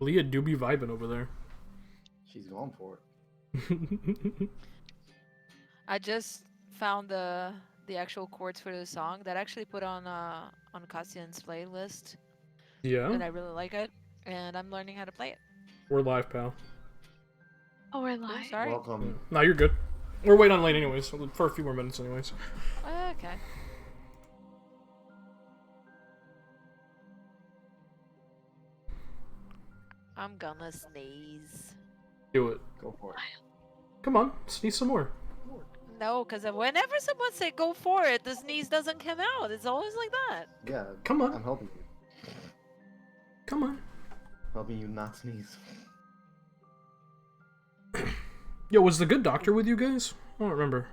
Leah do be vibing over there. She's going for it. I just found the actual chords for the song that I actually put on Cassian's playlist, Yeah, and I really like it, and I'm learning how to play it. we're live, pal. Oh, we're Oh, live. sorry. Welcome. No, you're good. We're waiting on Lane anyways, for a few more minutes anyways. Okay. I'm gonna sneeze. Do it. Go for it. Come on, sneeze some more. No, because whenever someone say go for it, the sneeze doesn't come out. It's always like that. Yeah. Come on. I'm helping you. Come on. Helping you not sneeze. Yo, was the good doctor with you guys? I don't remember.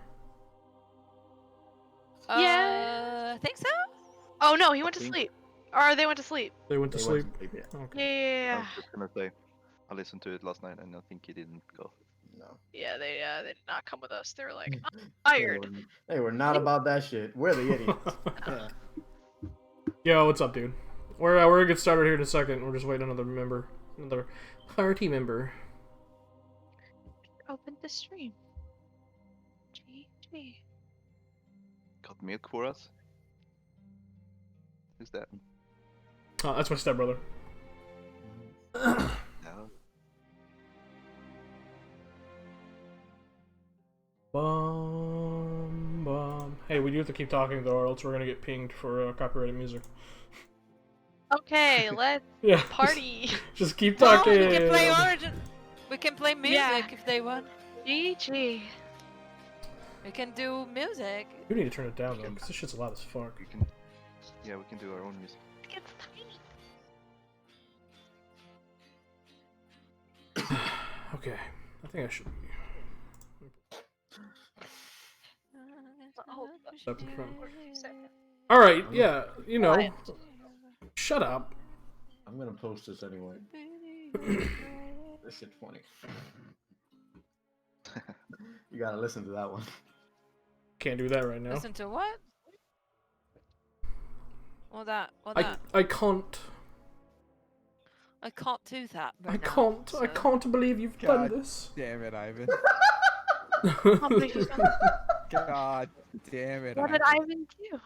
Yeah. I think so. Oh no, he went to think- sleep. Or they went to sleep. They went to They sleep. went to sleep, yeah. Okay. Yeah. I was just gonna say, I listened to it last night and I think he didn't go. No. Yeah, they did not come with us. They were like, I'm They tired. were not about that shit. We're the idiots. Yeah. Yo, what's up, dude? We're gonna get started here in a second. We're just waiting on another party member. Open the stream. GG. Got milk for us? Who's that? Oh, that's my stepbrother. No. Bum bum. Hey, we do have to keep talking though, or else we're gonna get pinged for copyrighted music. Okay, let's Yeah. party. Just keep Well, talking. we can play origin. We can play music Yeah. if they want. GG. We can do music. You need to turn it down though, because this shit's loud as fuck. We can. Yeah, we can do our own music. It's tiny. Okay, I think I should be Hold up in front. 2 seconds. All right, yeah, you know. Quiet. Shut up. I'm gonna post this anyway. This shit's funny. You gotta listen to that one. Can't do that right now. Listen to what? Well, that. I can't. I can't do that right I now, can't. so- I can't believe you've done God. this. Damn it, Ivan. How big is that? God damn it. What did Ivan do?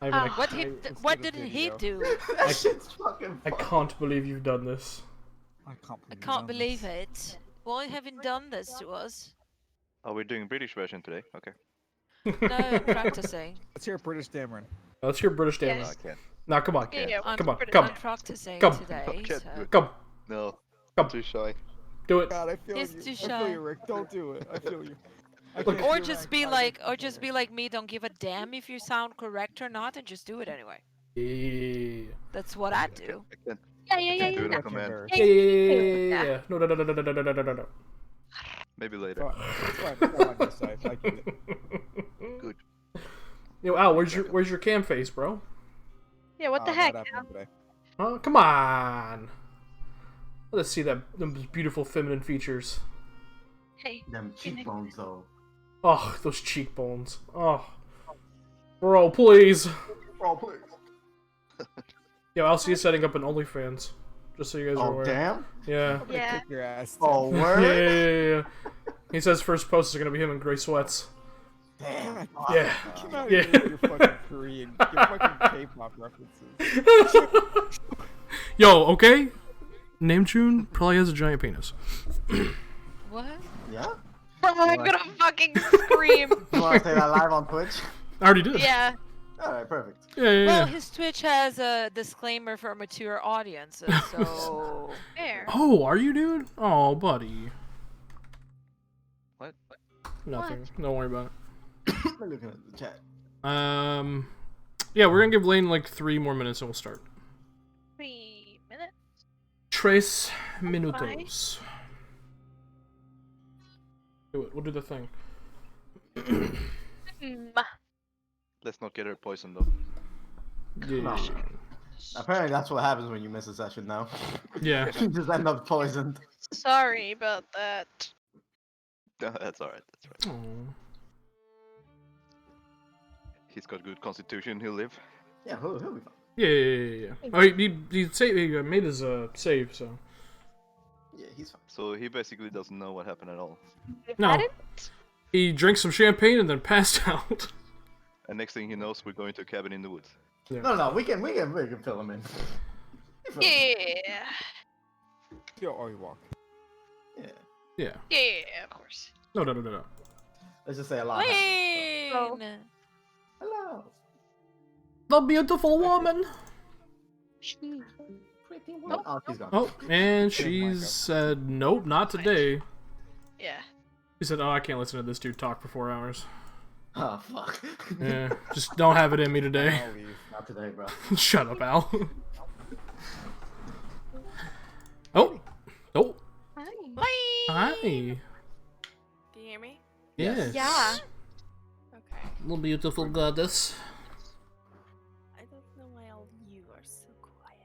Ivan, I, Ah. What I- let's What do the didn't he video. do? That shit's fucking I funny. can't believe you've done this. I can't I believe, can't believe it. Why haven't you done this to us? Oh, we're doing British version today? Okay. No, I'm practicing. Let's hear British Dameron. Let's hear British Yes. damn. No, I can't. Now, come on. Yeah, I'm, Come on, pretty- come I'm practicing Come. today. Can't So. do it. Come. No. Come. Too shy. Do it. God, I feel He's you. too I feel shy. you, Rick. Don't do it. I feel you. I Look- can't Or do just rank. be Ivan, like, don't do it. me. Don't give a damn if you sound correct or not, and just do it anyway. Yeah. That's what I do. I can't Yeah, do it I on can't command. bear it. Yeah. No. No. Maybe later. It's fine. I'm on your side. I get it. Good. Yo, Al, where's your cam face, bro? Yeah, what the Oh, heck? that happened today. Huh? Come on. Let's see those beautiful feminine features. Hey. Them cheekbones though. Oh, those cheekbones. Oh. Bro, please. Oh please. Yo, Alcie is setting up an OnlyFans. Just so you guys are Oh aware. damn. Yeah. I'm gonna Yeah. kick your ass. Oh Tim. Yeah, word. He says first post is gonna be him in gray sweats. Damn. Yeah. Come out Yeah. here with your fucking Korean, your fucking K-pop references. Yo, okay? Name Tune probably has a giant penis. What? Yeah. Bro, I'm gonna fucking scream. You wanna say that live on Twitch? I already did. Yeah. Alright, perfect. Yeah. Well, his Twitch has a disclaimer for mature audiences, so. There. Oh, are you, dude? Oh, buddy. What? Nothing. Don't worry about I'm looking at the chat. it. Yeah, we're gonna give Lane like 3 more minutes and we'll start. 3 minutes. Tres minutos. Do it. We'll do the thing. Let's not get her poisoned though. Yeah. Apparently that's what happens when you miss a session now. Yeah. You just end up poisoned. Sorry about that. No, that's alright. That's right. Aw. He's got good constitution. He'll live. Yeah, he'll be fine. Yeah. Oh, he made his save, so. Yeah, he's fine. So he basically doesn't know what happened at all. No. He drank some champagne and then passed out. And next thing he knows, we're going to a cabin in the woods. No, we can fill him in. Yeah. Yo, or you walk. Yeah. Yeah. Yeah, of course. No. Let's just say a lot. Wayne! Hello. The beautiful woman. Pretty well. Oh, she's gone. Oh, and she said, nope, not today. Yeah. She said, oh, I can't listen to this dude talk for 4 hours. Oh, fuck. Yeah, just don't have it in me today. I'll leave. Not today, bro. Shut up, Al. Oh. Hi. Do you hear me? Yes. Yeah. Okay. Little beautiful goddess. I don't know why all you are so quiet.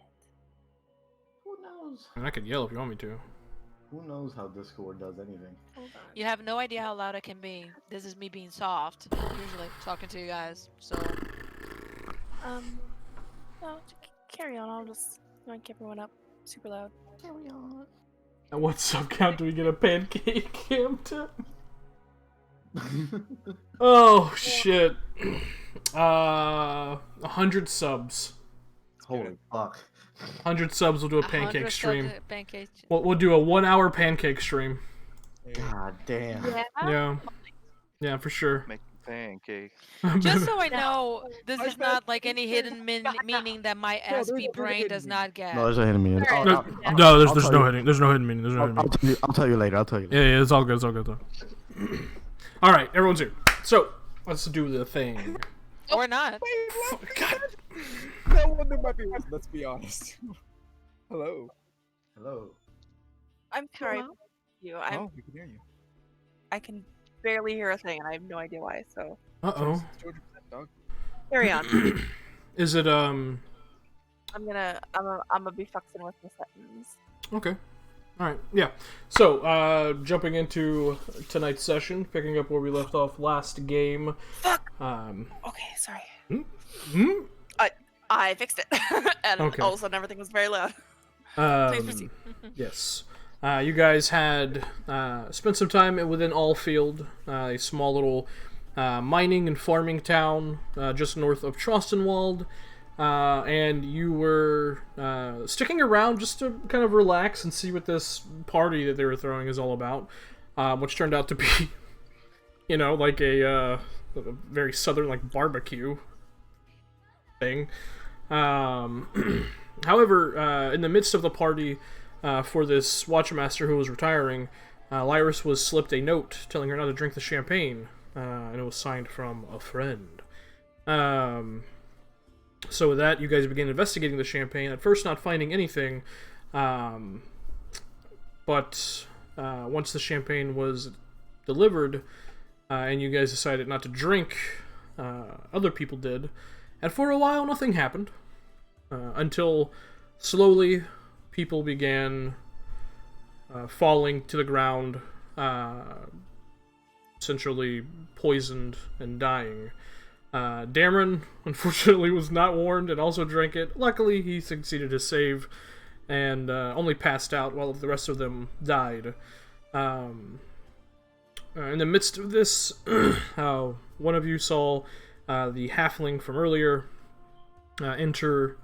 Who knows? I could yell if you want me to. Who knows how Discord does anything? Hold on. You have no idea how loud I can be. This is me being soft, usually, talking to you guys, so... No, carry on. I'll just wake everyone up super loud. Carry on. At what sub count do we get a pancake cam to? Oh, shit. 100 subs. Holy fuck. 100 subs, we'll do a 100 pancake subs stream. at pancake. We'll do a 1-hour pancake stream. God damn. Yeah. Yeah, for sure. Make pancakes. Just so I know, this is not like any hidden meaning that my SB brain does not get. No, there's a hidden meaning. No, there's no hidden. There's no hidden meaning. There's no hidden meaning. I'll tell you later. Yeah, it's all good. It's all good. Though. All right, everyone's here. So let's do the thing. Or not. God. No wonder my people. Let's be honest. Hello. Hello. I'm sorry. You. Oh, we can hear you. I can barely hear a thing, and I have no idea why. So Uh-oh. 200% dog. carry on. Is it I'm gonna be fucking with the sentence. Okay. All right. Yeah. So, jumping into tonight's session, picking up where we left off last game. Fuck. Okay, sorry. I fixed it, and Okay. all of a sudden everything was very loud. Please proceed. Yes. You guys had spent some time within Allfield, a small little mining and farming town just north of Trostenwald, and you were sticking around just to kind of relax and see what this party that they were throwing is all about, which turned out to be, like a very southern, like, barbecue thing. However, in the midst of the party, for this watchmaster who was retiring, Lyris was slipped a note telling her not to drink the champagne, and it was signed from a friend. So with that, you guys began investigating the champagne, at first not finding anything, but once the champagne was delivered, and you guys decided not to drink, other people did, and for a while nothing happened, until slowly people began falling to the ground, essentially poisoned and dying. Dameron, unfortunately, was not warned and also drank it. Luckily, he succeeded his save and only passed out while the rest of them died. In the midst of this, one of you saw the halfling from earlier enter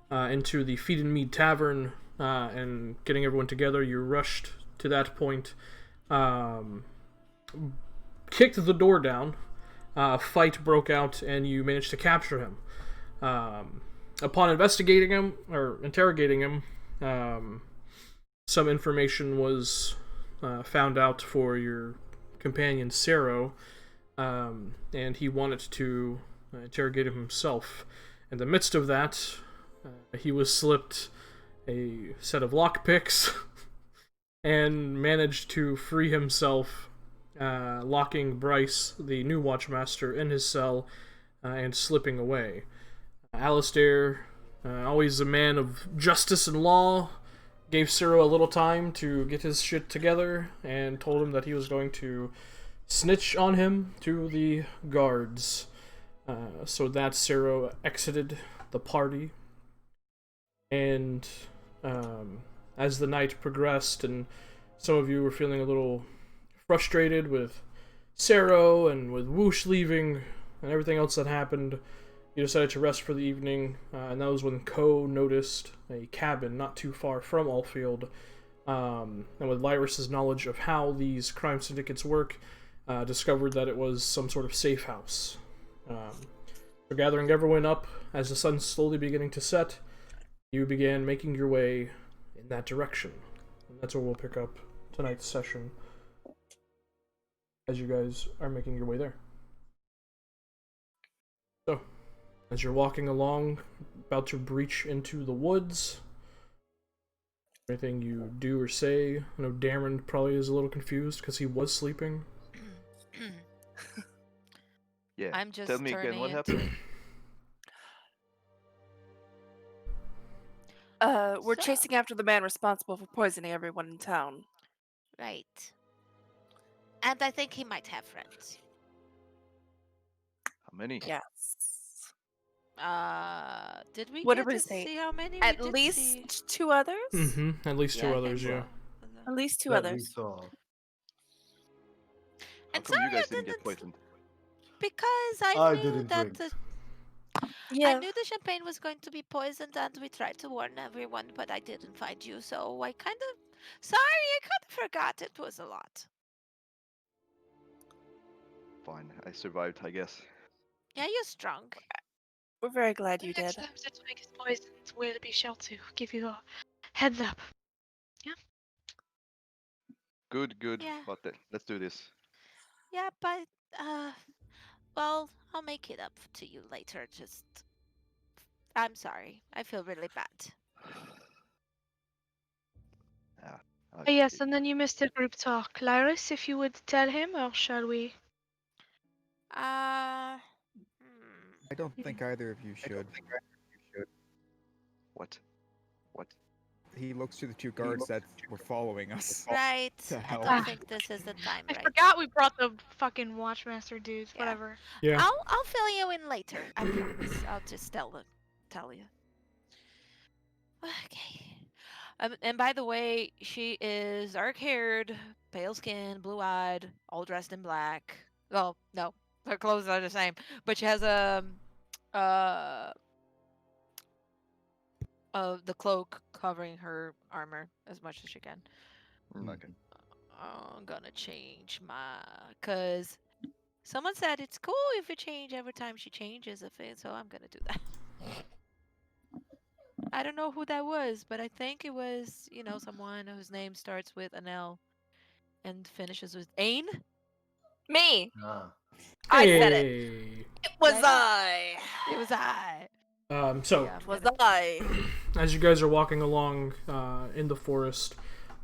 into the Feed and Mead Tavern, and getting everyone together, you rushed to that point, kicked the door down, a fight broke out, and you managed to capture him. Upon investigating him, or interrogating him, some information was found out for your companion, Sero, and he wanted to interrogate him himself. In the midst of that, he was slipped a set of lockpicks and managed to free himself, locking Bryce, the new watchmaster, in his cell and slipping away. Alistair, always a man of justice and law, gave Ciro a little time to get his shit together and told him that he was going to snitch on him to the guards. So that Ciro exited the party And as the night progressed, and some of you were feeling a little frustrated with Saro and with Whoosh leaving and everything else that happened, you decided to rest for the evening, and that was when Ko noticed a cabin not too far from Allfield, and with Lyris's knowledge of how these crime syndicates work, discovered that it was some sort of safe house. So gathering everyone up as the sun's slowly beginning to set, you began making your way in that direction. And that's where we'll pick up tonight's session, as you guys are making your way there. So, as you're walking along, about to breach into the woods, anything you do or say? I know Darren probably is a little confused because he was sleeping. Yeah. I'm just Tell me again what turning happened. We're So- chasing after the man responsible for poisoning everyone in town. Right. And I think he might have friends. How many? Yes. Did we What get did we to say? see how many? At we did least see. 2 others? Mm-hmm. At least two I think others, yeah. so. At least 2 That we others. saw. How And come you sorry I guys didn't get didn't- poisoned? Because I I knew didn't that drink. I Yeah. knew the champagne was going to be poisoned, and we tried to warn everyone, but I didn't find you, so I kind of. Sorry, I kind of forgot it was a lot. Fine, I survived, I guess. Yeah, you're strong. We're very glad The you next did. time that we get poisoned, we'll be sure to give you a heads up. Good, good. Yeah. But let's do this. Yeah, but well, I'll make it up to you later. Just, I'm sorry. I feel really bad. Yeah. Yes, and then you missed the group talk. Lyris, if you would tell him, or shall we? Uh, I don't think either of you should. What? What? He looks to the 2 guards that were following us. right. The I hell? don't think this is the time, I right? forgot we brought the fucking Watchmaster dudes. Yeah. Whatever. Yeah. I'll fill you in later. I promise. I'll just tell you. Okay. And by the way, she is dark-haired, pale-skinned, blue-eyed, all dressed in black. Well, no, her clothes are the same, but she has the cloak covering her armor as much as she can. Okay. I'm gonna change cause someone said it's cool if you change every time she changes a thing, so I'm gonna do that. I don't know who that was, but I think it was, someone whose name starts with an L and finishes with Ain. Me! Ah. I said it! Hey. It was Yeah. I! It was I. So, Yeah, I'm It was gonna- I! as you guys are walking along in the forest,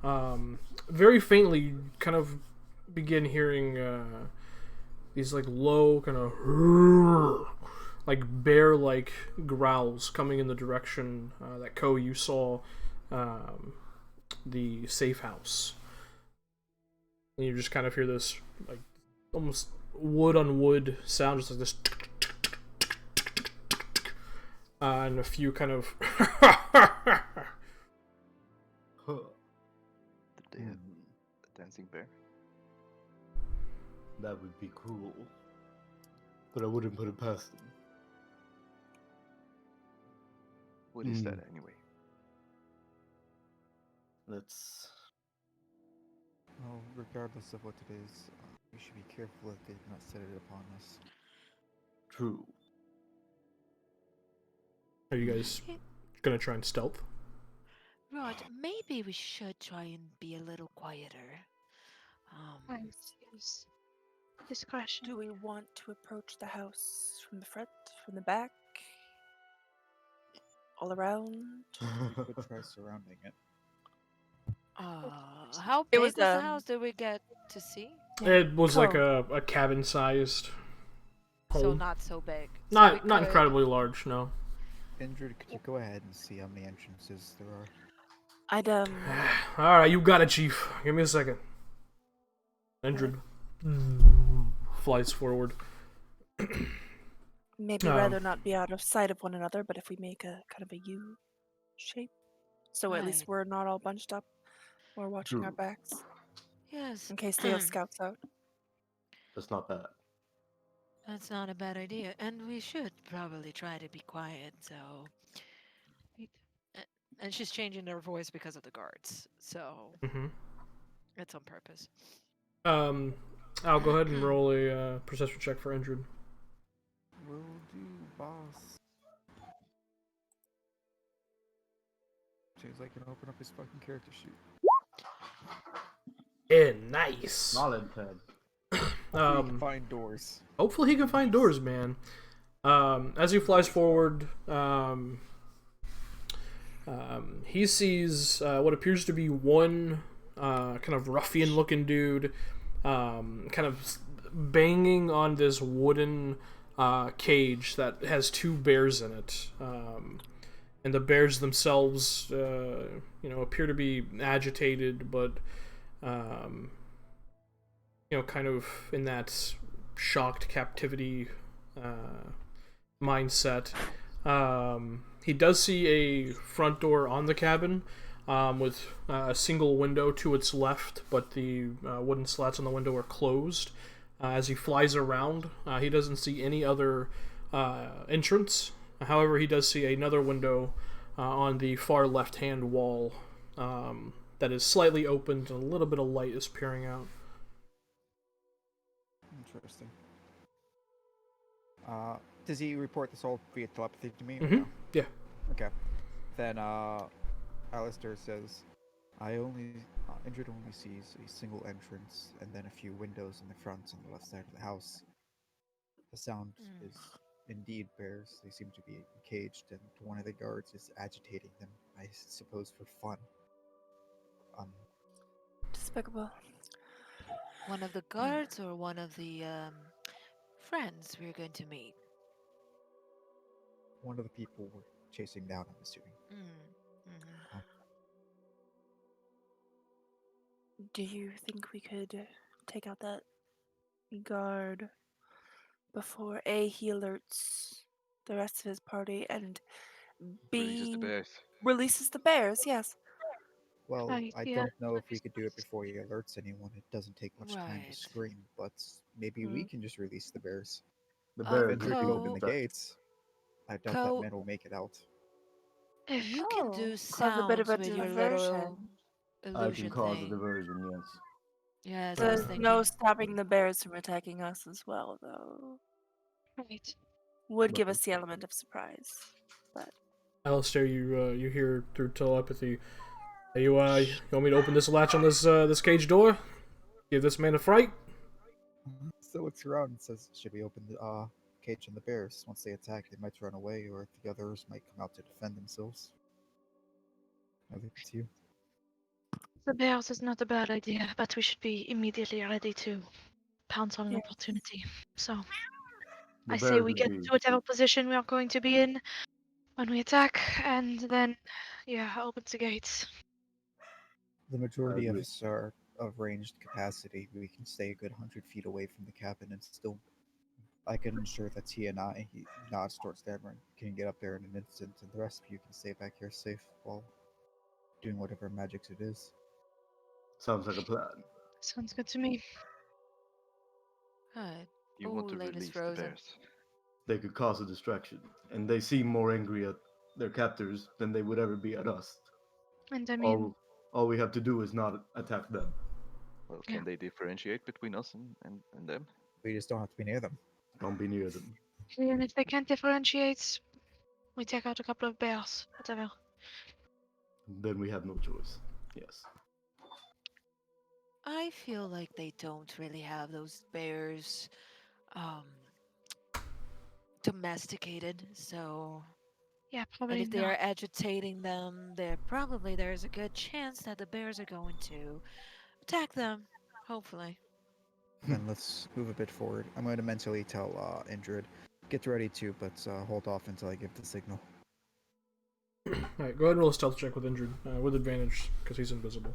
very faintly you kind of begin hearing these like low kind of like bear-like growls coming in the direction that Ko you saw the safe house, and you just kind of hear this like almost wood on wood sound, just like this. And a few kind of Did they have a dancing bear? That would be cruel. But I wouldn't put it past them. What is that anyway? Let's. Well, regardless of what it is, we should be careful that they do not set it upon us. True. Are you guys gonna try and stealth? Rod, maybe we should try and be a little quieter. Yes. Discretion. Do we want to approach the house from the front, from the back? All around? We could try surrounding it. How It big was, was the house? Did we get to see? It was like Ko. a cabin-sized home. So not so big. So not we not could- incredibly large, no. Indrid, could you go ahead and see how many entrances there are? I'd, All right, you got it, Chief. Give me a second. Endred flies forward. maybe rather not be out of sight of one another, but if we make a kind of a U shape. So at least Right. we're not all bunched up. We're watching our True. backs Yes. in case they have scouts out. That's not bad. That's not a bad idea. And we should probably try to be quiet, so. A- And she's changing her voice because of the guards, so Mm-hmm. it's on purpose. I'll go ahead and roll a perception check for Indrid. Will do, boss. Seems like can open up his fucking character sheet. Yeah, nice. Solid 10. Hopefully he can find doors. Hopefully he can find doors, man. As he flies forward, he sees what appears to be one kind of ruffian-looking dude, kind of banging on this wooden cage that has two bears in it. And the bears themselves, appear to be agitated, but kind of in that shocked captivity mindset. He does see a front door on the cabin with a single window to its left, but the wooden slats on the window are closed. As he flies around, he doesn't see any other entrance. However, he does see another window on the far left-hand wall that is slightly opened and a little bit of light is peering out. Interesting. Does he report this all via telepathy to me? Or Mm-hmm. no? Yeah. Okay. Then Alistair says, Indrid only sees a single entrance and then a few windows in the front and the left side of the house. The sound is indeed bears. They seem to be caged, and one of the guards is agitating them, I suppose for fun. Despicable. One of the guards or one of the friends we're going to meet? One of the people we're chasing down, I'm assuming. Do you think we could take out that guard before A, he alerts the rest of his party, and Releases the B, bears. releases the bears? Yes. Well, I Yeah. don't know if we could do it before he alerts anyone. It doesn't take much time Right. to scream, but maybe we can just release the bears. The Uh, bear If Indrid can open the Co- gates, I doubt that Co- man will make it out. If You can do cause a bit of sounds a with your diversion. little I can illusion cause a thing. diversion, yes. Yes, I was There's thinking. no stopping the bears from attacking us as well, though. right. Would give us the element of surprise. But Alistair, you hear through telepathy. Hey, you want me to open this latch on this cage door? Give this man a fright? So looks around and says, should we open the cage on the bears? Once they attack, they might run away, or the others might come out to defend themselves. I leave it to you. The bears is not a bad idea, but we should be immediately ready to pounce on an Yes. opportunity. So The I say bears we would get be into whatever position we are going to be in when we attack, and then, open the gates. The majority of agree. us are of ranged capacity. We can stay a good 100 feet away from the cabin and still. I can ensure that he nods towards Dameron, can get up there in an instant, and the rest of you can stay back here safe while doing whatever magics it is. Sounds like a plan. Sounds good to me. Good. You want Ooh, to Lane is release the frozen. bears. They could cause a distraction, and they seem more angry at their captors than they would ever be at us. And I mean, All we have to do is not attack them. Well, Yeah. can they differentiate between us and them? We just don't have to be near them. Don't be near them. and if they can't differentiate, we take out a couple of bears, whatever. Then we have no choice. Yes. I feel like they don't really have those bears domesticated, so Yeah, and probably if they not. are agitating them, there's a good chance that the bears are going to attack them. Hopefully. Then let's move a bit forward. I'm going to mentally tell Indrid, get ready to, but hold off until I give the signal. Alright, go ahead and roll a stealth check with Indrid, with advantage, because he's invisible.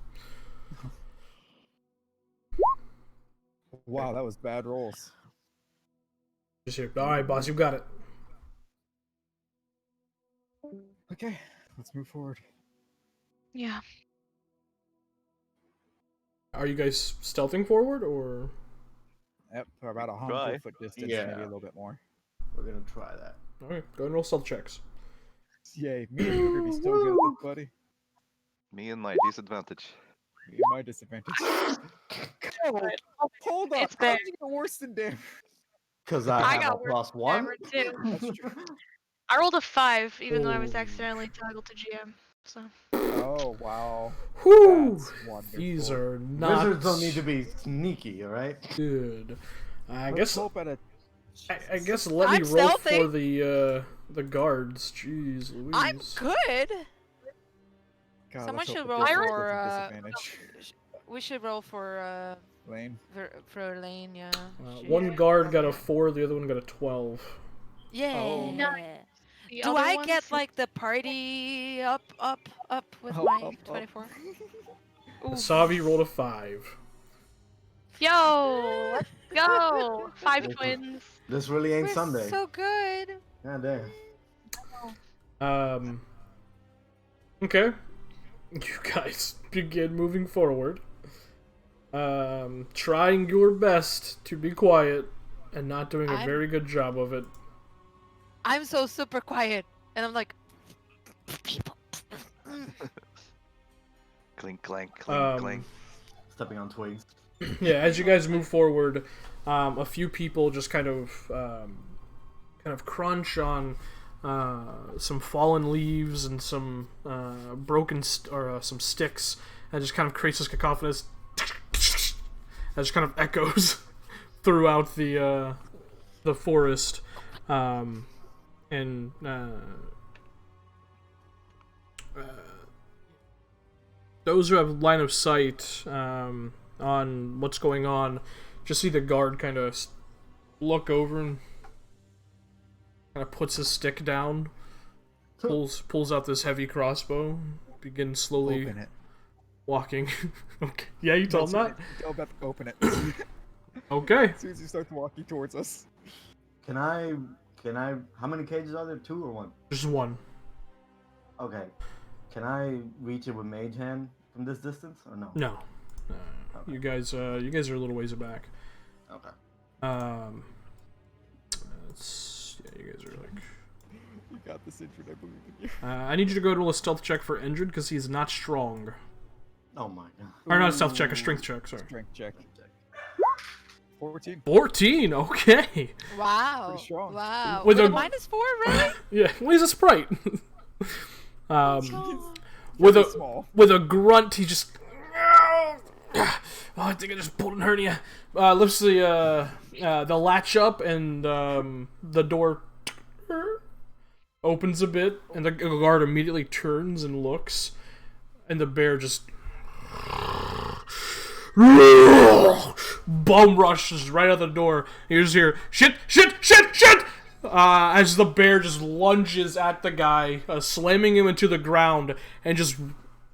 Wow, that was bad rolls. Just here. Alright, boss, you got it. Okay, Let's move forward. Yeah. Are you guys stealthing forward, or? Yep, for about 100 Try. foot distance, Yeah. maybe a little bit more. We're gonna try that. Alright, go ahead and roll stealth checks. Yay, me and you are gonna be so good at this, buddy. Me and my disadvantage. Me and my disadvantage. Oh, hold on. It's How there. did you get worse than damage? Because I I have got a worse +1. Hammer too. That's true. I rolled a 5, even though I was Oh. accidentally toggled to GM. So Oh, wow. Whew! That's wonderful. These are not Wizards don't need to be sneaky, all right? good. I Let's guess hope at a... I guess let me I'm roll stealthy. for the guards. Jeez Louise. I'm good. God, Someone let's hope should it roll doesn't for, give us disadvantage. We should roll for Lane. Lane, yeah. Jeez. One guard got a 4, the other one got a 12. Yeah. Oh. the Do other I ones- get like the party up with Up, my up, up. 24? Ooh. Savi rolled a 5. Yo, let's go! 5 Listen. twins. This really ain't We're Sunday. so good. God damn. Okay. You guys begin moving forward. Trying your best to be quiet and not doing a I'm- very good job of it. I'm so super quiet, and I'm like, people. Clink, clank, clink, clank. Stepping on twigs. Yeah, as you guys move forward, a few people just kind of crunch on some fallen leaves and some broken some sticks, and just kind of creates this cacophonous that just kind of echoes throughout the forest, and those who have line of sight on what's going on just see the guard kind of look over and kind of puts his stick down, pulls out this heavy crossbow, begins slowly Open it. walking. Okay. Yeah, you told him that? Tell Beth to open it. Okay. As soon as you start walking towards us. Can I, how many cages are there? 2 or 1? Just one. Okay. Can I reach it with mage hand from this distance or no? No. Okay. You guys are a little ways back. Okay. You guys are like... You got this, Indrid, I believe in you. I need you to go roll a stealth check for Indrid because he's not strong. Oh my god. Or not a stealth check, a strength check, sorry. Strength check. 14. 14, okay. Wow. Pretty strong. Wow. With With a- a -4, really? Yeah, well, he's a sprite. Oh. with Very a small. with a grunt, he just... Oh, I think I just pulled an hernia. Lifts the latch up, and the door opens a bit, and the guard immediately turns and looks, and the bear just bum rushes right out the door. You just hear shit, shit, shit, shit, as the bear just lunges at the guy, slamming him into the ground and just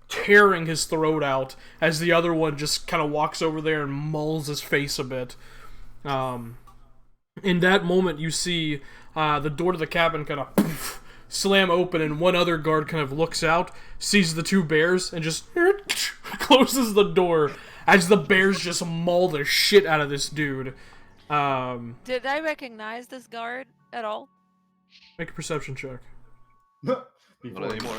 tearing his throat out, as the other one just kind of walks over there and mauls his face a bit. In that moment, you see the door to the cabin kind of slam open, and one other guard kind of looks out, sees the two bears, and just closes the door as the bears just maul the shit out of this dude. Did I recognize this guard at all? Make a perception check. Not anymore.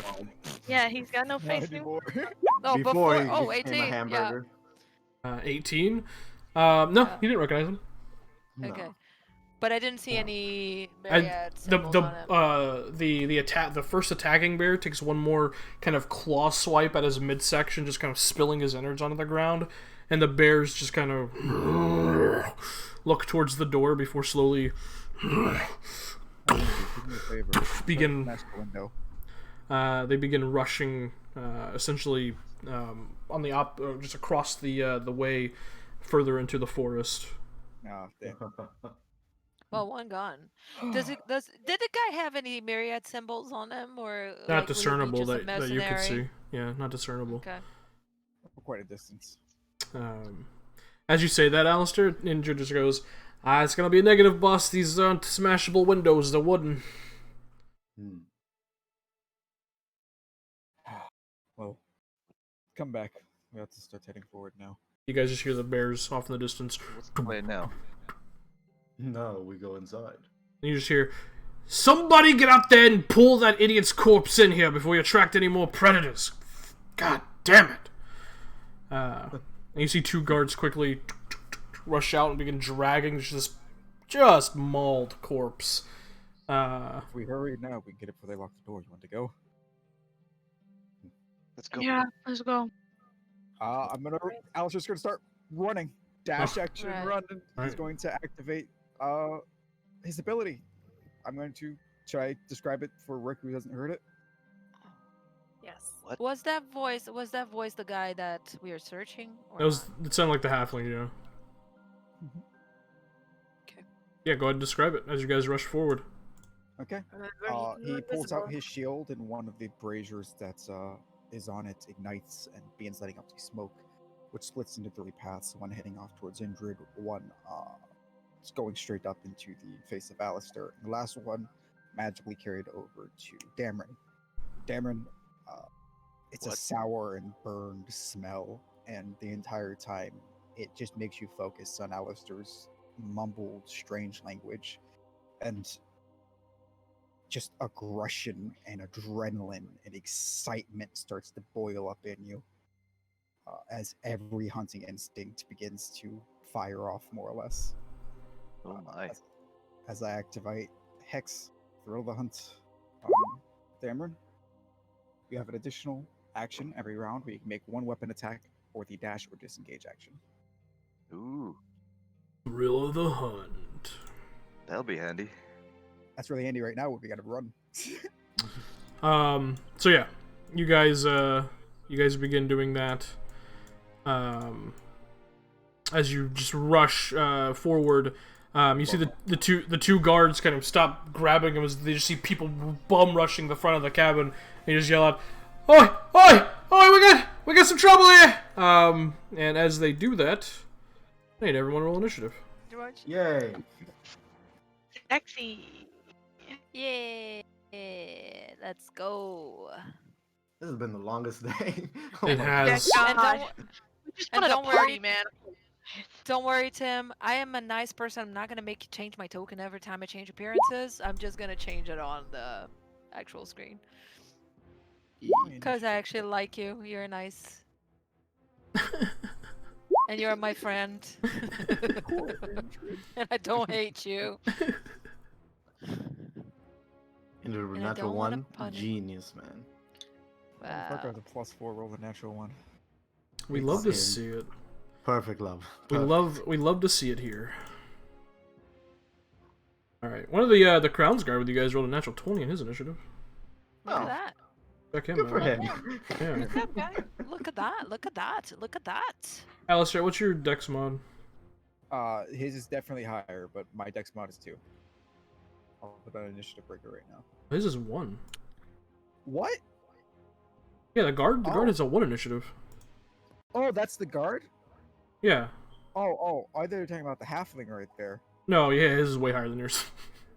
Yeah, he's got no Not face anymore. anymore. Oh, Before before. he Oh, became 18. a hamburger. 18. No, Yeah. you didn't recognize him. Yeah. No. Okay. But I didn't see any And myriad the symbols on him. the first attacking bear takes one more kind of claw swipe at his midsection, just kind of spilling his innards onto the ground, and the bears just kind of look towards the door before slowly Do me a favor. begin. Smash the window. They begin rushing, essentially on the just across the way, further into the forest. Oh, damn. Well, one gone. Did the guy have any myriad symbols on him, or like, Not would it be discernible just a that you could see. mercenary? Yeah, not discernible. Okay. For quite a distance. As you say that, Alistair, Ninja just goes, it's gonna be a negative boss. These aren't smashable windows, they're wooden. Hmm. come back. We have to start heading forward now. You guys just hear the bears off in the distance. What's the plan now? No, we go inside. And you just hear, somebody get out there and pull that idiot's corpse in here before you attract any more predators. God damn it. And you see 2 guards quickly rush out and begin dragging just mauled corpse. If we hurry now, we can get it before they lock the door. You want to go? Let's go. Yeah, let's go. Alistair's gonna start running. Dash action Right. run. He's Right. going to activate his ability. I'm going to try describe it for Rick who hasn't heard it. Yes. What? Was that voice the guy that we are searching? Or It sounded like the halfling, yeah. Okay. Yeah, go ahead and describe it as you guys rush forward. Okay. He He pulls out his shield, and one of the braziers that is on it ignites and begins letting out the smoke, which splits into 3 paths. One heading off towards Indrid, one is going straight up into the face of Alistair, and the last one magically carried over to Dameron. Dameron, it's a What? sour and burned smell, and the entire time it just makes you focus on Alistair's mumbled, strange language, and just aggression and adrenaline and excitement starts to boil up in you as every hunting instinct begins to fire off, more or less. Oh my. As I activate Hex, Thrill of the Hunt, Dameron, you have an additional action every round where you can make 1 weapon attack or the dash or disengage action. Ooh, Thrill of the Hunt. that'll be handy. That's really handy right now when we gotta run. So yeah, you guys begin doing that. As you just rush forward, you see the two guards kind of stop grabbing him as they just see people bum rushing the front of the cabin. And you just yell out, "Oi, oi, oi! We got some trouble here!" And as they do that, I need everyone to roll initiative. George? Yay! Sexy. Yeah. Let's go. This has been the longest day. It my has. God. And God. don't, We just And wanted a don't worry- party, man. don't worry, Tim. I am a nice person. I'm not gonna make you change my token every time I change appearances. I'm just gonna change it on the actual screen. Because I actually like you. You're nice. And you're my friend. And I don't hate you. Into a I natural don't wanna 1, punish- genius, man. Wow. Fucker, the +4 roll the natural 1. We love to Same. see it. Perfect love. We Perfect. love to see it here. All right, one of the Crowns guard with you guys rolled a natural 20 in his initiative. Look Oh. at that. Check him Good for out. him. Yeah. Look at that. Look at that. Look at that. Look at that. Alistair, what's your dex mod? His is definitely higher, but my dex mod is 2. I'll put that initiative breaker right now. His is 1. What? Yeah, the guard Oh. is a 1 initiative. Oh, that's the guard? Yeah. Oh, I thought you were talking about the halfling right there. No, yeah, his is way higher than yours.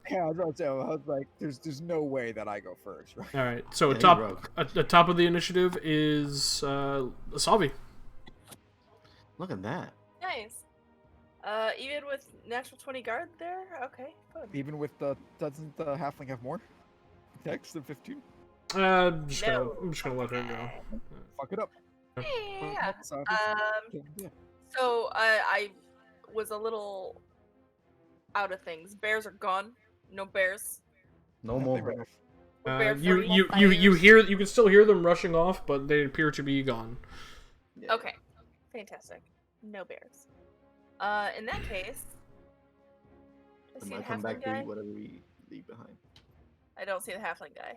Yeah, I was about to say, I was like, there's no way that I go first, right? All right, so Yeah, top you're rogue. at the top of the initiative is Salvi. Look at that. Nice. Even with natural 20 guard there? Okay, good. Even with doesn't the halfling have more dex than 15? I'm just No. gonna let her go. Fuck it up. Yeah. So, yeah. So I was a little out of things. Bears are gone. No bears. No Yeah, more. they ran off. We're barefoot You fires. can still hear them rushing off, but they appear to be gone. Yeah. Okay, fantastic. No bears. In that case, I It see the might come halfling back to guy. eat whatever we leave behind. I don't see the halfling guy.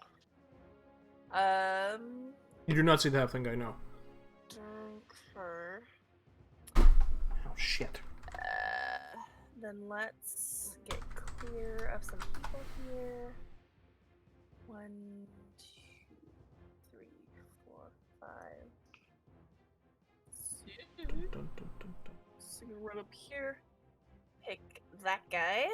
You do not see the halfling guy, no. For Oh shit. then let's get clear of some people here. 1, 2, 3, 4, 5. Dun, dun, dun, dun. So I'm gonna run up here, pick that guy,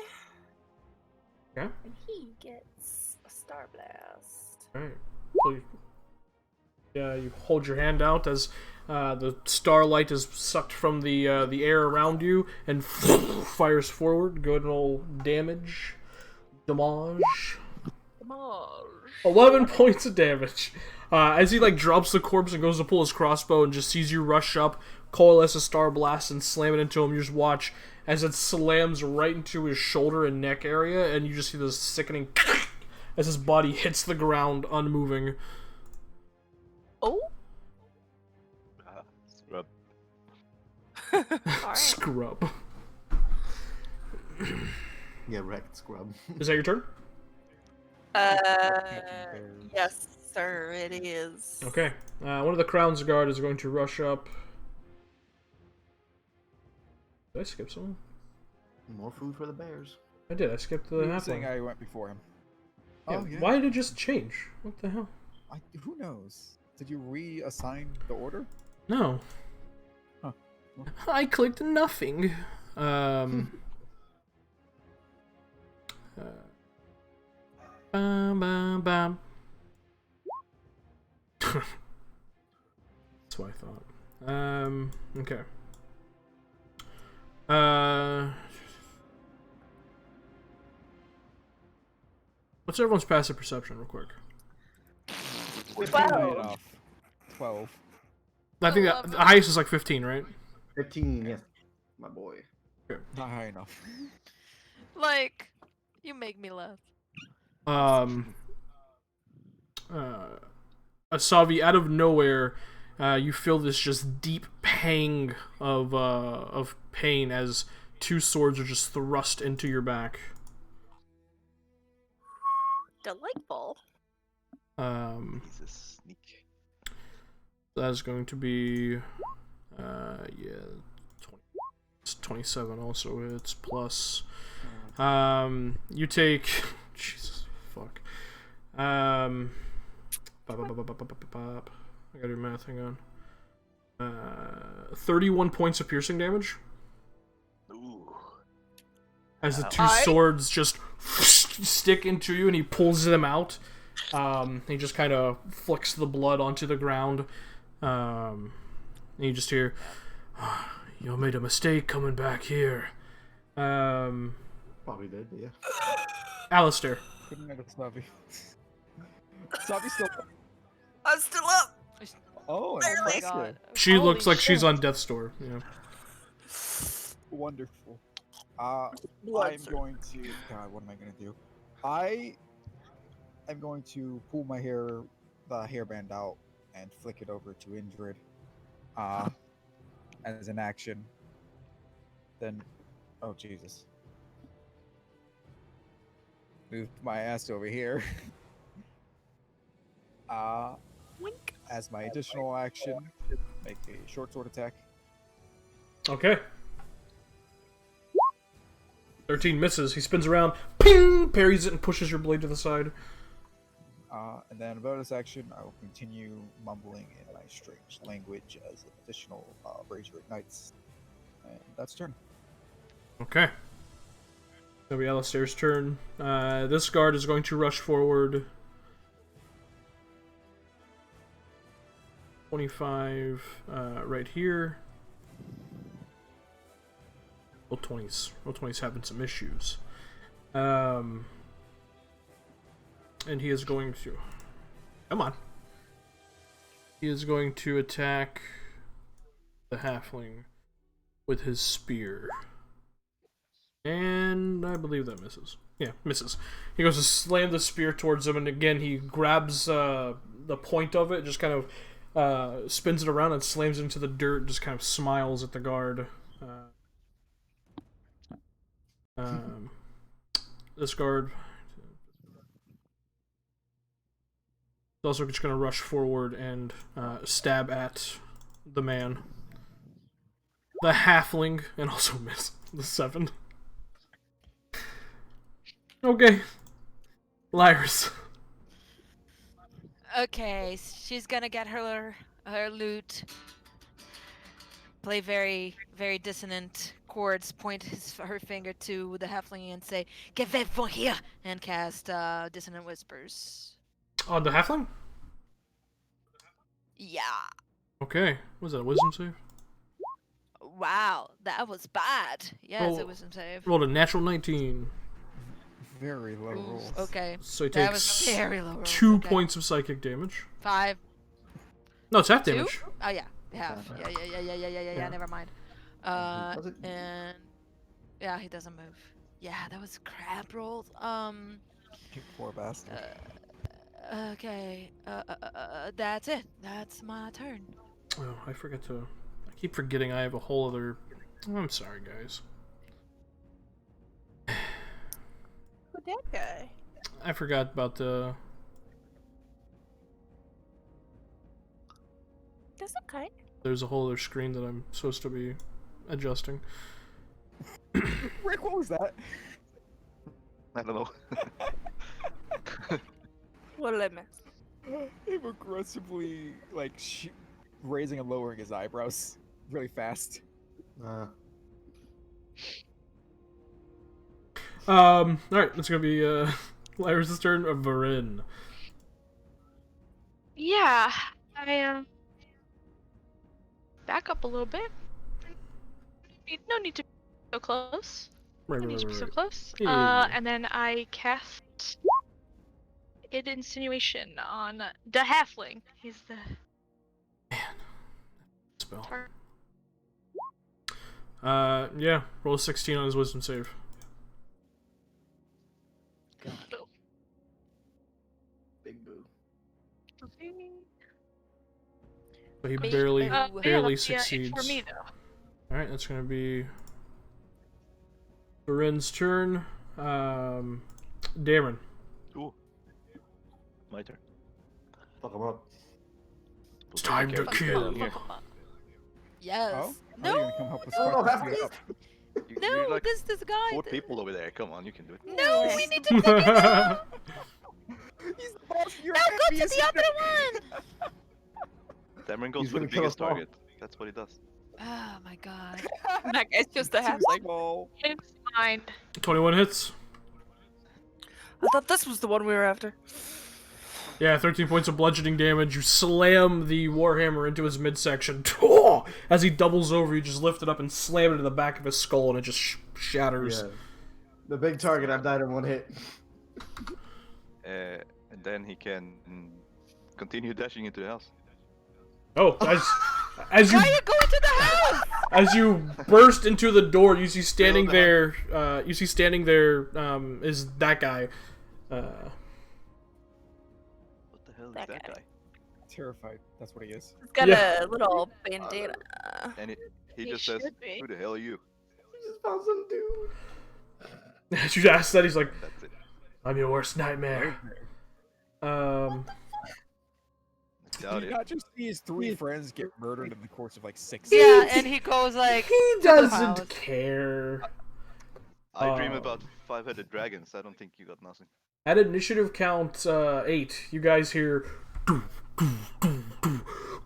Yeah. and he gets a star blast. All right. So You hold your hand out as the starlight is sucked from the air around you and fires forward. Go ahead and roll damage. Damage. 11 points of damage. As he drops the corpse and goes to pull his crossbow and just sees you rush up, coalesce a star blast and slam it into him. You just watch as it slams right into his shoulder and neck area, and you just see this sickening as his body hits the ground, unmoving. Oh. Scrub. Alright. Scrub. Yeah, wrecked scrub. Is that your turn? Yes, sir, it is. Okay. One of the Crown's Guard is going to rush up. Did I skip someone? More food for the bears. I did. I skipped the You were saying halfling. I went before him. Yeah, Oh, yeah. Why did it just change? What the hell? Who knows? Did you reassign the order? No. Huh. I clicked nothing. Bam, bam, bam. That's what I thought. Okay. What's everyone's passive perception, real quick? 12. 12. I think the highest is 15, right? 15, yes, my boy. Not high enough. You make me laugh. Asavi, out of nowhere, you feel this just deep pang of pain as two swords are just thrust into your back. Delightful. He's a sneak. That is going to be, 27 also hits, plus, you take, Jesus, fuck, I gotta do math, hang on, 31 points of piercing damage, Ooh. as the two swords just stick into you, and he pulls them out, he just kind of flicks the blood onto the ground, and you just hear, you made a mistake coming back here. Probably did, yeah. Alistair. Good night, Savi. Savi's still. I'm still up. Oh, Oh my impressive. god. She Holy looks like she's shit. on death's door. Yeah. Wonderful. Blood, I'm sir. going to. God, what am I going to do? I am going to pull my hair, the hairband out, and flick it over to Indrid. As an action. Then, oh Jesus. Moved my ass over here. Wink. As my additional action, make a short sword attack. Okay. 13 misses. He spins around, ping, parries it, and pushes your blade to the side. And then bonus action, I will continue mumbling in my strange language as an additional brazier ignites. And that's turn. Okay. It'll be Alistair's turn. This guard is going to rush forward. 25 right here. Roll 20s. Roll 20s having some issues. And he is going to... Come on. He is going to attack the halfling with his spear. And I believe that misses. Yeah, misses. He goes to slam the spear towards him, and again he grabs the point of it, just kind of spins it around and slams it into the dirt, just kind of smiles at the guard. This guard is also just going to rush forward and stab at the man. The halfling, and also miss the 7. Okay. Lyris. Okay, she's gonna get her lute, play very, very dissonant chords, point her finger to the halfling and say, "Get that from here!" and cast dissonant whispers. Oh, the halfling? Yeah. Okay. Was that a wisdom save? Wow, that was bad. Yes, Roll- it was a save. Rolled a natural 19. Very low Oof, rolls. okay. So he That was takes very low. rolls, 2 okay. points of psychic damage. 5. No, it's half 2? damage. Oh yeah, half. half. Yeah. Never mind. doesn't- And yeah, he doesn't move. Yeah, that was crap rolls. Poor bastard. Okay. That's it. That's my turn. Oh, I forget to... I keep forgetting I have a whole other... I'm sorry, guys. Who that guy? I forgot about the... That's okay. There's a whole other screen that I'm supposed to be adjusting. Rick, what was that? I don't know. What did I miss? Him aggressively, like, raising and lowering his eyebrows really fast. Alright, it's gonna be, Lyra's turn of Varin. Yeah, I back up a little bit. No need to be so close. Right, No need to be so close. Yeah. And then I cast Hid Insinuation on the halfling. He's the Spell. tar- Yeah, roll a 16 on his wisdom save. Big boo. But he Big barely, boo. yeah, barely that's- yeah, it's succeeds. for me though. Alright, that's gonna be Varin's turn. Dameron. Ooh. My turn. Fuck him up. It's time to kill. Here. Yes. Oh? No. Are you gonna come help us Oh, fuck half this of up? No, You're like this guy. 4 people over there. Come on, you can do it. No, we need to pick it up. He's the boss. You're No, go to the other one. Dameron goes He's for the gonna kill us biggest all. target. That's what he does. Oh my god. That guy's just a half. small. It's fine. 21 hits. I thought this was the one we were after. Yeah, 13 points of bludgeoning damage. You slam the warhammer into his midsection. As he doubles over, you just lift it up and slam it in the back of his skull, and it just shatters. Yeah. The big target, I died in one hit. And then he can continue dashing into the house. Oh, as you Why are you going to the house? as you burst into the door, you see standing Build there. Is that guy. What the hell is That that guy. guy? Terrified. That's what he is. He's got Yeah. a little bandana. And he He just says, should be. "Who the hell are you?" We just found some dude. As you ask that, he's like, That's it. "I'm your worst nightmare." Doubt Did you it. not just see his 3 friends get murdered in the course of like 6 Yeah, and he goes like. He to the house. doesn't care. I dream Oh. about 5-headed dragons. I don't think you got nothing. At initiative count 8, you guys hear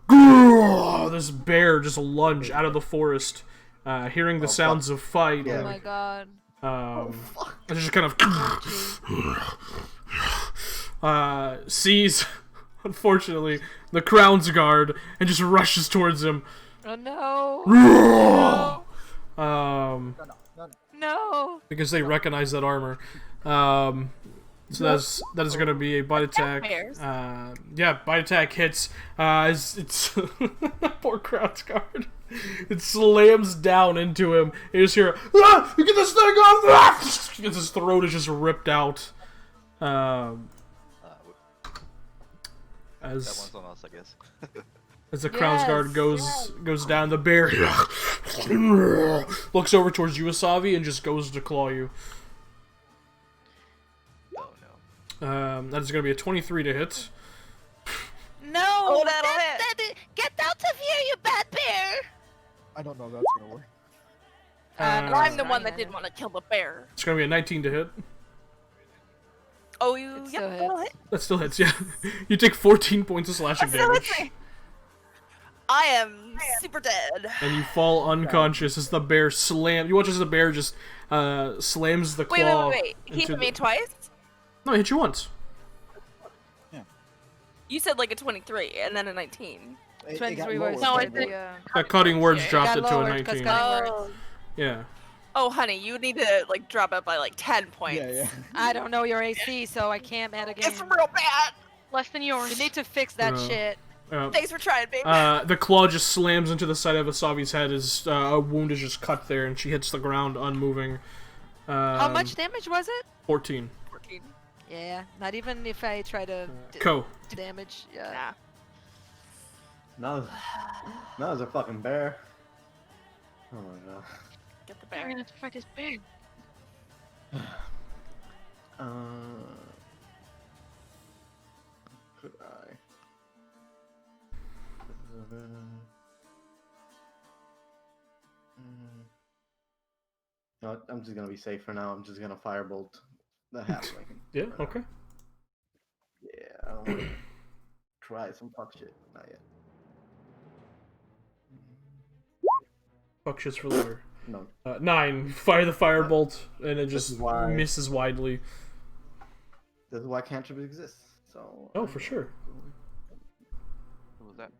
this bear just lunge out of the forest, hearing the sounds of fight. Oh my god. It just kind of sees, unfortunately, the Crown's Guard and just rushes towards him. Oh no. Um, No. because they recognize that armor. So that is going to be a bite attack. Bears. Yeah, bite attack hits. It's poor Crown's Guard. It slams down into him. You just hear, "Ah, you get this thing off!" Ah! His throat is just ripped out. That As one's on us, I guess. as the Crown's Guard Yes, goes down, the bear looks over towards you, Asavi, and just goes to claw you. Oh no. That is going to be a 23 to hit. No. Oh, that'll Get out of here, you bad bear. I don't know if that's gonna work. Well, I'm the Sorry, one that I didn't know. want to kill the bear. It's going to be a 19 to hit. Oh, you. It still Yep, that'll hits. hit. That still hits, yeah. You take 14 points of slashing That still hits damage. me. I am super dead. And you fall unconscious as the bear slams. You watch as the bear just slams the claw. Wait. He into hit me the- twice? No, he hit you once. You said like a 23 and then a 19. It got 23 lower, words. No, but I think- Yeah. That cutting words Yeah. dropped Got it to a lowered 'cause 19. cutting words. Yeah. Oh, honey, you need to like drop it by like 10 points. Yeah. I don't know your AC, so I can't add a game. It's real bad. Less than yours. You need to fix that shit. Thanks for trying, babe. The claw just slams into the side of Asavi's head as a wound is just cut there, and she hits the ground unmoving. How much damage was it? 14. 14. Yeah, not even if I try to Ko. damage. Yeah. Nah. Now there's a fucking bear. Oh my god. Get the We're bear. gonna have to fight this bear. Could I? No, I'm just gonna be safe for now. I'm just gonna firebolt the halfling. Yeah, for now. okay. Yeah, I don't wanna try some fuck shit. Not yet. Fuck shits for later. No. 9. Fire the firebolt, and it This just is why- misses widely. This is why cantrip exists. So. Oh, for sure. What was that?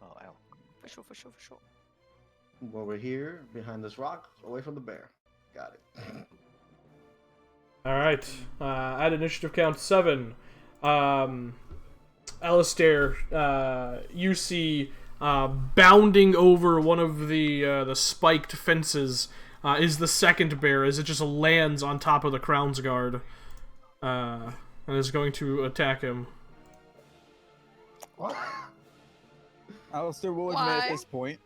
Oh, ow. For sure, for sure, for sure. Well, we're here behind this rock, away from the bear. Got it. Alright. At initiative count 7. Alistair, you see bounding over one of the spiked fences is the second bear as it just lands on top of the Crown's Guard and is going to attack him. What? Alistair will admit Why? at this point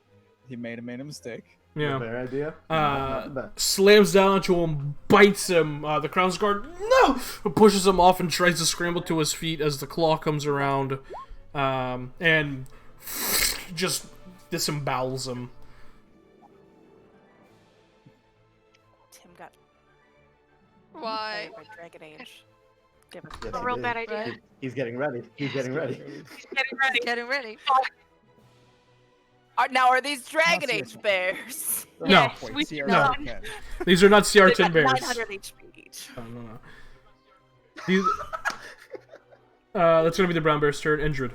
he made a mistake. Yeah. Bear idea? Not the best. Slams down onto him, bites him. The Crown's Guard no pushes him off and tries to scramble to his feet as the claw comes around and just disembowels him. Tim got Why? by Dragon Age. Give us Yes, A he real did. bad idea. Right? He's getting ready. He's getting ready. getting ready. Getting ready. Now are these Dragon Not Age seriously. bears? No. Yes, Wait, we CR No. 10. These are not They've CR10 got bears. 900 HP each. Oh, no. These, that's gonna be the brown bear's turn. Indrid.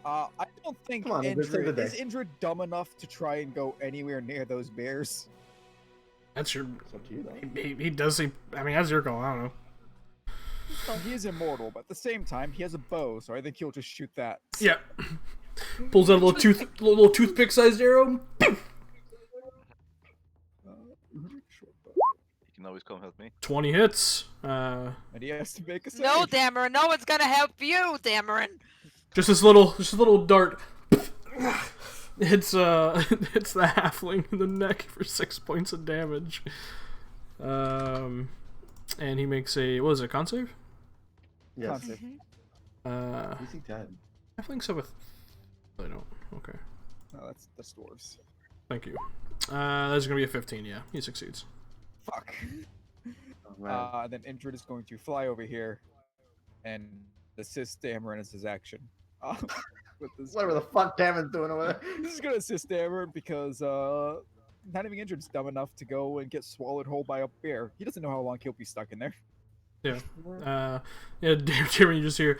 I don't think Come on, Indrid, save the is day. Indrid dumb enough to try and go anywhere near those bears. That's your. It's up to you, though. He does. I mean, that's your call. I don't know. Well, he is immortal, but at the same time, he has a bow, so I think he'll just shoot that. Yeah. Pulls out a little toothpick-sized arrow. Short bow. You can always come help me. 20 hits. And he has to make a save. No, Dameron. No one's gonna help you, Dameron. Just this little dart. Hits hits the halfling in the neck for 6 points of damage. And he makes a what is it? Con save? Yes. Con save. Easy 10. Halflings have a. I don't. Okay. No, that's dwarves. Thank you. That's gonna be a 15. Yeah, he succeeds. Fuck. Oh, man. Then Indrid is going to fly over here and assist Dameron as his action. With this, Whatever the fuck Damon's doing over there. this is gonna assist Dameron because not even Indrid's dumb enough to go and get swallowed whole by a bear. He doesn't know how long he'll be stuck in there. Yeah. Yeah. Dameron, you just hear,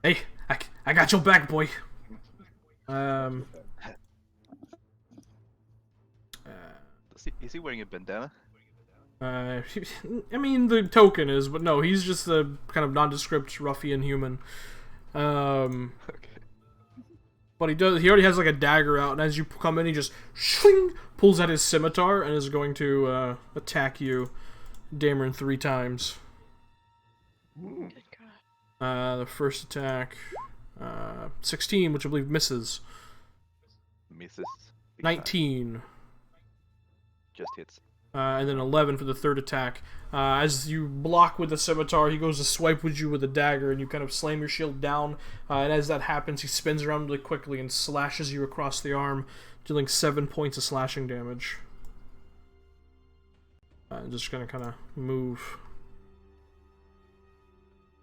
"Hey, I got your back, boy." Is he wearing a bandana? I mean, the token is, but no, he's just a kind of nondescript ruffian human. Okay. But he already has like a dagger out, and as you come in, he just shling, pulls out his scimitar and is going to attack you, Dameron, 3 times. Good God. The first attack, 16, which I believe misses. Misses. big time. 19. Just hits. And then 11 for the third attack. As you block with the scimitar, he goes to swipe with you with a dagger, and you kind of slam your shield down. And as that happens, he spins around really quickly and slashes you across the arm, dealing 7 points of slashing damage. Just gonna kind of move.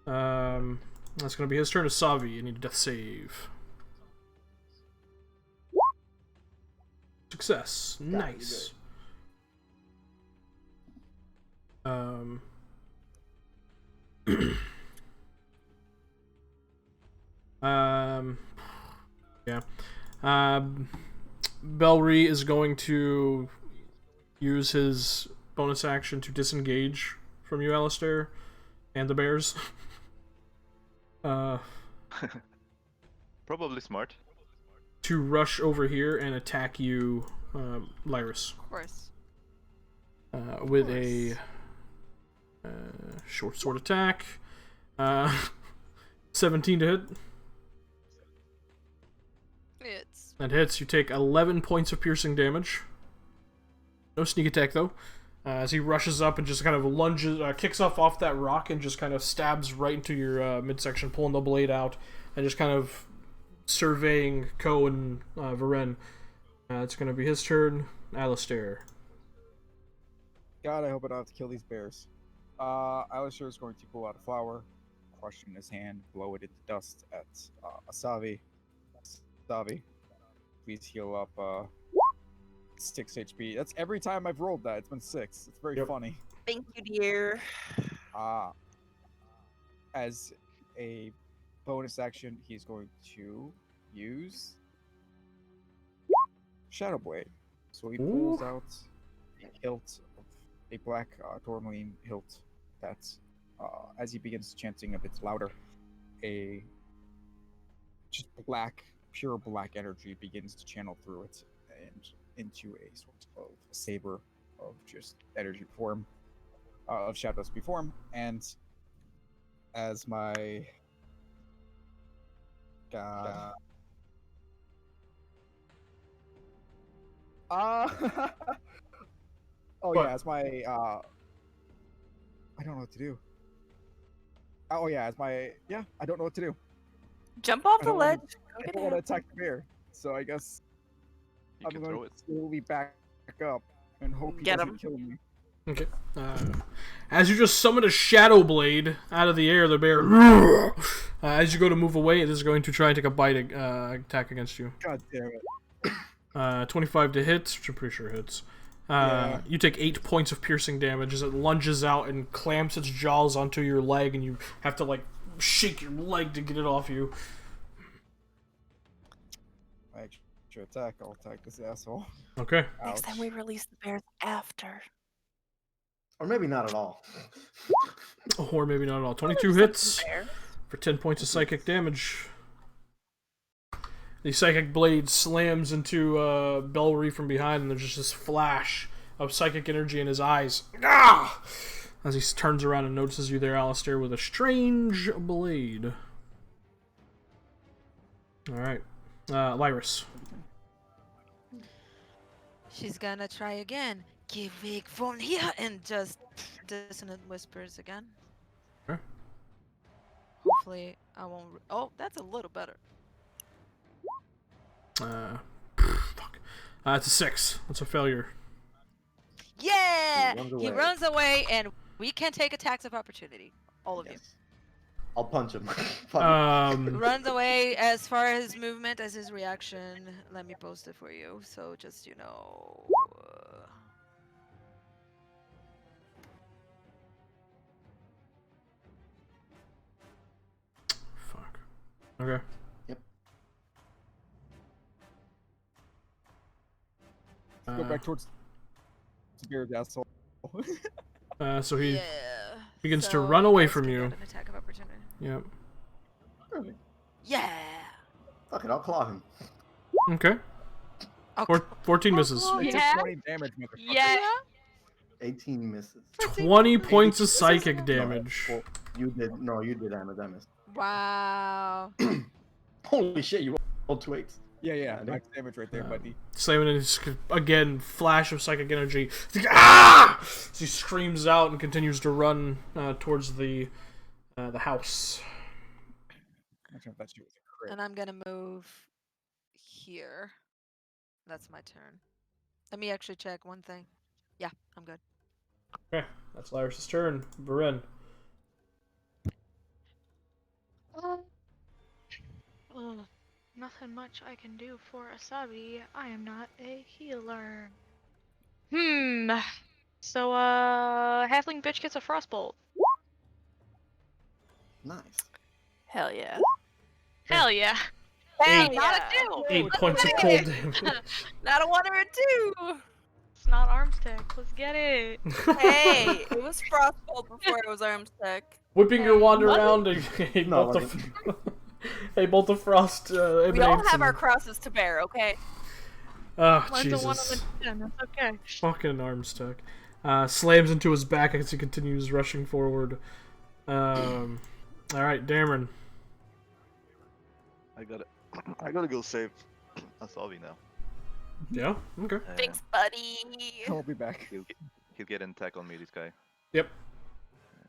That's gonna be his turn. Savi, you need a death save. Success. Nice. Yeah. Belry is going to use his bonus action to disengage from you, Alistair, and the bears. Probably smart. To rush over here and attack you, Lyris. Of course. With a short sword attack. 17 to hit. It's That hits. You take 11 points of piercing damage. No sneak attack, though. As he rushes up and just kind of lunges, kicks off that rock and just kind of stabs right into your midsection, pulling the blade out and just kind of surveying Ko and Varen. It's going to be his turn. Alistair. God, I hope I don't have to kill these bears. Alistair is going to pull out a flower, crush it in his hand, blow it into dust at Asavi. Asavi, please heal up 6 HP. That's every time I've rolled that. It's been 6. It's very funny. Thank you, dear. As a bonus action, he's going to use Shadow Blade. So he pulls out a hilt, a black tourmaline hilt that, as he begins chanting a bit louder, a just black, pure black energy begins to channel through it and into a sort of saber of just energy form, of shadows before him. And as my God. Oh What? yeah, as my I don't know what to do. Oh yeah, as my I don't know what to do. Jump off I the don't wanna- ledge. Go I get don't want to him. attack the bear, so I guess You I'm can going throw to it. slowly back up and hope he Get doesn't him. kill me. Okay. As you just summon a shadow blade out of the air, the bear. As you go to move away, it is going to try and take a bite attack against you. God damn it! 25 to hit, which I'm pretty sure hits. Yeah. You take 8 points of piercing damage as it lunges out and clamps its jaws onto your leg, and you have to like shake your leg to get it off you. My extra attack. I'll attack this asshole. Okay. Next time Ouch. we release the bears after. Or maybe not at all. Or maybe not at all. 22 Just hits something there. for 10 points of psychic damage. The psychic blade slams into Belry from behind, and there's just this flash of psychic energy in his eyes. Ah! As he turns around and notices you there, Alistair, with a strange blade. Alright. Lyris. She's gonna try again. Geweg von hier and just dissonant whispers again. Okay. Hopefully I won't. Oh, that's a little better. Fuck. It's a 6. That's a failure. Yeah! He runs He away. runs away, and we can take attacks of opportunity. All of Yes. I'll punch him. Fuck you. Um, Runs away as far as his movement as his reaction. Let me post it for you, so just you know. fuck. Okay. Yep. Go back towards the bear's asshole. So he Yeah. begins to So run away let's from get you. An attack of opportunity. Yep. Really? Yeah. Fuck it, I'll claw him. Okay. Okay. 14 misses. It took Yeah. 20 damage, motherfucker. Yeah. 18 misses. 20 points of This is psychic not- damage. Well, you did. No, you did damage. I missed. Wow. Holy shit, you rolled 2 8s. Yeah, I know. max damage right there, buddy. Slamming in his, again, flash of psychic energy. Ah! As he screams out and continues to run towards the house. Imagine if that shit was a crit. And I'm gonna move here. That's my turn. Let me actually check one thing. Yeah, I'm good. Okay, that's Lyris' turn. Varen. Nothing much I can do for Asabi. I am not a healer. So, halfling bitch gets a frostbolt. Nice. Hell yeah. Hell yeah. Hell Not yeah. a 2. 8 points of cold damage. Not a 1 or a 2. It's not arms tech. Let's get it. Hey, it was Frostbolt before it was Arms Tech. Whipping your wand Was it? around, and a No, bolt of a bolt of frost We all emanates. have our and- crosses to bear, okay? Oh, Mine's a 1 on Jesus. the 10. That's okay. Fucking arms tech. Slams into his back as he continues rushing forward. Alright, Dameron. I gotta go save Asavi now. Yeah? Okay. Thanks, buddy. I'll be back. He'll get an attack on me, this guy. Yep.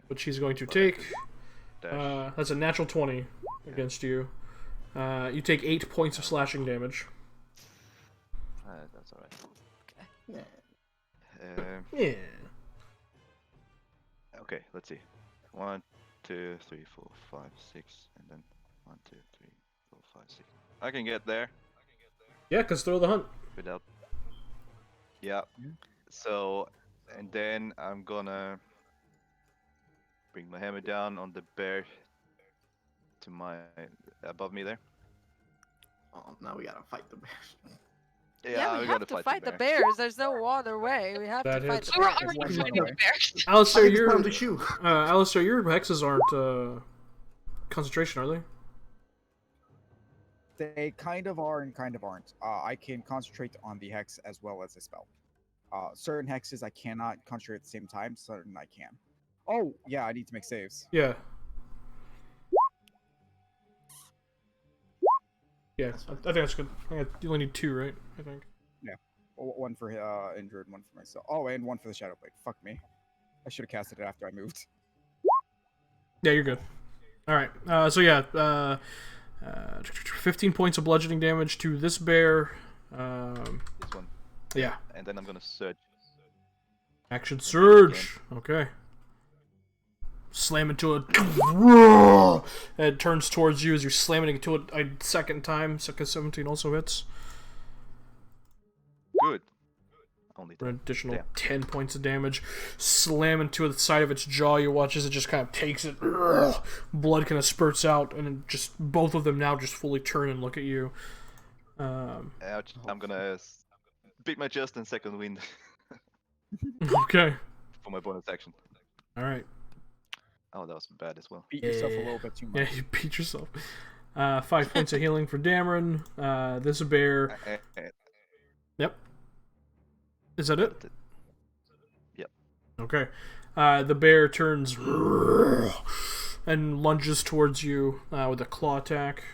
Which he's going to take. Dash. That's a natural 20 against you. You take 8 points of slashing damage. That's alright. Yeah. Yeah. Okay, let's see. 1, 2, 3, 4, 5, 6, and then 1, 2, 3, 4, 5, 6. I can get there Yeah, because throw the hunt. without. Yeah. So, and then I'm gonna bring my hammer down on the bear to my above me there. Oh, now we gotta fight the bears. Yeah, we gotta have to fight fight the the bear. bears. There's no other way. We have That to fight hits. the We were bears. already One fighting more. the bears. Alistair, I get to your put on the shoe. Alistair, your hexes aren't concentration, are they? They kind of are and kind of aren't. I can concentrate on the hex as well as a spell. Certain hexes I cannot concentrate at the same time, certain I can. Oh, yeah, I need to make saves. Yeah. Yeah, I think that's good. You only need 2, right? I think. One for injured, one for myself. Oh, and one for the Shadow Blade. Fuck me. I should have casted it after I moved. Yeah, you're good. Alright, so yeah, 15 points of bludgeoning damage to this bear. This one. Yeah. And then I'm gonna search. Action surge. Okay. Slam into it. It turns towards you as you're slamming into it a second time. Second 17 also hits. Good. Only For an 10. additional Damn. 10 points of damage. Slam into the side of its jaw. You watch as it just kind of takes it. Blood kind of spurts out, and it just both of them now just fully turn and look at you. Ouch. I'm gonna beat my chest and second wind Okay. for my bonus action. Alright. Oh, that was bad as well. Beat yourself a Yeah. little bit too much. Yeah, you beat yourself. 5 points of healing for Dameron. This bear. Yep. Is that it? Yep. Okay. The bear turns and lunges towards you with a claw attack.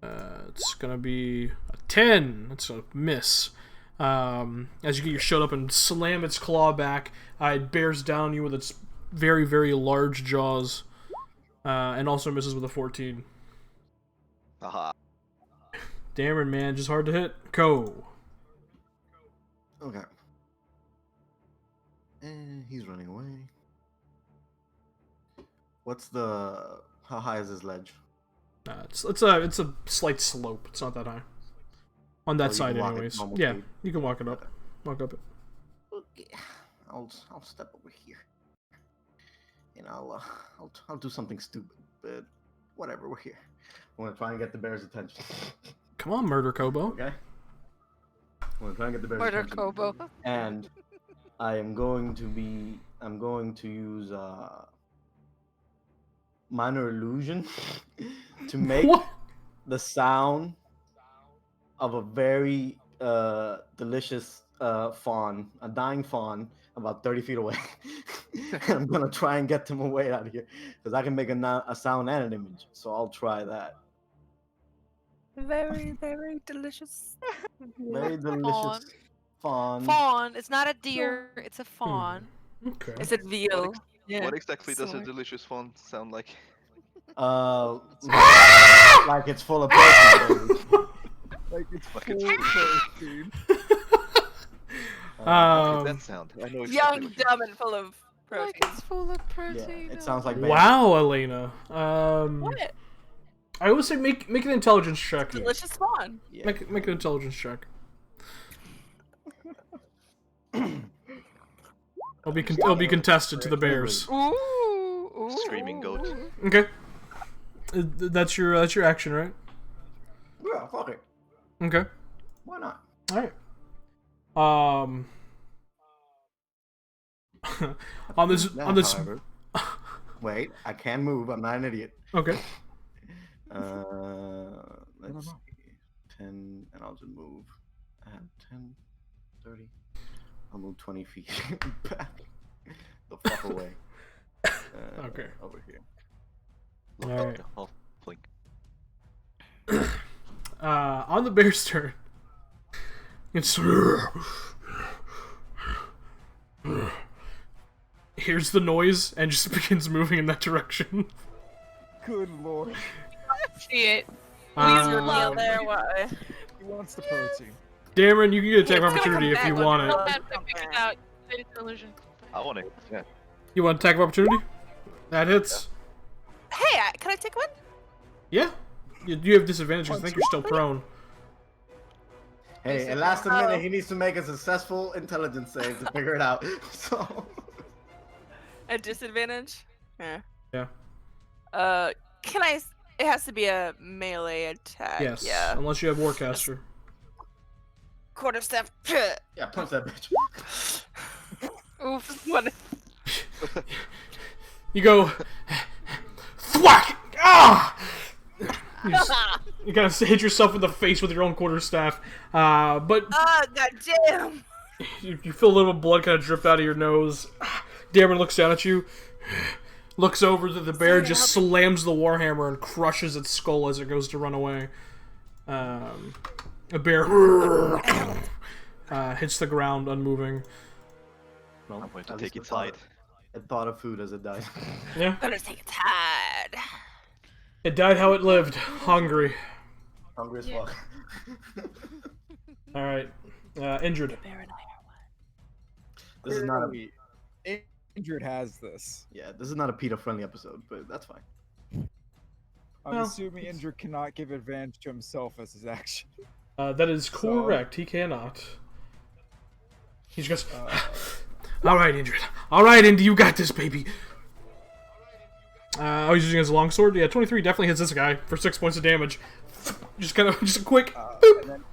It's gonna be a 10. That's a miss. As you get your shot up and slam its claw back, it bears down on you with its very, very large jaws, and also misses with a 14. Haha. Dameron, man, just hard to hit. Go. Okay. And he's running away. What's the... How high is this ledge? It's a slight slope. It's not that high. On that you side, can walk it anyways. normal Yeah, speed. you can walk it up. Okay. Walk up it. Okay. I'll step over here. And I'll do something stupid, but whatever, we're here. I'm gonna try and get the bear's attention. Come on, Murder Kobo. Okay? I'm gonna try and get the bear's Murder attention. Kobo. And I'm going to use minor illusion to make What? the sound of a very delicious fawn, a dying fawn, about 30 feet away. And I'm gonna try and get them away out of here because I can make a sound and an image. So I'll try that. Very, very delicious. Very delicious fawn. Fawn. It's not a deer. It's a fawn. Okay. Is it veal? Yeah. What exactly does a Sorry. delicious font sound like? Like it's full of protein. Baby. Like it's Like full it's- protein. What Um, does that sound? I know exactly Young, what you- dumb, and full of Like protein. it's full of Yeah, protein. it sounds like wow, Elena. What? I always say make an intelligence check. Delicious fawn. Yeah. Make an intelligence check. It'll be contested to the bears. Ooh, ooh, Screaming goat. ooh. Okay. That's your action, right? Yeah, fuck it. Okay. Why not? All right. On this. However, wait, I can move. I'm not an idiot. Okay. Let's see. 10, and I'll just move. I have 10, 30. I'll move 20 feet back. The fuck away. Okay. Over here. Look All at right. the whole blink. On the bear's turn, it's hears the noise and just begins moving in that direction. Good lord. See it. Well, there, why? He wants the protein. Dameron, you can get attack It's of gonna opportunity come if you back want when it. it I does. have to figure it out. It's an illusion. I want it. Yeah. You want attack of opportunity? That hits. Hey, can I take one? Yeah. You have disadvantage because I think you're still prone. Hey, at last minute, he needs to make a successful intelligence save to figure it out. So. A disadvantage? Yeah. Yeah. Can I? It has to be a melee attack. Yes. Yeah. Unless you have Warcaster. Quarterstaff. Yeah, punch that bitch. Oof. What? You go. Thwack! Ah! You kind of hit yourself in the face with your own quarterstaff. But Ah, goddamn! you feel a little blood kind of drip out of your nose. Dameron looks down at you, looks over to the bear, just slams the warhammer and crushes its skull as it goes to run away. A bear hits the ground, unmoving. Well, I'm going to at take least its hide. It thought of food as it died. Yeah. Gonna take its hide. It died how it lived, hungry. Hungry as Yeah. fuck. All right, injured. Bear and I are one. This is not a Clearly, Injured has this. this is not a PETA friendly episode, but that's fine. I'm Well, assuming Injured cannot give advantage to himself as his action. That is So- correct. He cannot. He's just. All right, injured. All right, Indy, you got this, baby. He's using his longsword. Yeah, 23 definitely hits this guy for 6 points of damage. Just kind of, just a quick. And then,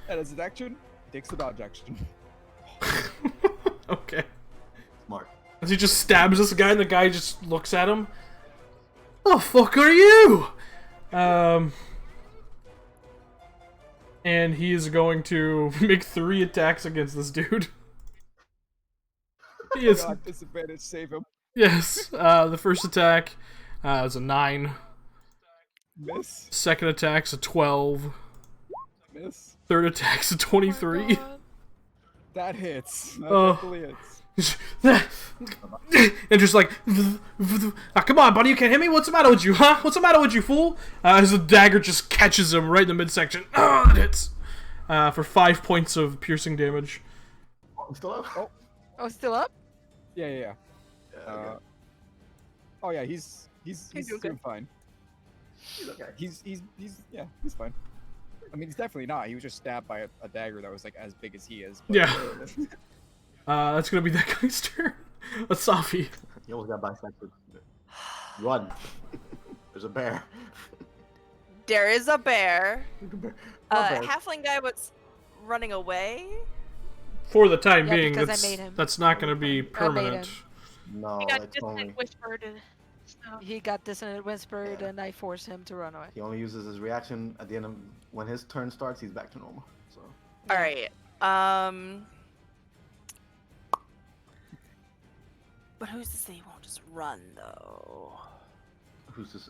and as his action, he takes the dodge action. Okay. Smart. As he just stabs this guy, and the guy just looks at him. The fuck are you? And he is going to make 3 attacks against this dude. He is. God, disadvantage, save him. Yes. The first attack is a 9. Miss. Second attack's a 12. Miss. Third attack's a 23. That hits. That Oh. definitely hits. And just like, come on, buddy, you can't hit me? What's the matter with you, huh? What's the matter with you, fool? As the dagger just catches him right in the midsection. It hits for 5 points of piercing damage. I'm still up. Oh, still up? Yeah. Okay. Oh yeah, he's okay. doing fine. He's okay. He's fine. I mean, he's definitely not. He was just stabbed by a dagger that was like as big as he is. But Yeah. That's gonna be that guy's turn. Asafi. He almost got bisected. Run. There's a bear. There is a bear. Bear. Halfling guy was running away. For the time Yeah, being, because I made him. that's not gonna be permanent. No, He got it's only distant whispered and stuff. He got dissonant whispered, and I forced him to run away. he only uses his reaction at the end of when his turn starts. He's back to normal. So All right. But who's to say he won't just run though? who's this?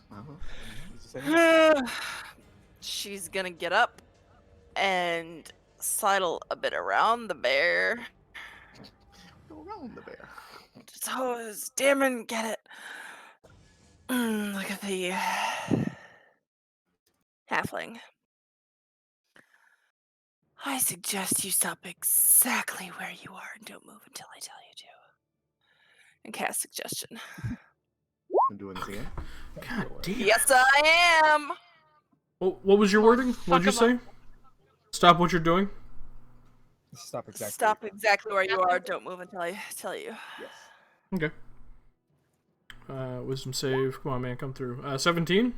She's gonna get up and sidle a bit around the bear. Go around the bear. So is Damon get it? Look at the halfling. I suggest you stop exactly where you are and don't move until I tell you to. And cast suggestion. I'm doing this again. God damn. Yes, I am. What was your wording? What did you Fuck 'em say? Stop what you're doing. Stop exactly. Stop exactly where you are. Don't move until I tell you. Yes. Okay. Wisdom save. Come on, man, come through. 17?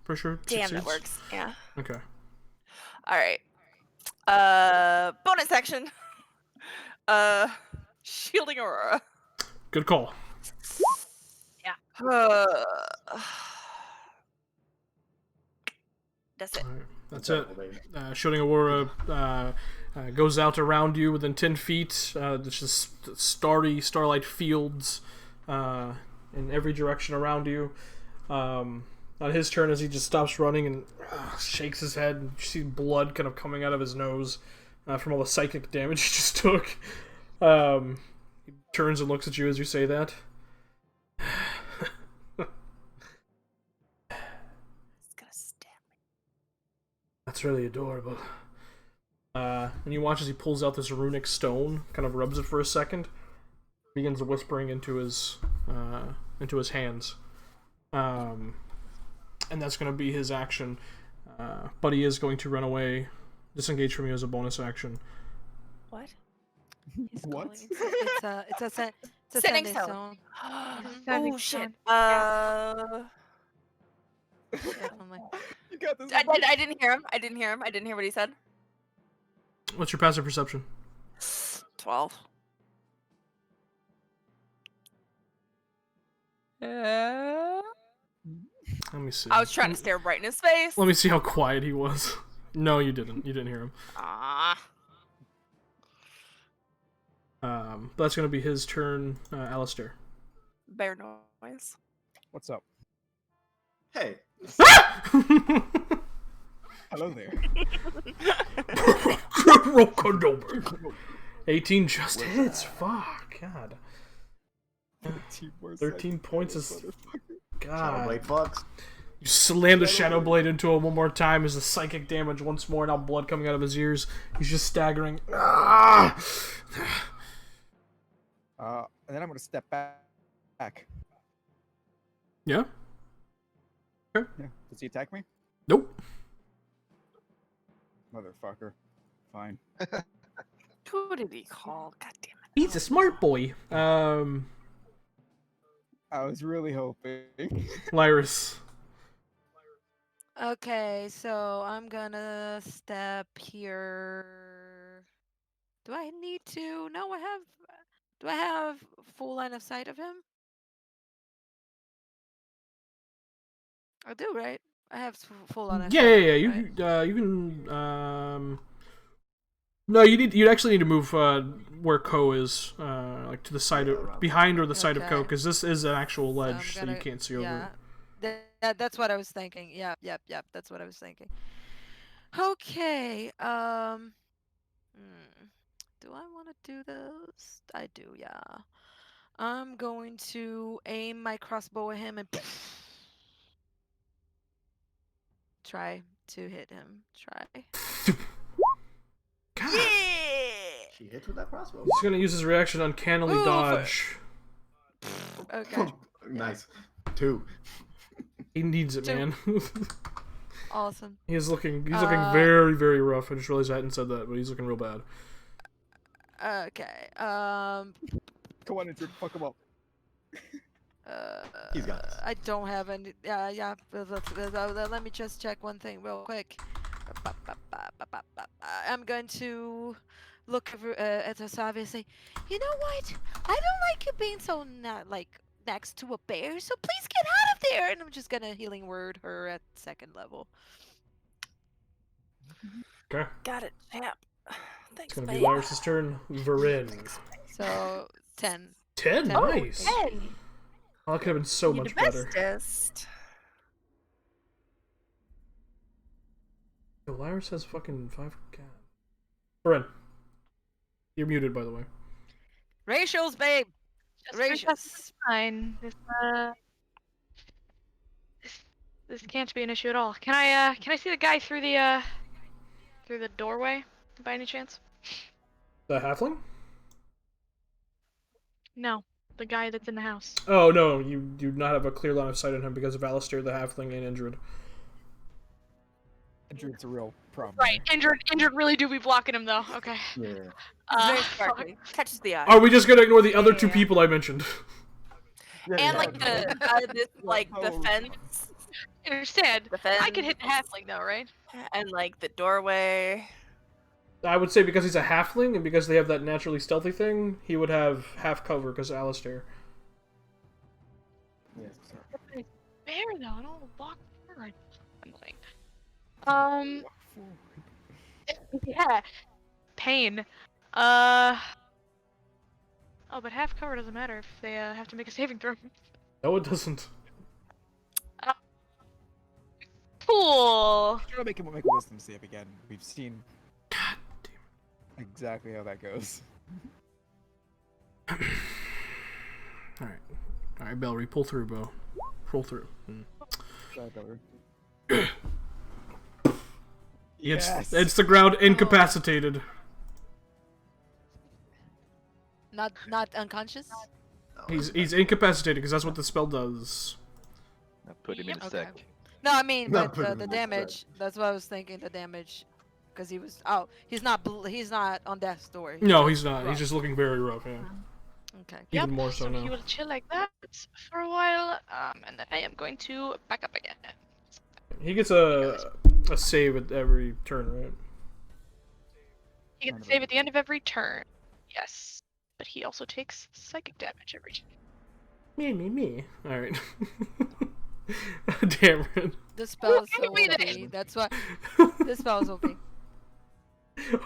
For sure. Damn, that Succeeds? works. Yeah. Okay. All right. Bonus action. Shielding Aurora. Good call. That's it. All right, that's it. Shooting Aurora goes out around you within 10 feet. There's just starlight fields in every direction around you. On his turn, as he just stops running and shakes his head, and you see blood kind of coming out of his nose from all the psychic damage he just took. He turns and looks at you as you say that. That's really adorable. And you watch as he pulls out this runic stone, kind of rubs it for a second, begins whispering into his hands. And that's going to be his action. But he is going to run away, disengage from you as a bonus action. What? What? It's a Sending sending stone. stone. Oh shit. Definitely. You got this. I didn't hear him. I didn't hear what he said. What's your passive perception? 12. Let me see. I was trying to stare right in his face. Let me see how quiet he was. No, you didn't. You didn't hear him. Ah. That's going to be his turn, Alistair. Bear noise. What's up? Hey. Hello there. 18 just hits. Fuck. God. 13 13 points is... God. Wait, fucks. You slam the Shadow Blade into him one more time as the psychic damage once more, now blood coming out of his ears. He's just staggering. And then I'm gonna step back. Yeah? Yeah. Does he attack me? Nope. Motherfucker. Fine. Who did he call? God damn it. He's a smart boy. I was really hoping. Lyris. Okay, so I'm gonna step here. Do I need to? No, I have. Do I have full line of sight of him? I do, right? I have full line of sight. Yeah. You right? you can no, you actually need to move where Ko is, like to the side of behind or the side of Ko, Okay. because this is an actual So I'm ledge that you gonna- can't see over. Yeah, that's what I was thinking. Yep. That's what I was thinking. Okay. Do I want to do this? I do. Yeah. I'm going to aim my crossbow at him and try to hit him. Try. God. She hits with that crossbow. He's gonna use his reaction uncannily Ooh, dodge. Okay. Nice. 2. He needs it, Two. man. Awesome. He's looking very, very rough. I just realized I hadn't said that, but he's looking real bad. Okay. Come on, Andrew. Fuck him up. He's got this. I don't have any. Yeah. Let me just check one thing real quick. I'm going to look at Asavi and say, you know what? I don't like you being so not like next to a bear. So please get out of there. And I'm just gonna healing word her at 2nd level. Okay. Got it, champ. It's Thanks, gonna be babe. Lyris' turn. Varin. So 10. 10? Oh, Nice. Hey, Oh, that could have been so you much the better. bestest. Yo, Lyris has fucking 5. God. Varin. You're muted, by the way. Ratios, babe. Just Ratios. fine. This can't be an issue at all. Can I see the guy through the doorway by any chance? The halfling? No, the guy that's in the house. Oh, no, you do not have a clear line of sight on him because of Alistair, the halfling, and Indrid. Andrew's a real problem. Right, injured really do be blocking him though. Okay. Yeah. Very Fuck. sparkly. Catches the eye. Are we just gonna ignore the other 2 Yeah. people I mentioned? Yeah, and yeah. like this like the fence, I understand. the fence, I can hit the halfling though, right? and like the doorway. I would say because he's a halfling and because they have that naturally stealthy thing, he would have half cover because of Alistair. Yeah. Bear though, I don't walk forward. Annoying. Yeah. Pain. Oh, but half cover doesn't matter if they have to make a saving throw. No, it doesn't. Cool. Try to make him make a wisdom save again. We've seen exactly how that goes. Alright, Bellry, pull through, Bo. Pull through. Try cover. It's the ground incapacitated. Not unconscious. He's incapacitated because that's what the spell does. I put him in a Okay. sack. No, I mean, Not but put him the in the damage. That's what I was thinking. The damage, because he was. Oh, he's not on death's door. No, he's not. rough. He's just looking very rough. Yeah. Okay. Even more so He now. will chill like that for a while, and then I am going to back up again. He gets a save at every turn, right? He gets a save at the end of every turn. Yes. But he also takes psychic damage every turn. Me. All right. Damn it. This spell is so Give me OP. this. That's why. This spell is OP.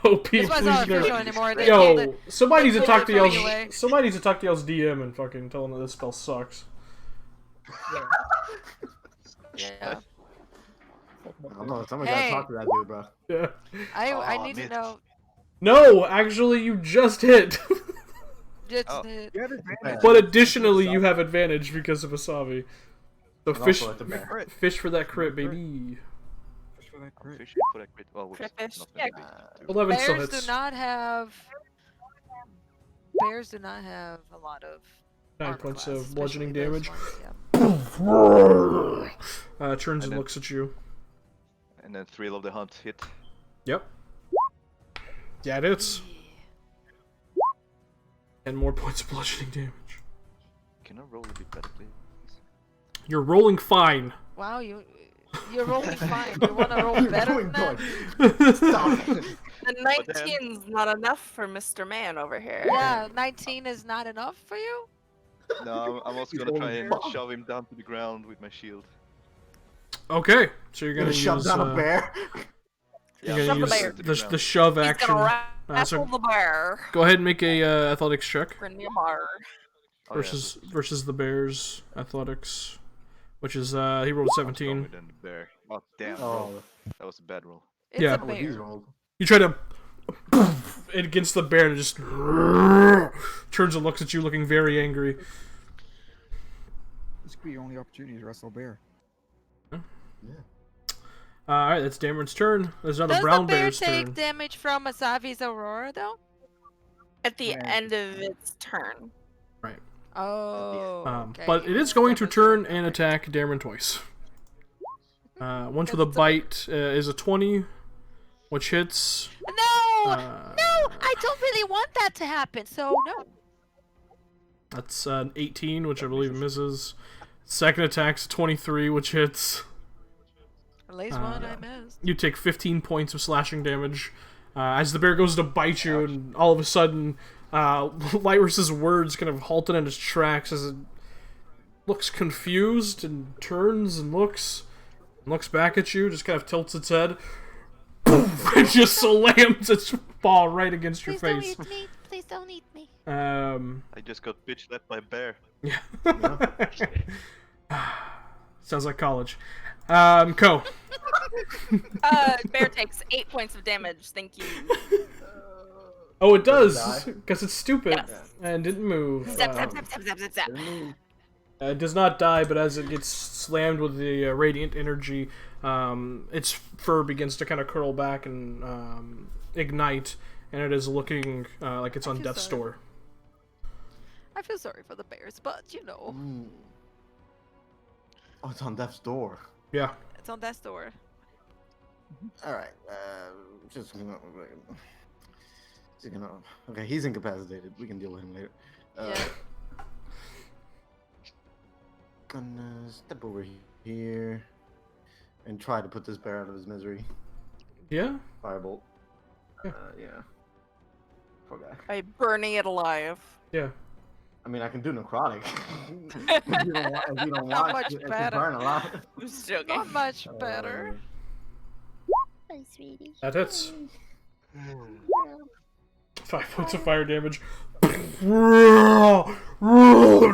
OP. That's why it's not official anymore. They pulled Yo, it. somebody needs to pulled talk it to from y'all's. anyway. Somebody needs to talk to y'all's DM and fucking tell them that this spell sucks. Yeah. I don't know. Somebody Hey. gotta talk to that dude, bro. Yeah. I Aw, need to missed. know. No, actually, you just hit. Just Oh. You have advantage. But additionally, you have advantage because of Asavi. So And fish, also at the back. Crit. fish for that crit, baby. Fish for that crit. Fishing for that crit. Oh, whoops. Crit fish. Not Yeah. that big. 11 still Bears hits. do not have. Bears do not have a lot of. 9 armor points class, of bludgeoning especially damage. those ones, yeah. Turns and then- looks at you. And then Thrill of the Hunt hit. Yep. Yeah, it is. And more points of bludgeoning damage. Can I roll a bit better, please? You're rolling fine. Wow, you're rolling fine. You want to roll better Doing than that? good. Stop. The But then- 19's not enough for Mr. Man over here. Yeah, 19 is not enough for you? No, I'm also He's gonna try holding and bomb. shove him down to the ground with my shield. Okay, so you're Gonna gonna shove use down a bear. you're Yeah, gonna Shove the use bear. to the ground. shove He's action. gonna So wrestle the bear. go ahead and make a athletics check Bring me a bar. Oh, versus the Bears athletics, which is he rolled a yeah. I'm 17. stronger than the bear. Oh damn, bro. Oh, That was a bad roll. It's Yeah. a what he's bear. rolled. You try to against the bear and it just turns and looks at you, looking very angry. This could be your only opportunity to wrestle a bear. All right, that's Dameron's turn. There's another Does brown the bear bear's take turn. damage from Asavi's Aurora, though? At the Yeah. end of its turn. Oh, okay. But it is going to turn and attack Dameron twice. Once with a bite is a 20, which hits. No! Uh, No! I don't really want that to happen, so no. That's an 18, which I believe misses. Second attack's a 23, which hits. At least one I missed. You take 15 points of slashing damage as the bear goes to bite you, and all of a sudden, Lyris's words kind of halted in its tracks as it looks confused and turns and looks back at you, just kind of tilts its head, and just slams its paw right against your face. me. Please don't eat me. I just got bitch slapped by a bear. Yeah. Sounds like college. Ko. Bear takes 8 points of damage. Thank you. Oh, it Does does, it die? because it's stupid Yes. and didn't move. Zap, zap, zap, zap, zap, zap, zap. It does not die, but as it gets slammed with the radiant energy, its fur begins to kind of curl back and ignite, and it is looking like it's on feel death's sorry. door. I feel sorry for the bears, but you know, Oh, it's on death's door. Yeah. it's on death's door. All right. Okay, he's incapacitated. We can deal with him later. Yeah. gonna step over here and try to put this bear out of his misery. Yeah. Firebolt. Yeah. Yeah. Poor guy. By burning it alive. Yeah. I mean, I can do necrotic. if you don't want, Not much it can better. burn a lot. I'm just joking. Not much better. Hi, sweetie. That hits. 5 points of fire damage. It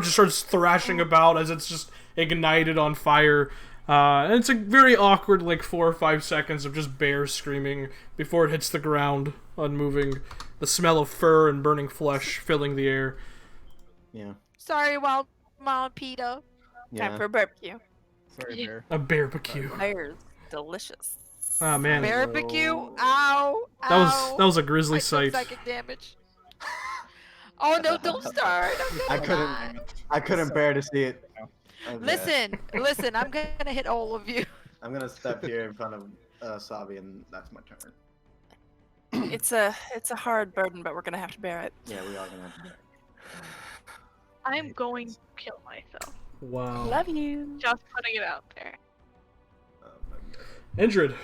just starts thrashing about as it's just ignited on fire. And it's a very awkward, like 4 or 5 seconds of just bear screaming before it hits the ground, unmoving. The smell of fur and burning flesh filling the air. Yeah. Sorry, Wild Peter. Yeah. Time for barbecue. Sorry, bear. A barbecue. Fire's delicious. Oh man, Barbecue. Ow. that was a grisly I took sight. psychic damage. Oh no! Don't start. I'm gonna I couldn't bear to see it. Okay. Listen. I'm gonna hit all of you. I'm gonna step here in front of Savi, and that's my turn. It's a hard burden, but we're gonna have to bear it. Yeah, we are gonna have to bear it. I'm going to kill myself. Wow. Love you. Just putting it out there. My God. Indrid.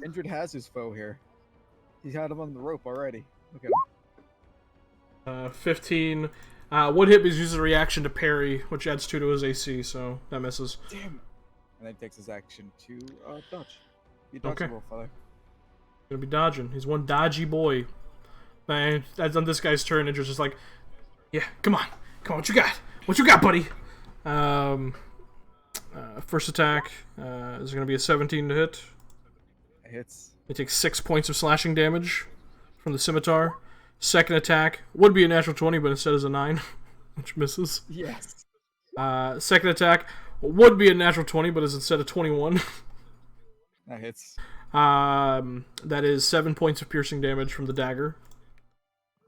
Indrid has his foe here. He's had him on the rope already. Look at him. 15. One hit is uses a reaction to parry, which adds 2 to his AC, so that misses. Damn. And then he takes his action to dodge. You dodge Okay. the roll, father. Gonna be dodging. He's one dodgy boy. Man, that's on this guy's turn. Indrid's just like, yeah, come on, what you got? What you got, buddy? First attack is gonna be a 17 to hit. It hits. He takes 6 points of slashing damage from the scimitar. Second attack would be a natural 20, but instead is a 9, which misses. Yes. Second attack would be a natural 20, but is instead a 21. That hits. That is 7 points of piercing damage from the dagger.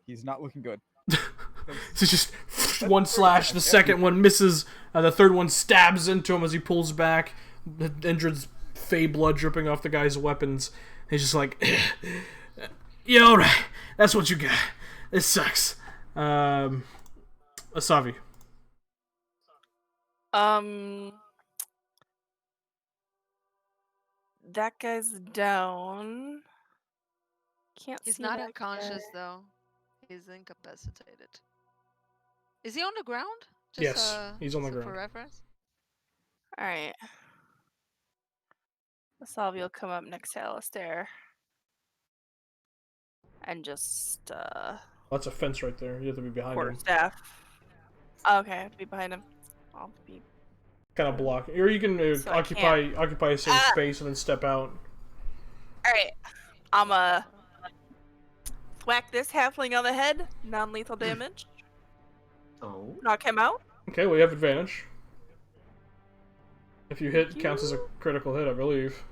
He's not looking good. So just one slash, the second one misses, the third one stabs into him as he pulls back. Indrid's fey blood dripping off the guy's weapons. He's just like, yeah, alright, that's what you got. This sucks. Asavi. That guy's down. Can't He's see not that unconscious guy. though. He's incapacitated. Is he on the ground? Yes, he's on the so ground. For reference. All right. Salvi will come up next to Alistair. And just That's a fence right there. You have to be behind him. quarterstaff. Okay, I have to be behind him. I'll be. Kind of block. Or you can So I occupy a safe space and then step out. All right. I'ma whack this halfling on the head. Non-lethal damage. Oh. Knock him out. Okay, well you have advantage. If you hit, counts as a critical hit, I believe.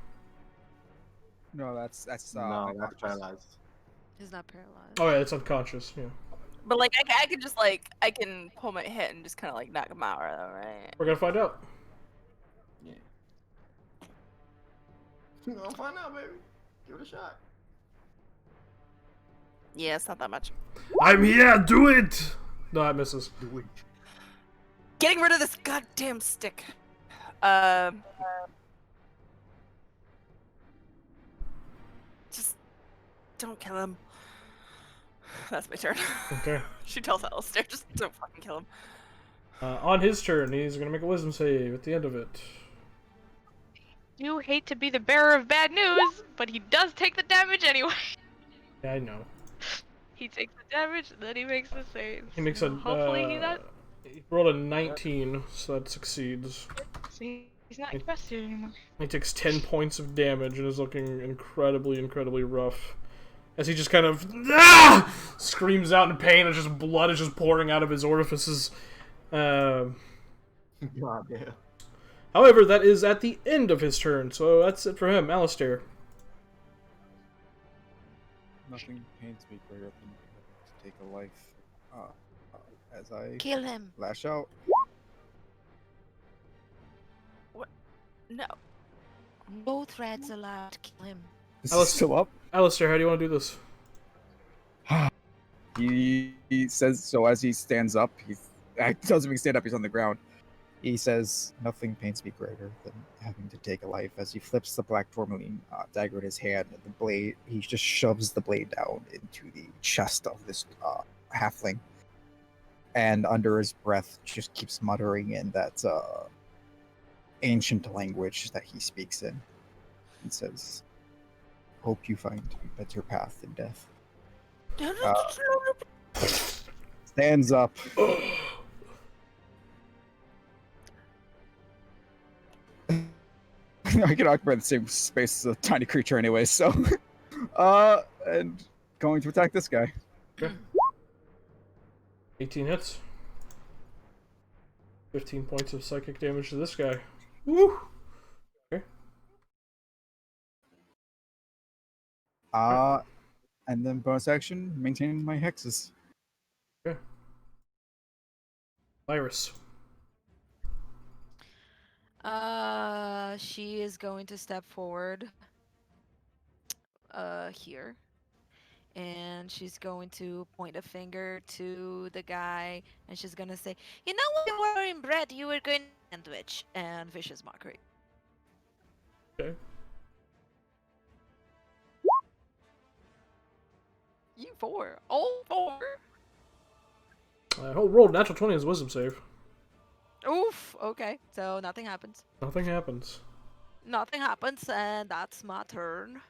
No, that's No, that's paralyzed. He's not paralyzed. Oh yeah, it's unconscious. Yeah. But like I can just I can pull my hit and just kind of like knock him out, right? We're gonna find out. Yeah. I'll find out, baby. Give it a shot. Yeah, it's not that much. I'm here. Do it. No, that misses. Do it. Getting rid of this goddamn stick. Just don't kill him. That's my turn. Okay. She tells Alistair, just don't fucking kill him. On his turn, he's gonna make a wisdom save at the end of it. You hate to be the bearer of bad news, but he does take the damage anyway. Yeah, I know. He takes the damage, and then he makes the save. He makes So hopefully he does. He rolled a 19, so that succeeds. See, he's not invested anymore. He takes 10 points of damage and is looking incredibly, incredibly rough. As he just kind of screams out in pain, and just blood is just pouring out of his orifices. God damn. However, that is at the end of his turn, so that's it for him. Alistair. Nothing pains me greater than to take a life. As I Kill him. lash out. No. No threats allowed. Kill him. Is I he was- still up? Alistair, how do you want to do this? He says so as he stands up. He doesn't even stand up. He's on the ground. He says, "Nothing pains me greater than having to take a life." As he flips the black tourmaline dagger in his hand, and the blade, he just shoves the blade down into the chest of this halfling, and under his breath, just keeps muttering in that ancient language that he speaks in. He says, "Hope you find a better path than death." Stands up. I can occupy the same space as a tiny creature anyway, so and going to attack this guy. Okay. 18 hits. 15 points of psychic damage to this guy. Woo! Okay. And then bonus action, maintain my hexes. Okay. Iris. She is going to step forward. Here. And she's going to point a finger to the guy, and she's gonna say, "You know, when you were in bread, you were going sandwich," and vicious mockery. Okay. You four. All four. Rolled natural 20 as wisdom save. Oof. Okay. So nothing happens. Nothing happens. Nothing happens, and that's my turn.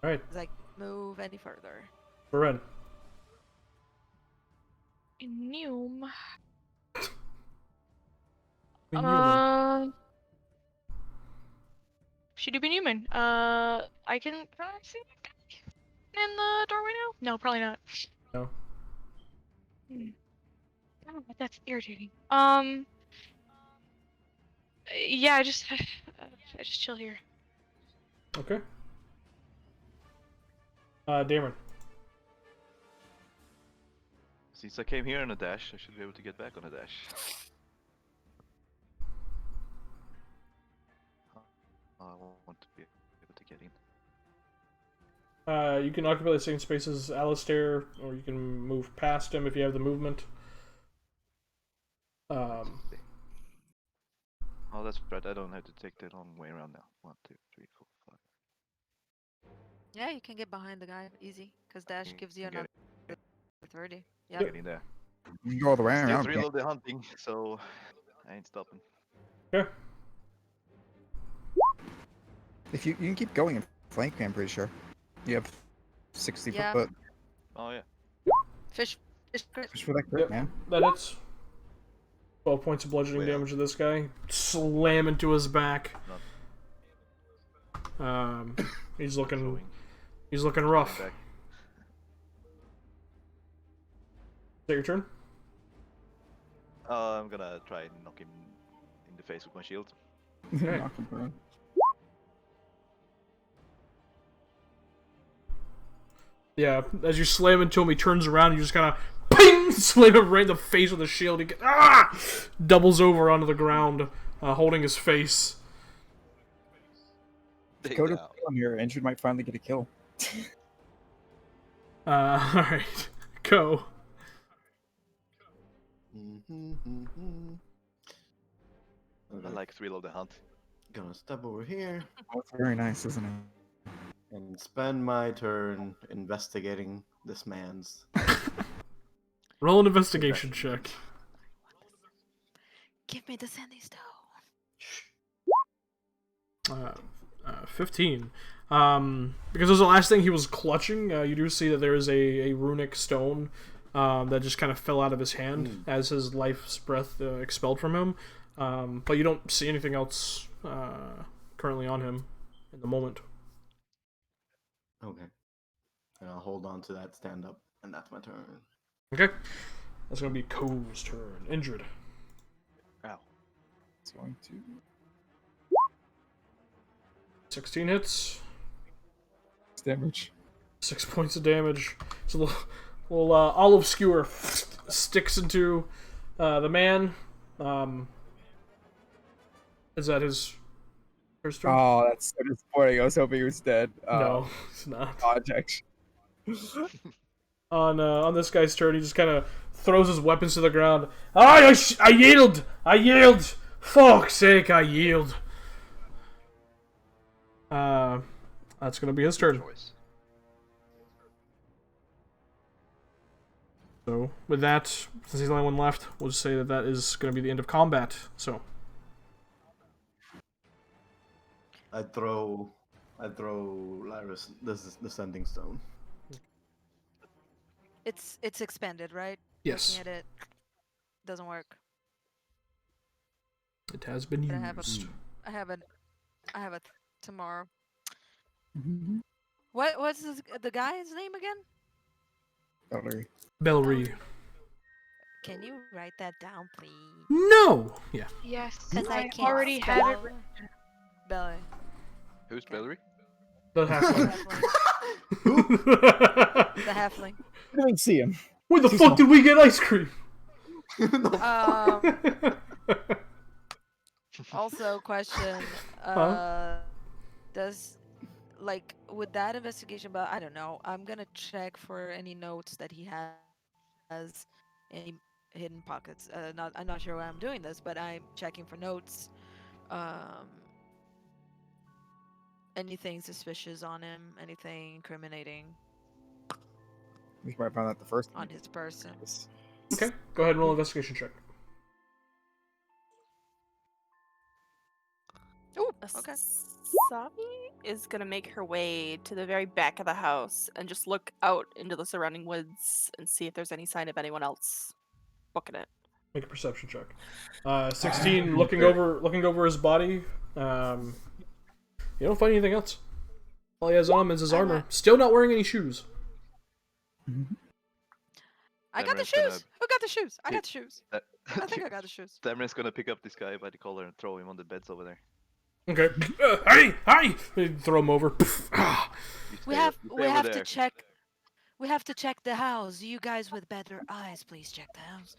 Alright. Like, move any further. Beren. Inhume. Inhuman. Should you be human? Can I see that guy in the doorway now? No, probably not. No. Oh, that's irritating. Yeah, I just chill here. Okay. Dameron. Since I came here on a dash, I should be able to get back on a dash. I want to be able to get in. You can occupy the same space as Alistair, or you can move past him if you have the movement. Oh, that's right. I don't have to take the long way around now. 1, 2, 3, 4, 5. Yeah, you can get behind the guy easy, because dash gives you Get another 30. Yeah. Get in there. You can go all the way Still around. thrill of the hunting, so I ain't stopping. Okay. If you can keep going and flank me, I'm pretty sure. You have 60 Yeah. foot. Oh yeah. Fish crit. Just for that crit, Yep. man. That hits. 12 points of bludgeoning Well. damage to this guy. Slam into his back. He's looking rough. Back. Is that your turn? I'm gonna try and knock him in the face with my shield. Okay. Knock him prone. Yeah, as you slam into him, he turns around and you just kind of ping! Slam him right in the face with the shield. He doubles over onto the ground, holding his face. Dig Go to down. kill him here. Injured might finally get a kill. Alright. Go. I like thrill of the hunt. Gonna step over here Oh, it's very nice, isn't it? and spend my turn investigating this man's. Roll an investigation check. Give me the sandy stone. 15. Because it was the last thing he was clutching, you do see that there is a runic stone that just kind of fell out of his hand as his life's breath expelled from him. But you don't see anything else currently on him in the moment. Okay. And I'll hold on to that stand up, and that's my turn. Okay. That's going to be Ko's turn. Injured. Ow. It's going to. 16 hits. Damage. 6 points of damage. So the little olive skewer sticks into the man. Is that his first turn? Oh, that's so disappointing. I was hoping he was dead. No, it's not. Project. On this guy's turn, he just kind of throws his weapons to the ground. I yield! I yield! Fuck's sake, I yield. That's gonna be his turn. Choice. So, with that, since he's the only one left, we'll just say that that is gonna be the end of combat. So, I throw Lyris the sending stone. It's expanded, right? yes, Looking at it, doesn't work. it has been But I have a, used. I have a, I have a tomorrow. Mhm. What's the guy's name again? Valerie. Bellry. Can you write that down, please? No! Yeah. Yes, Because I I can't already have it. spell written. Belly. Who's Okay. Bellary? The The halfling. halfling. The halfling. I didn't see him. Where the Too fuck small. did we get ice cream? Also, question. Huh? Does like with that investigation? But I don't know. I'm gonna check for any notes that he has, any hidden pockets. I'm not sure why I'm doing this, but I'm checking for notes. Anything suspicious on him? Anything incriminating We might have found out the first on time. his person? Okay, go ahead and roll an investigation check. Ooh, okay. Sabi is gonna make her way to the very back of the house and just look out into the surrounding woods and see if there's any sign of anyone else booking it. Make a perception check. 16, looking over his body. You don't find anything else. All he has on him is his armor. Still not wearing any shoes. I got the Dameron's gonna shoes. Who got the shoes? I pick- got the shoes. I think I got the shoes. Dameron's gonna pick up this guy by the collar and throw him on the beds over there. Okay. Hey! Throw him over. Ah. You We stay- have you stay we over have there. to check. We have to check the house. You guys with better eyes, please check the house.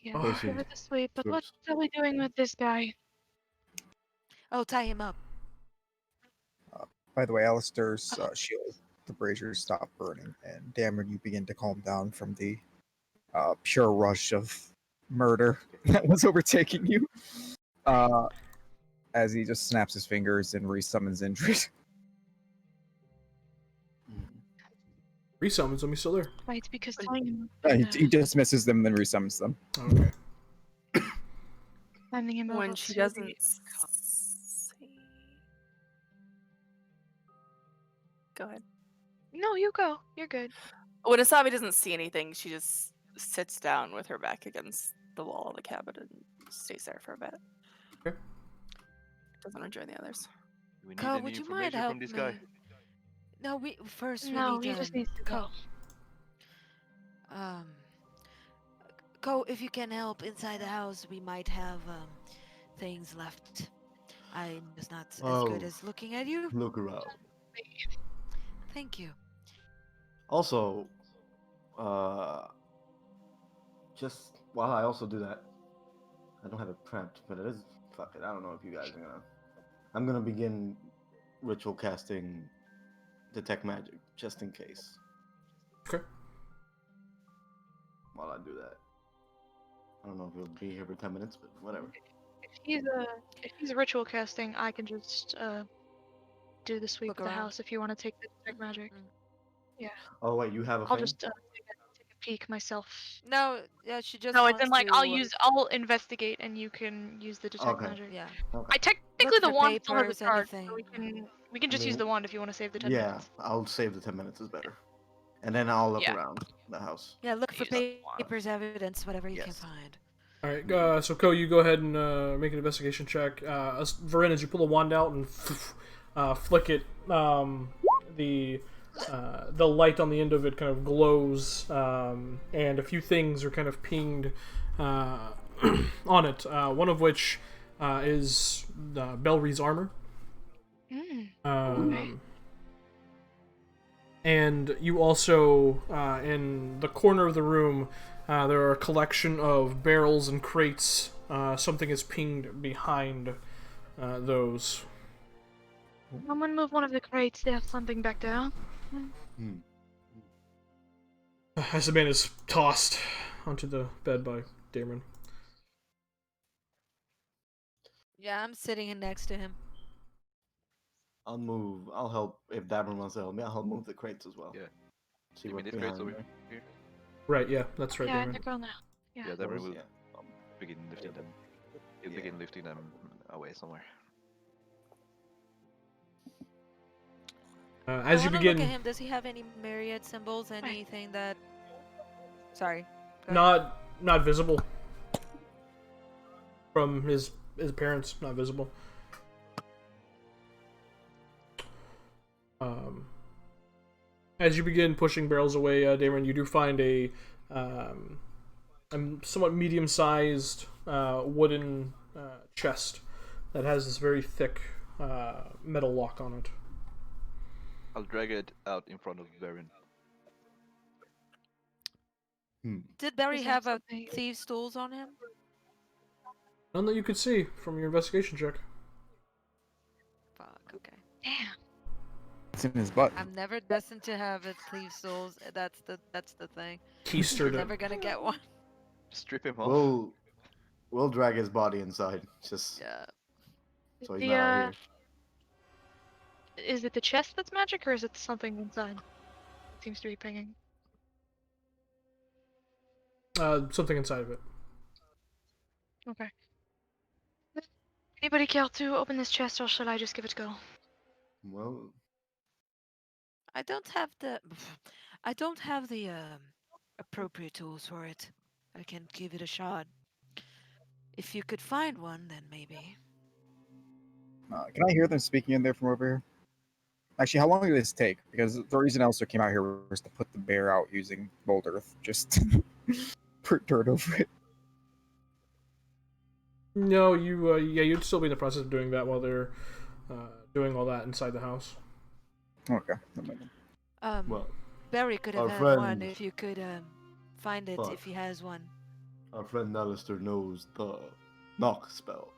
Yeah, Oh, we'll shit. give it to sleep. But Oops. what are we doing with this guy? Oh, tie him up. By the way, Alistair's shield, the braziers stop burning, and Dameron, you begin to calm down from the pure rush of murder that was overtaking you. As he just snaps his fingers and resummons Indrid. Resummons him, he's still there. Right, because tying him He dismisses them, then resummons them. Okay. handing him When over she to doesn't the- see. Go ahead. No, you go. You're good. When Asabi doesn't see anything, she just sits down with her back against the wall of the cabin and stays there for a bit. Okay. Doesn't rejoin the others. Do we need Co, any would you mind information help from this me? guy? No, we first we No, need he just needs to go. Um, Co, if you can help inside the house, we might have things left. I'm just not as good Oh. as looking at you. Look around. Thank you. Also, just while I also do that, I don't have it prepped, but it is. Fuck it. I don't know if you guys are gonna. I'm gonna begin ritual casting detect magic just in case. Okay. While I do that, I don't know if he'll be here for 10 minutes, but whatever. If he's ritual casting, I can just do the sweep Look of the around. house if you want to take the detect magic. Oh wait, you have a I'll thing? just take a peek myself. No, yeah, she just. No, it's wants in like to, I'll investigate and you can use the detect Okay. magic. Yeah. Okay. I technically Look the for wand still has a papers, charge, so anything. we can just use the wand if you want to save the 10 Yeah, minutes. I'll save the 10 minutes is better. And then I'll look Yeah. around the house. Yeah, look for Use the wand. papers, evidence, whatever you can Yes. find. All right, so Ko, you go ahead and make an investigation check. Varen, as you pull the wand out and flick it, the light on the end of it kind of glows, and a few things are kind of pinged on it. One of which is Belry's armor. Okay. And you also, in the corner of the room, there are a collection of barrels and crates. Something is pinged behind those. Someone move one of the crates. They have something back there. As the man is tossed onto the bed by Dameron. Yeah, I'm sitting in next to him. I'll move. I'll help if Davin wants to help me. I'll help move the crates as well. Yeah. See You mean what's this crate's behind over there. here? Right, yeah, that's right Yeah, there. they're gone now. Yeah. Yeah, then we Those, will yeah. begin lifting them. You'll Yeah. begin lifting them away somewhere. As I you want to look at begin, him. Does he have any myriad symbols? Anything that? Sorry. Go ahead. not visible from his parents, not visible. As you begin pushing barrels away, Damon, you do find a somewhat medium-sized wooden chest that has this very thick metal lock on it. I'll drag it out in front of Baron. Did Barry Is that have a something- thieves' tools on him? None that you could see from your investigation check. Fuck. Okay. Damn. It's in his butt. I'm never destined to have a thieves' tools. That's the thing. Keistered it. Never gonna get one. Strip him off. We'll drag his body inside. Just Yeah. so he's The, not out here. Is it the chest that's magic, or is it something inside? It seems to be pinging. Something inside of it. Okay. Anybody care to open this chest, or shall I just give it a go? Well, I don't have the. I don't have the appropriate tools for it. I can give it a shot. If you could find one, then maybe. Can I hear them speaking in there from over here? Actually, how long did this take? Because the reason I also came out here was to put the bear out using mold earth. Just put dirt over it. No, you'd still be in the process of doing that while they're doing all that inside the house. Okay. that might- well, Barry could our have had one friend- if you could find it But- if he has one. our friend Alistair knows the knock spell.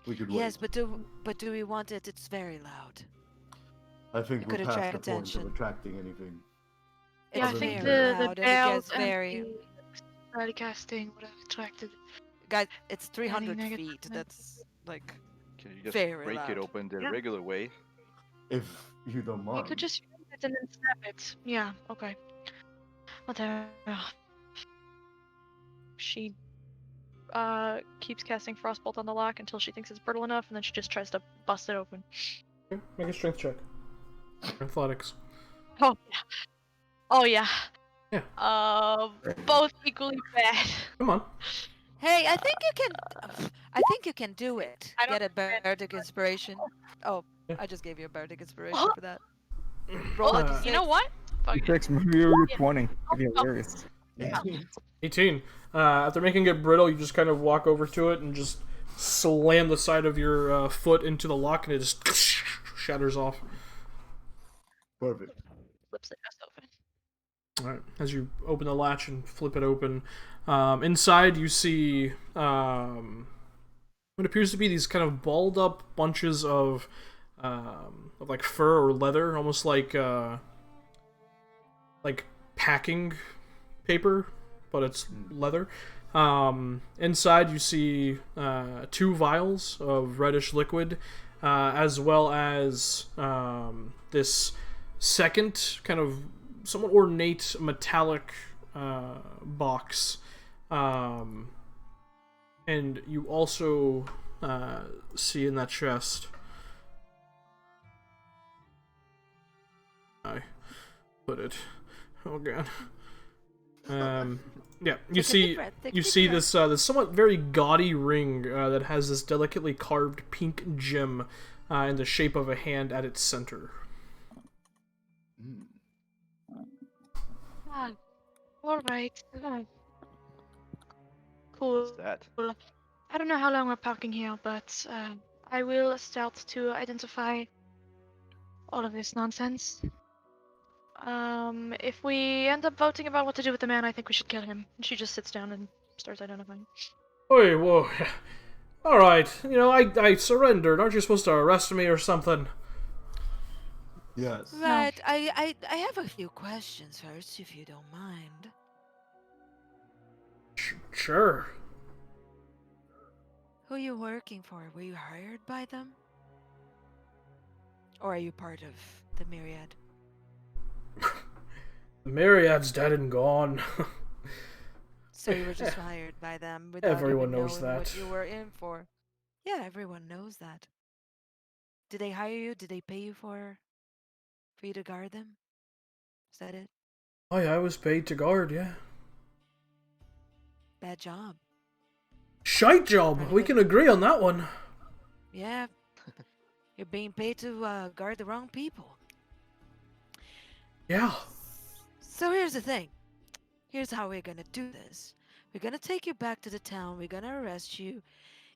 We could Yes, wait. but do we want it? It's very loud. I think it we're could past attract the point attention. of attracting anything. It's Yeah, I Other think than very the loud and it bells gets and very. the spell casting would have attracted. Guys, it's 300 negative feet. comment. That's like. Can you just Very break it loud. open the Yeah. regular way? If you don't mind. You could just use it and then snap it. Yeah. Okay. Whatever. She keeps casting frostbolt on the lock until she thinks it's brittle enough, and then she just tries to bust it open. Okay, make a strength check. Athletics. Oh yeah. Oh yeah. Yeah. Both equally bad. Come on. Hey, I think you can. I think you can do it. I don't Get a bardic inspiration. Oh, Yeah. I just gave you a bardic inspiration Oh. for that. Roll a Uh, You know d6. what? Fuck it. Six, you're Yeah. 20. It'd be hilarious. 18. After making it brittle, you just kind of walk over to it and just slam the side of your foot into the lock, and it just shatters off. Perfect. Flips it just open. All right. As you open the latch and flip it open, inside you see what appears to be these kind of balled up bunches of like fur or leather, almost like packing paper, but it's leather. Inside you see 2 vials of reddish liquid, as well as this second kind of somewhat ornate metallic box, and you also see in that chest. I put it. Oh god. Yeah, you Take a see deep breath, take a you deep see breath. this somewhat very gaudy ring that has this delicately carved pink gem in the shape of a hand at its center. Ah, all right. Cool. What's that? I don't know how long we're parking here, but I will start to identify all of this nonsense. If we end up voting about what to do with the man, I think we should kill him. And she just sits down and starts identifying. Oi, whoa. Alright, I surrendered. Aren't you supposed to arrest me or something? Yes. Right. I have a few questions first, if you don't mind. Sure. Who are you working for? Were you hired by them? Or are you part of the Myriad? The Myriad's dead and gone. So you were just hired by them without Everyone even knows knowing that. what you were in for. Yeah, everyone knows that. Did they hire you? Did they pay you for you to guard them? Is that it? Oh yeah, I was paid to guard, yeah. Bad job. Shite job! Pretty We good. can agree on that one. Yeah. You're being paid to guard the wrong people. Yeah. So here's the thing. Here's how we're gonna do this. We're gonna take you back to the town. We're gonna arrest you.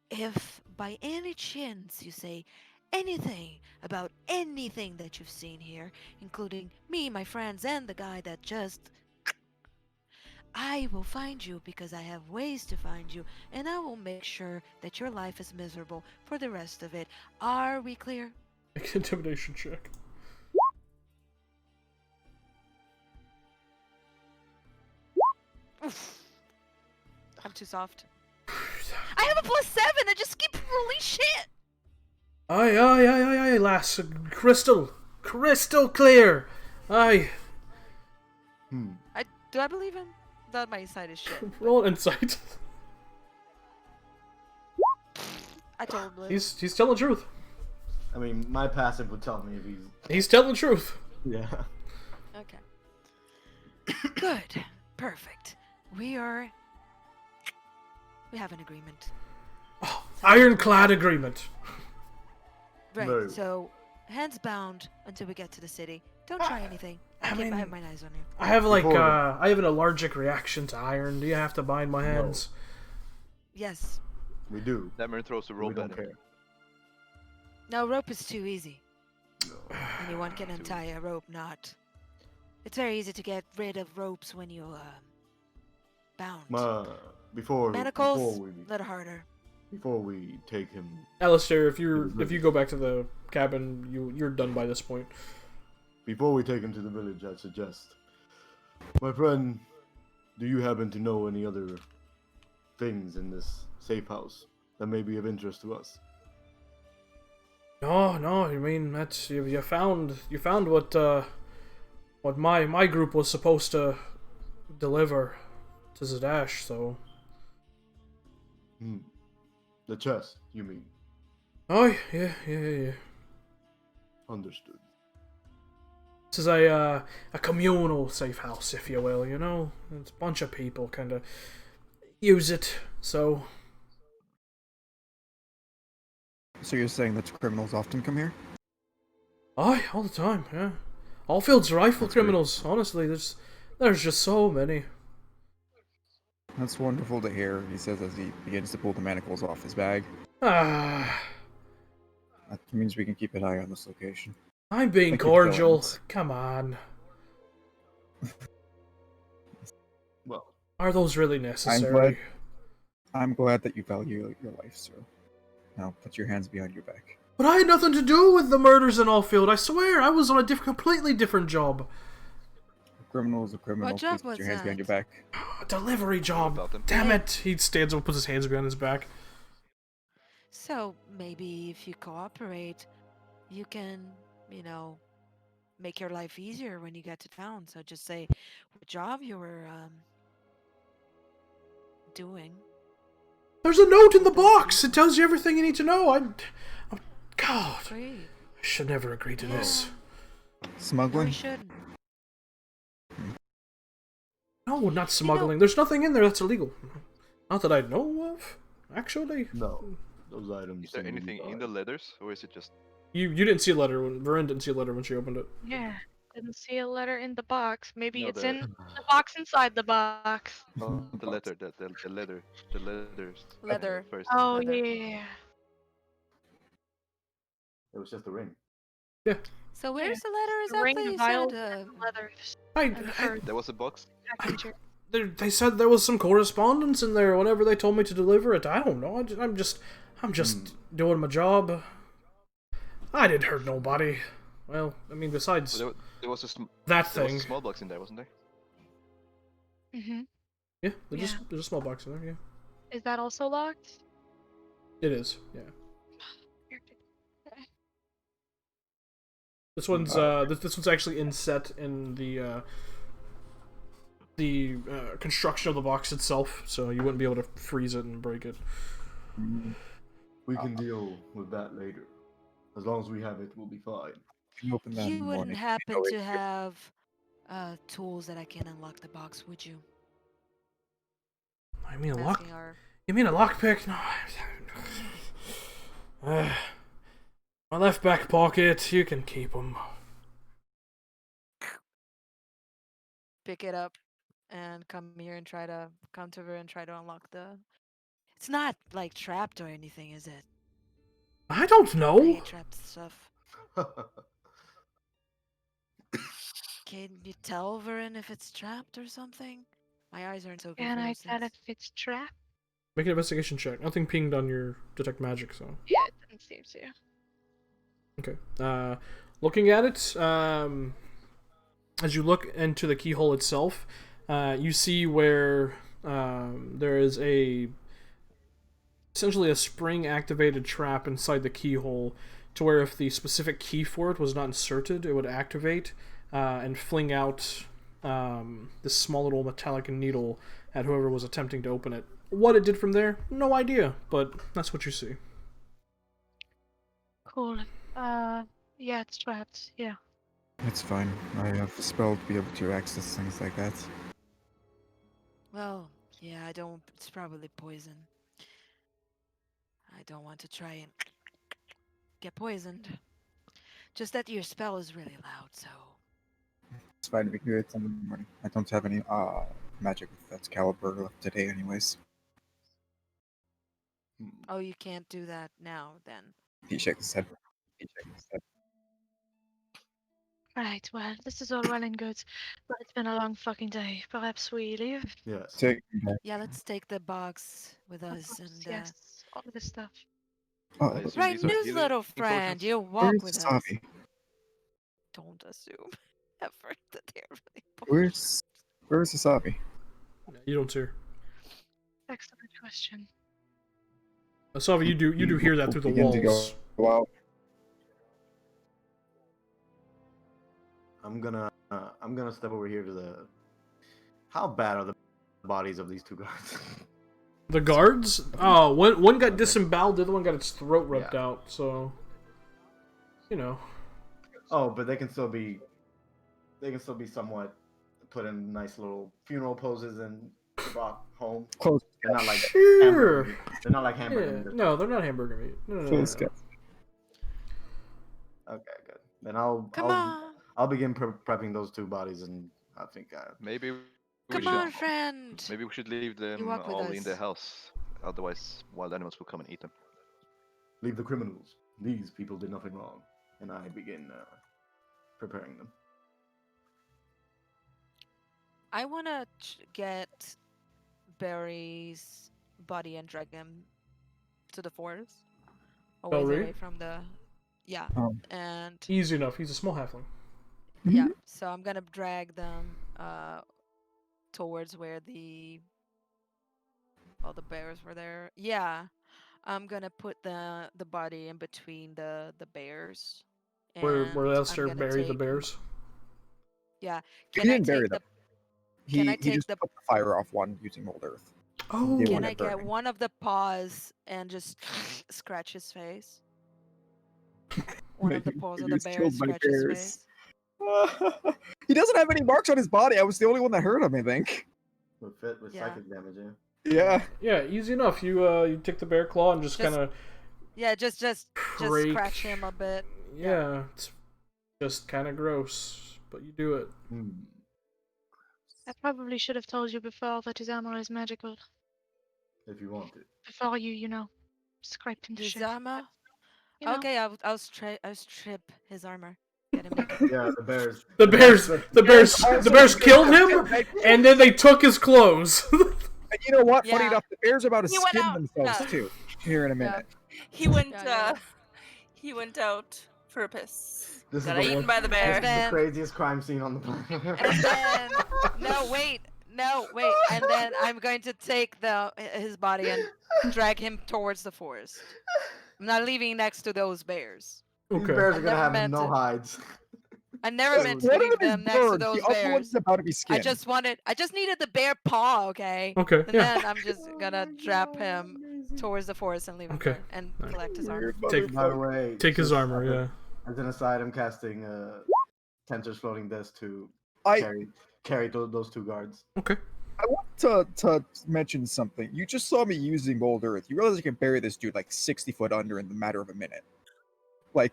If by any chance you say anything about anything that you've seen here, including me, my friends, and the guy that just... I will find you because I have ways to find you, and I will make sure that your life is miserable for the rest of it. Are we clear? Make an intimidation check. Oof. I'm too soft. I have a +7! I just keep rolling shit! Aye, lass. Crystal clear. Aye. Do I believe him? That my side is shit. Roll insight. I totally. He's telling the truth. I mean, my passive would tell me if He's telling the truth. yeah. Okay. Good. Perfect. We have an agreement. Oh, ironclad agreement. Right. No. So, hands bound until we get to the city. Don't try anything. I have my eyes on you. I have Before- I have an allergic reaction to iron. Do you have to bind my hands? Yes. We do. Dameron throws the We rope don't at him. care. No, rope is too easy. Anyone can untie a rope knot. It's very easy to get rid of ropes when you bound. Before Manacles, we a little harder. before we take him, Alistair, if you go back to the cabin, you're done by this point. before we take him to the village, I suggest, my friend, do you happen to know any other things in this safe house that may be of interest to us? No, I mean that's you found what my group was supposed to deliver to Zadash, so. The chest, you mean? Oh yeah. Understood. This is a communal safe house, if you will. You know, it's a bunch of people kind of use it, so. So you're saying that criminals often come here? Aye, all the time, yeah. All fields are rife with That's great. criminals. Honestly, there's just so many. That's wonderful to hear, he says as he begins to pull the manacles off his bag. Ah, That means we can keep an eye on this location. I'm being Thank you, cordial. villains. Come on. Well, Are those really necessary? I'm glad that you value your life, sir. Now put your hands behind your back. But I had nothing to do with the murders in Allfield. I swear, I was on a completely different job. A criminal is a criminal. What job Please put was your hands behind that? your back. A delivery job. about them? Damn it! He stands up, and puts his hands behind his back. So maybe if you cooperate, you can, make your life easier when you get to town. So just say what job you were doing. There's a note in the box. It tells you everything you need to know. God, Great. I should never agree to this. No, Smuggling? we shouldn't. No, not smuggling. There's nothing in there that's illegal. Not that I know of, actually. no, those items. Is there seem to be anything in fine. the letters, or is it just... You didn't see a letter when Varen didn't see a letter when she opened it. Yeah. Didn't see a letter in the box. Maybe No, it's the- in the box inside the box. Oh, the letter, the letters. Leather. First. Oh Leather. yeah. It was just a ring. Yeah. So where's the letter The ring, exactly? the You vial, said, leathers. I sure. There was a box. Package. they said there was some correspondence in there whenever they told me to deliver it. I don't know. I'm just doing my job. I didn't hurt nobody. Well, I mean, besides There was a that there was thing. a small box in there, wasn't there? Mhm. Yeah, there's a small box in there. Yeah. Is that also locked? It is, yeah. Okay. This one's this one's actually inset in the construction of the box itself, so you wouldn't be able to freeze it and break it. We can deal with that later. As long as we have it, we'll be fine. Can you open that in You the wouldn't morning? happen Go to right have tools that I can unlock the box, would you? I mean a lock. Asking our... You mean a lockpick? No. My left back pocket. You can keep them. Pick it up and come here and try to come to her and try to unlock the... It's not like trapped or anything, is it? I don't I know. hate trapped stuff. Can you tell Varen if it's trapped or something? My eyes aren't so good Can for I those tell things. if it's trapped? Make an investigation check. Nothing pinged on your detect magic, so. Yeah, it doesn't seem to. Okay. Looking at it, as you look into the keyhole itself, you see where there is essentially a spring-activated trap inside the keyhole, to where if the specific key for it was not inserted, it would activate and fling out this small little metallic needle at whoever was attempting to open it. What it did from there, no idea, but that's what you see. Cool. Yeah, it's trapped. Yeah. It's fine. I have a spell to be able to access things like that. Well, yeah, I don't... It's probably poison. I don't want to try and get poisoned. Just that your spell is really loud, so... It's fine. We can do it in the morning. I don't have any magic with that caliber left today, anyways. Oh, you can't do that now, then. He shakes his head. Right, well, this is all well and good, but it's been a long fucking day. Perhaps we leave? Yes. Take him back. Yeah, let's take the box with Of us course, and... yes, all of this stuff. Oh, I assume Right, these are news, healing little friend. potions? You walk where's with us. Savi? Don't assume ever that they're really Where's Savi? You don't see her. Excellent question. Salva, you do hear that through the Begin to walls. go out. I'm gonna step over here to the. How bad are the bodies of these two guys? The guards? Oh, one got disemboweled, the other one got its throat ripped out, so... You know. Oh, but they can still be somewhat put in nice little funeral poses and brought home. Close. They're not like Sure! they're not like Yeah. hamburger meat. No, they're not hamburger meat. No. Close. Okay, good. Then I'll Come on. I'll begin prepping those two bodies, and I think Maybe we Come should, on, friend. maybe we should leave them walk with all in the us. house. Otherwise, wild animals will come and eat them. leave the criminals. These people did nothing wrong, and I begin preparing them. I want to get Barry's body and drag him to the forest. Away Barry? from the... Yeah, Oh. and... Easy enough, he's a small halfling. Yeah, so I'm gonna drag them towards where all the bears were there. Yeah, I'm gonna put the body in between the bears. Where and I'm Lester gonna buried the take- bears. Yeah, He can I didn't bury take them. the... Can I He take just the... put the fire off one using old earth. Oh, They Can want I it get burning. one of the paws and just scratch his face? One of the Making paws of the figures bear killed by scratch his bears. face. He doesn't have any marks on his body. I was the only one that hurt him, I think. With Yeah. psychic damage, yeah. Yeah. yeah, easy enough. You take the bear claw and just Just- kind of... Yeah, just Break. scratch him a bit. Yeah, it's just kind of gross, but you do it. I probably should have told you before that his armor is magical. If you want it. Before you know, scraped him to His shit. armor? You know, Okay, I'll strip his armor. Get him naked. Yeah, the bears. The bears killed him, and then they took his clothes. And you know what? Funny Yeah. enough, the bears are about to He went skin out, themselves yeah. too. Here in a minute. He went Yeah. he went out for a piss. This Got is the eaten one- by the This bear. is the Then- craziest crime scene on the planet. And then, no, wait. No, wait. And then I'm going to take his body and drag him towards the forest. I'm not leaving next to those bears. These Okay. bears I are gonna never have meant no to. hides. I never meant to One leave of them is them next to burned. The those other one's bears. about to be I skinned. just needed the bear paw, okay? Okay, And yeah. then I'm just gonna drop him towards the forest and leave him Okay. there and Alright. collect his armor. Take- By the way, Take his just armor, yeah. As an aside, I'm casting Tensor's floating desk to I carry those two guards. Okay. I want to mention something. You just saw me using Old Earth. You realize I can bury this dude like 60 foot under in the matter of a minute. Like,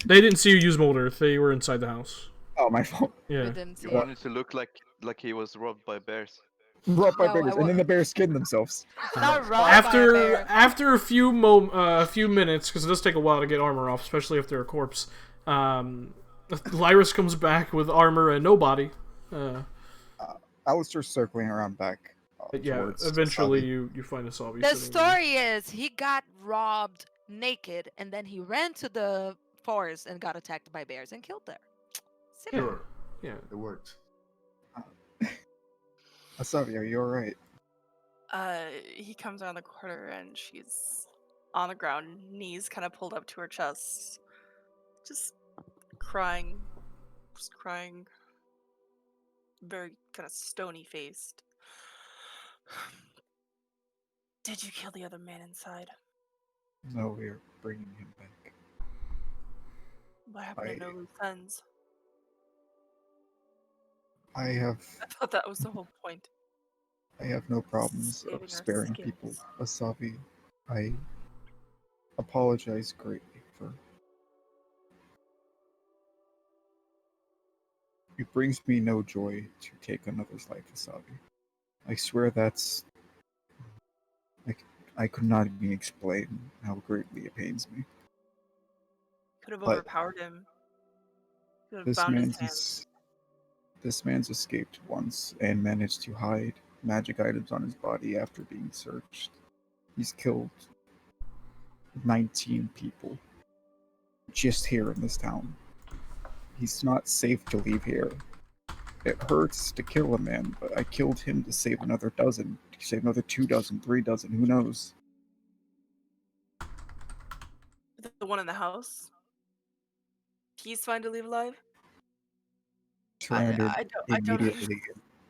They didn't see you use Mold Earth. They were inside the house. oh, my fault. We Yeah. didn't see You it. wanted to look like he was robbed by bears. Brought by No, I bears, wa- and then the bears skinned themselves. Not robbed by a bear. After a few few minutes, because it does take a while to get armor off, especially if they're a corpse. Lyris comes back with armor and no body. Alistair's circling around back. Yeah, towards eventually Sabi. you find Asabi. The sitting there. story is he got robbed naked and then he ran to the forest and got attacked by bears and killed there. Simple. Sure, Yeah. it worked. Asabi, are you alright? He comes around the corner and she's on the ground, knees kind of pulled up to her chest, just crying, very kind of stony faced. Did you kill the other man inside? No, we're bringing him back. What happened to no loose ends? I have I thought that was the whole point. no problems Saving of our sparing skins. people, Asabi. I apologize greatly for. It brings me no joy to take another's life, Asabi. I swear that's. I could not even explain how greatly it pains me. Could have But- overpowered him. Could have This bound his man's hands. this man's escaped once and managed to hide magic items on his body after being searched. He's killed 19 people just here in this town. He's not safe to leave here. It hurts to kill a man, but I killed him to save another dozen, to save another 2 dozen, 3 dozen, who knows? The one in the house? He's fine to leave alive? Surrounded I don't immediately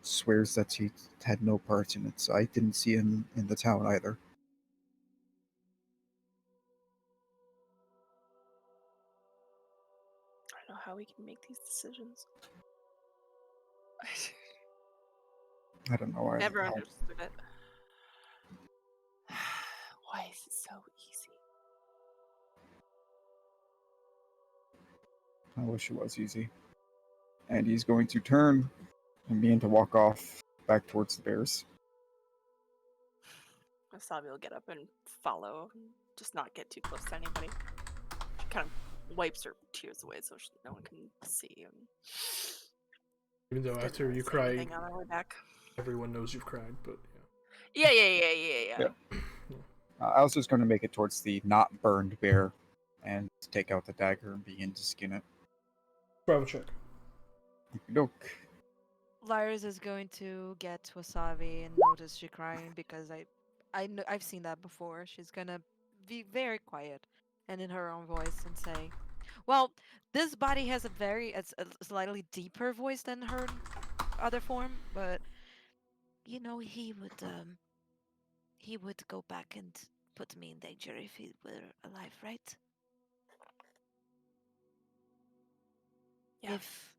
swears that he had no part in it, so I didn't see him in the town either. I don't know how we can make these decisions. I don't know. Never understood it. Why is it so easy? I wish it was easy. And he's going to turn and begin to walk off back towards the bears. Wasabi will get up and follow, just not get too close to anybody. She kind of wipes her tears away so no one can see. And Even though doesn't after really you say cry, anything on her way back. everyone knows you've cried, but Yeah. Alistair's going to make it towards the not burned bear and take out the dagger and begin to skin it. Bravo check. Look, Lyris is going to get Wasabi and notice she crying because I've seen that before. She's gonna be very quiet and in her own voice and say, "Well, this body has it's a slightly deeper voice than her other form, but you know he would go back and put me in danger if he were alive, right? Yeah. If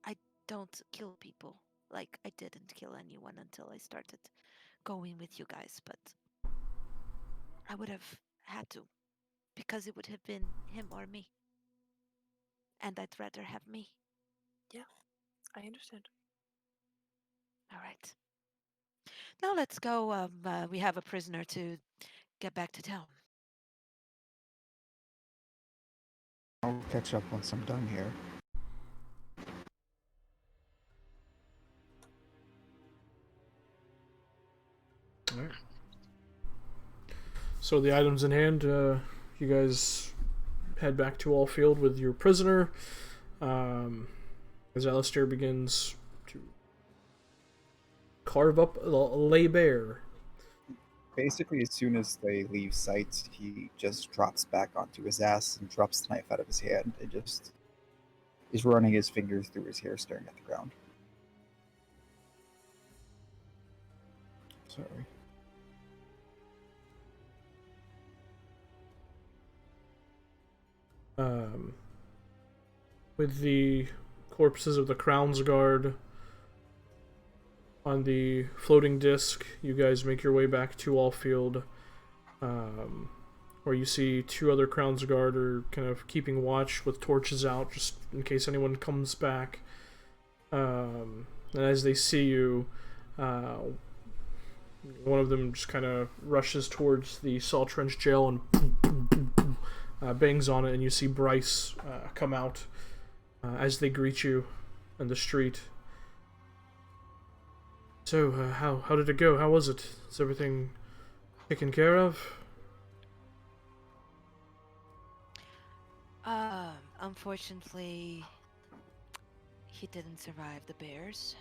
I don't kill people, like I didn't kill anyone until I started going with you guys, but I would have had to, because it would have been him or me. And I'd rather have me. I understand. All right. Now let's go. We have a prisoner to get back to town. I'll catch up once I'm done here. All right. So the items in hand, you guys head back to Allfield with your prisoner. As Alistair begins to carve up a lay bear. Basically, as soon as they leave sight, he just drops back onto his ass and drops the knife out of his hand and just is running his fingers through his hair, staring at the ground. Sorry. With the corpses of the Crown's Guard on the floating disc, you guys make your way back to Allfield, where you see two other Crown's Guard are kind of keeping watch with torches out, just in case anyone comes back. And as they see you, one of them just kind of rushes towards the Salt Trench jail and bangs on it, and you see Bryce come out as they greet you in the street. So, how did it go? How was it? Is everything taken care of? Unfortunately, he didn't survive the bears.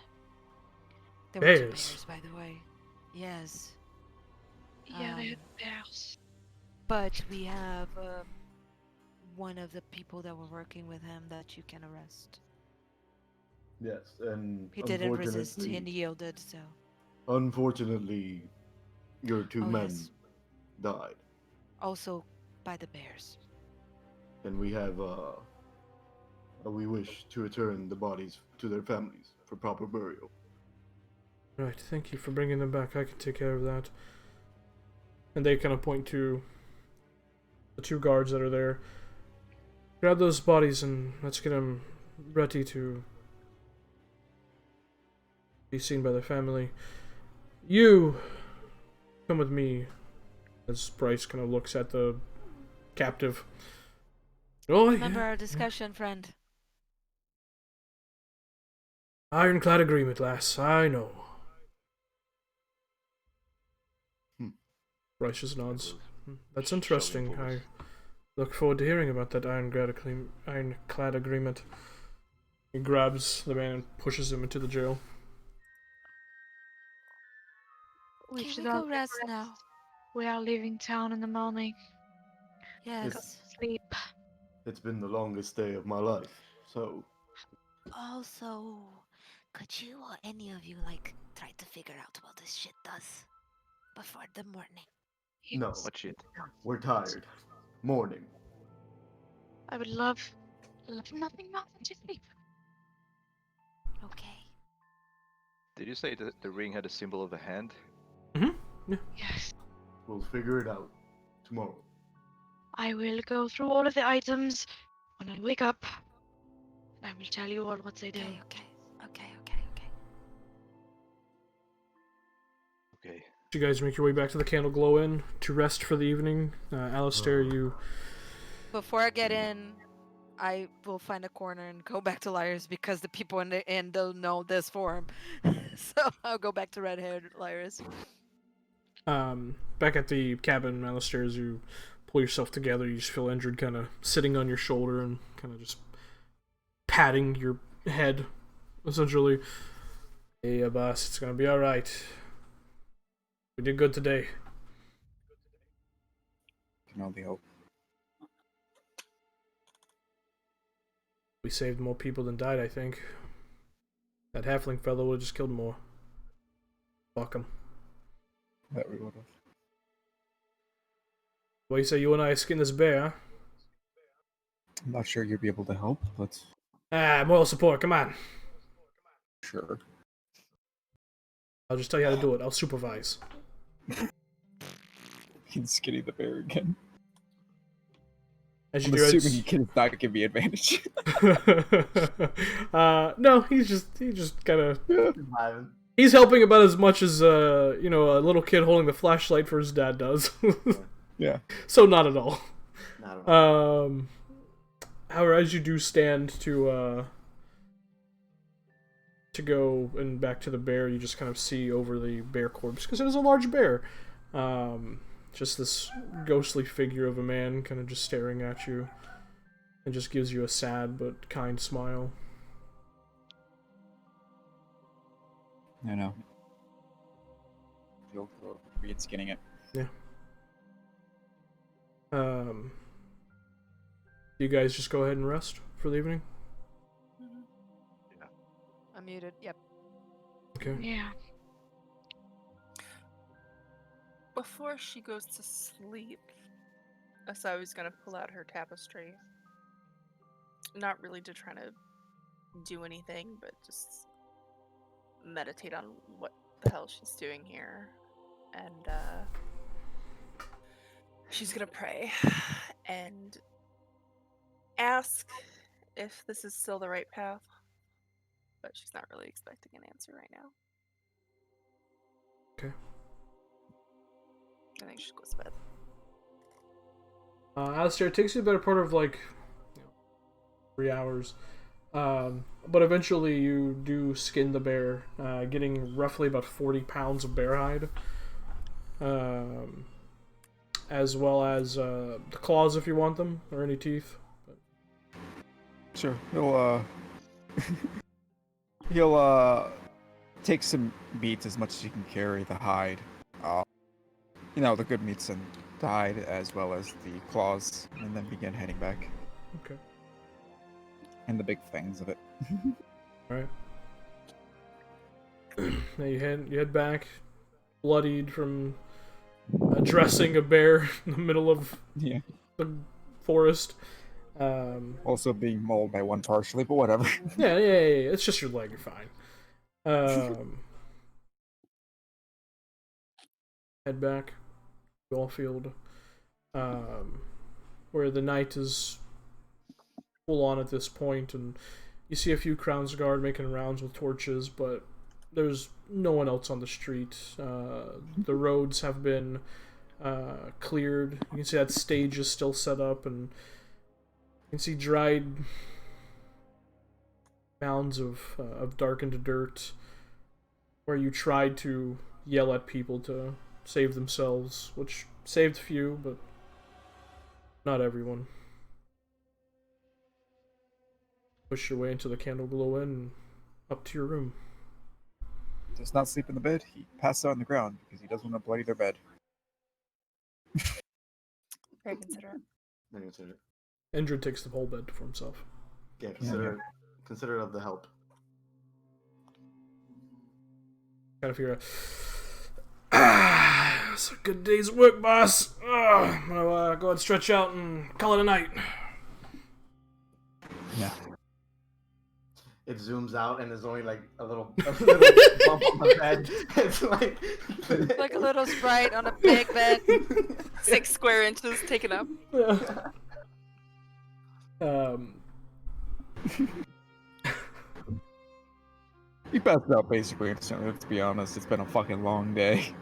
There Bears? were 2 bears, by the way. Yes. Yeah, they had bears. But we have one of the people that were working with him that you can arrest. Yes, and He didn't resist unfortunately- and yielded, so. Unfortunately, your 2 Oh, men yes. died, Also by the bears. and we have we wish to return the bodies to their families for proper burial. Right, thank you for bringing them back. I can take care of that. And they kind of point to the 2 guards that are there. Grab those bodies and let's get them ready to be seen by their family. You come with me, as Bryce kind of looks at the captive. Oh, Remember yeah. our discussion, friend. Ironclad agreement, lass. I know. Bryce just nods. That's interesting. I look forward to hearing about that ironclad agreement. He grabs the man and pushes him into the jail. We Can should we all go take rest rest. now? We are leaving town in the morning. Yes. Sleep. It's been the longest day of my life, so Also, could you or any of you, like, try to figure out what this shit does before the morning? no, What shit? we're tired. Morning. I would love nothing more than to sleep. Okay. Did you say that the ring had a symbol of a hand? Yes. We'll figure it out tomorrow. I will go through all of the items when I wake up. And I will tell you all what they do. Okay. Okay. You guys make your way back to the Candle Glow Inn to rest for the evening. Alistair, you... Before I get in, I will find a corner and go back to Lyra's because the people in the inn don't know this form. So I'll go back to red-haired Lyra's. Back at the cabin, Alistair, as you pull yourself together, you just feel injured, kind of sitting on your shoulder and kind of just patting your head, essentially. Hey, boss, it's gonna be alright. We did good today. Can only hope. We saved more people than died, I think. That halfling fellow would have just killed more. Fuck him. That we would have. Well, you say you and I skin this bear, huh? I'm not sure you'd be able to help, but Moral support, come on. sure. I'll just tell you how to do it. I'll supervise. You can skinny the bear again. As you I'm do, assuming you can not give me advantage. no, he's just kind of... Surviving. He's helping about as much as, a little kid holding the flashlight for his dad does. Yeah. So not at all. Not at all. However, as you do stand to go and back to the bear, you just kind of see over the bear corpse, because it is a large bear. Just this ghostly figure of a man kind of just staring at you, and just gives you a sad but kind smile. I know. You'll begin skinning it. Yeah. You guys just go ahead and rest for the evening? I'm muted. Yep. Okay. Yeah. Before she goes to sleep, Asao's gonna pull out her tapestry. Not really to try to do anything, but just meditate on what the hell she's doing here. And she's gonna pray and ask if this is still the right path. But she's not really expecting an answer right now. Okay. I think she goes to bed. Alistair, it takes you a better part of 3 hours. But eventually you do skin the bear, getting roughly about 40 pounds of bear hide. As well as the claws if you want them, or any teeth. But... Sure. He'll take some meat as much as he can carry, the hide. The good meats and the hide as well as the claws, and then begin heading back. Okay. And the big fangs of it. Alright. Now you head back, bloodied from dressing a bear in the middle of the forest. Also being mauled by one partially, but whatever. Yeah. It's just your leg, you're fine. Head back to Allfield, where the night is full on at this point, and you see a few Crown's Guard making rounds with torches, but there's no one else on the street. The roads have been cleared. You can see that stage is still set up, and you can see dried mounds of darkened dirt where you tried to yell at people to save themselves, which saved few, but not everyone. Push your way into the Candle Glow Inn and up to your room. Does not sleep in the bed. He passes out on the ground because he doesn't want to bloody their bed. Very considerate. Very considerate. Endred takes the whole bed for himself. Yeah, considerate of the help. Kind of hear it's a good day's work, boss. I'm gonna go ahead and stretch out and call it a night. Yeah. It zooms out and there's only like a little bump on the bed. It's like a little sprite on a big bed. 6 square inches taken up. He passed out basically instantly, to be honest. It's been a fucking long day.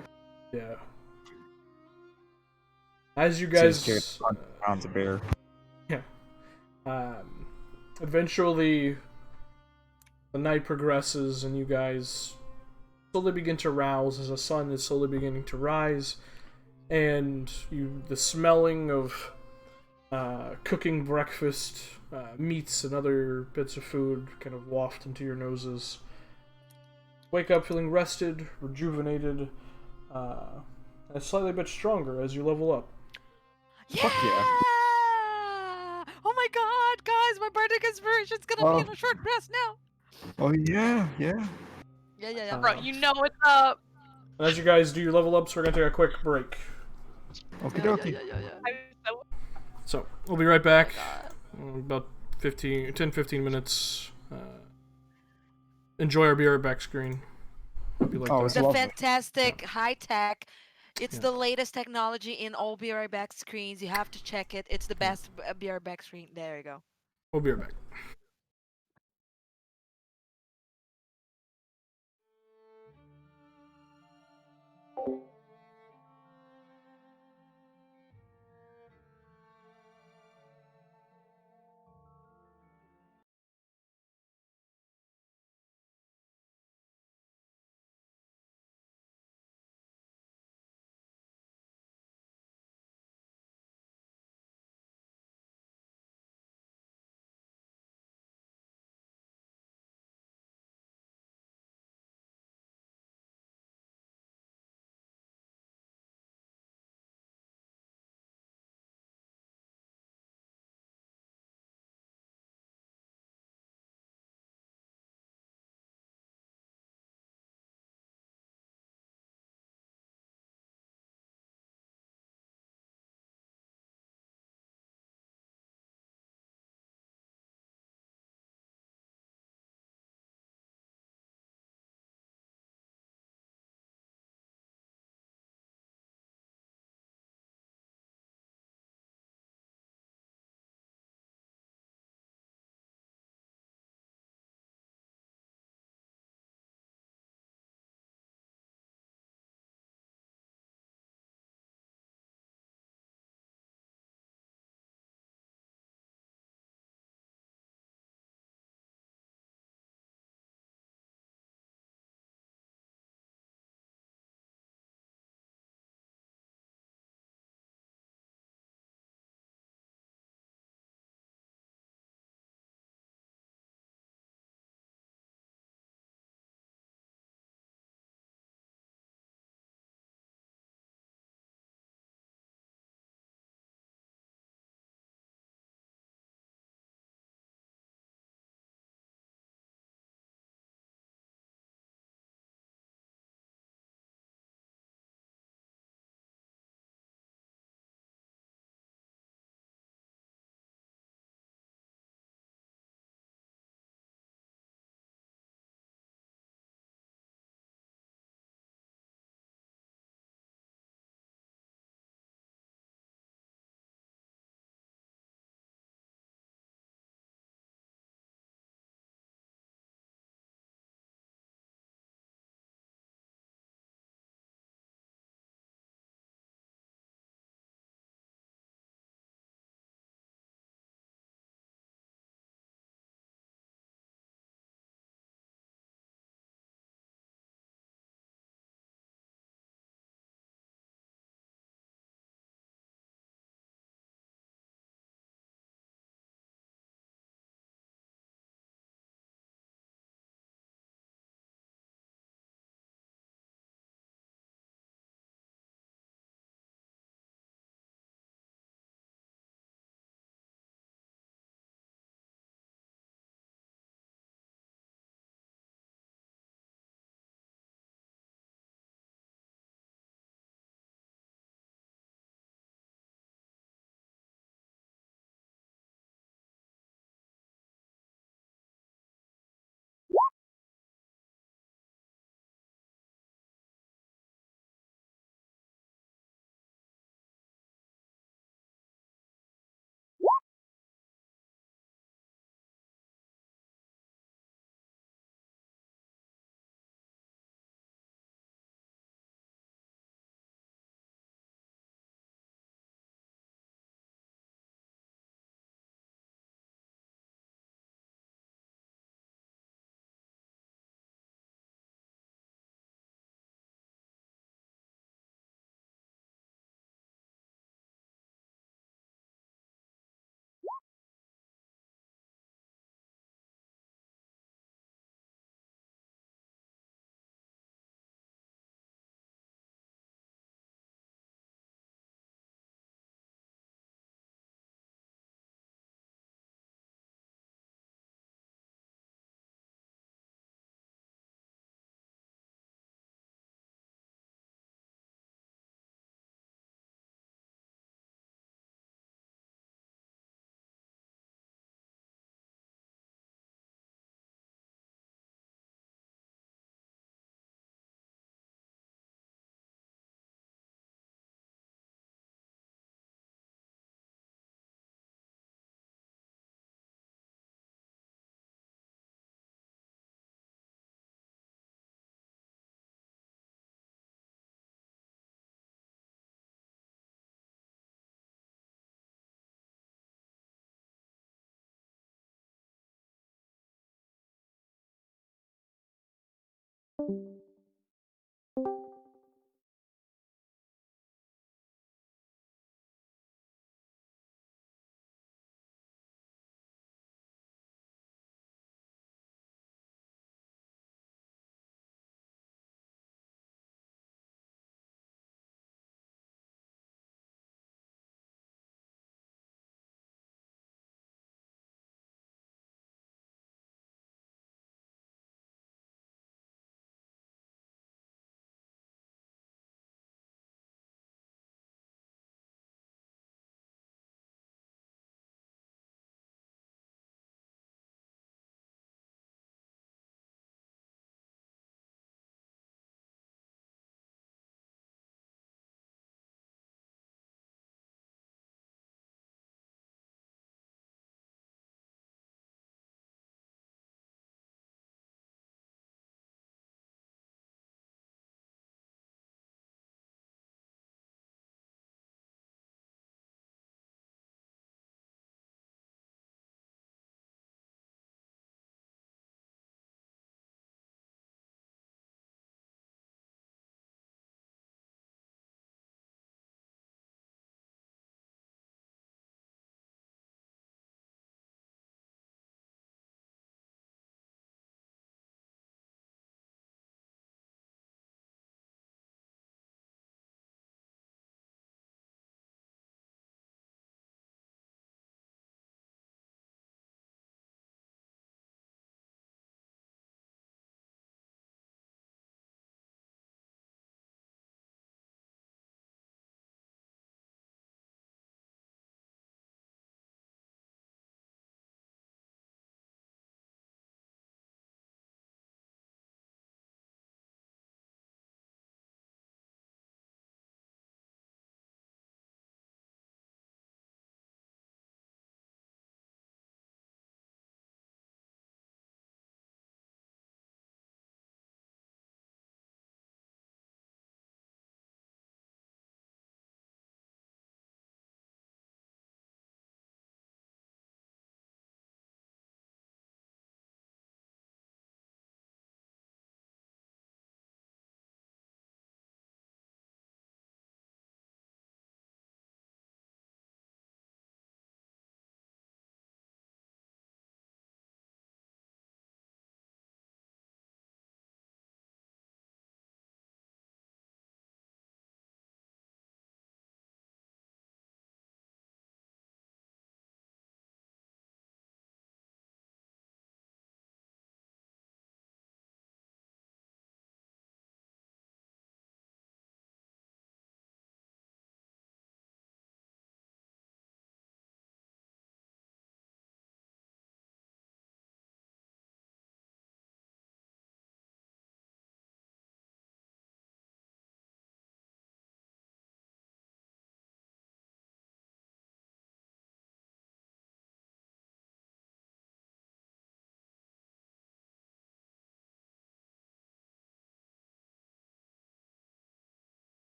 Yeah. As you guys... pounds of bear. Yeah. Eventually, the night progresses and you guys slowly begin to rouse as the sun is slowly beginning to rise. And the smelling of cooking breakfast, meats and other bits of food kind of waft into your noses. Wake up feeling rested, rejuvenated, and slightly bit stronger as you level up. Yeah! Fuck yeah. Oh my god, guys, my bardic inspiration's gonna be on a short rest now. Oh yeah. Yeah. Bro, you know what's up. As you guys do your level ups, we're gonna take a quick break. Okie dokie. Yeah. So, we'll be right back. Oh my God. About 10-15 minutes. Enjoy our BR back screen. Hope you like Oh, that. it's It's a lovely. fantastic high tech. It's Yeah. the latest technology in all BR back screens. You have to check it. It's the best BR back screen. There you go. We'll be right back.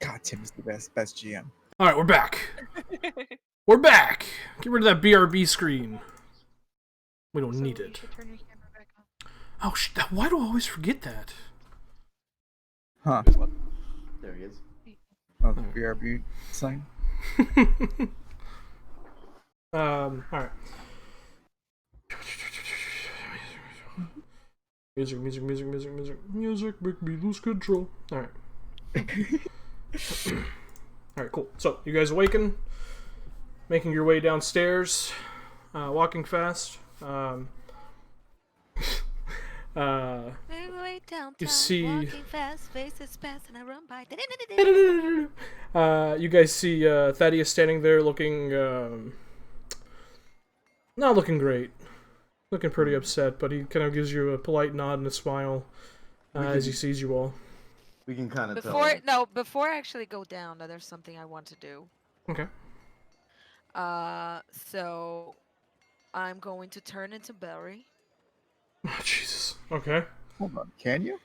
God, Tim is the best GM. All right, we're back. We're back. Get rid of that BRB screen. We don't need you it. should turn your camera back on. Oh, why do I always forget that? Huh? There he is. Oh, the BRB sign. All right. Music, make me lose control. All right. All right, cool. So you guys awaken, making your way downstairs, walking fast. You see. You guys see Thaddeus standing there, looking not looking great, looking pretty upset. But he kind of gives you a polite nod and a smile as he sees you all. We can kind of Before I actually go down, there's something I want to do. Okay. So I'm going to turn into Barry. Oh, Jesus. Okay. Hold on, can you?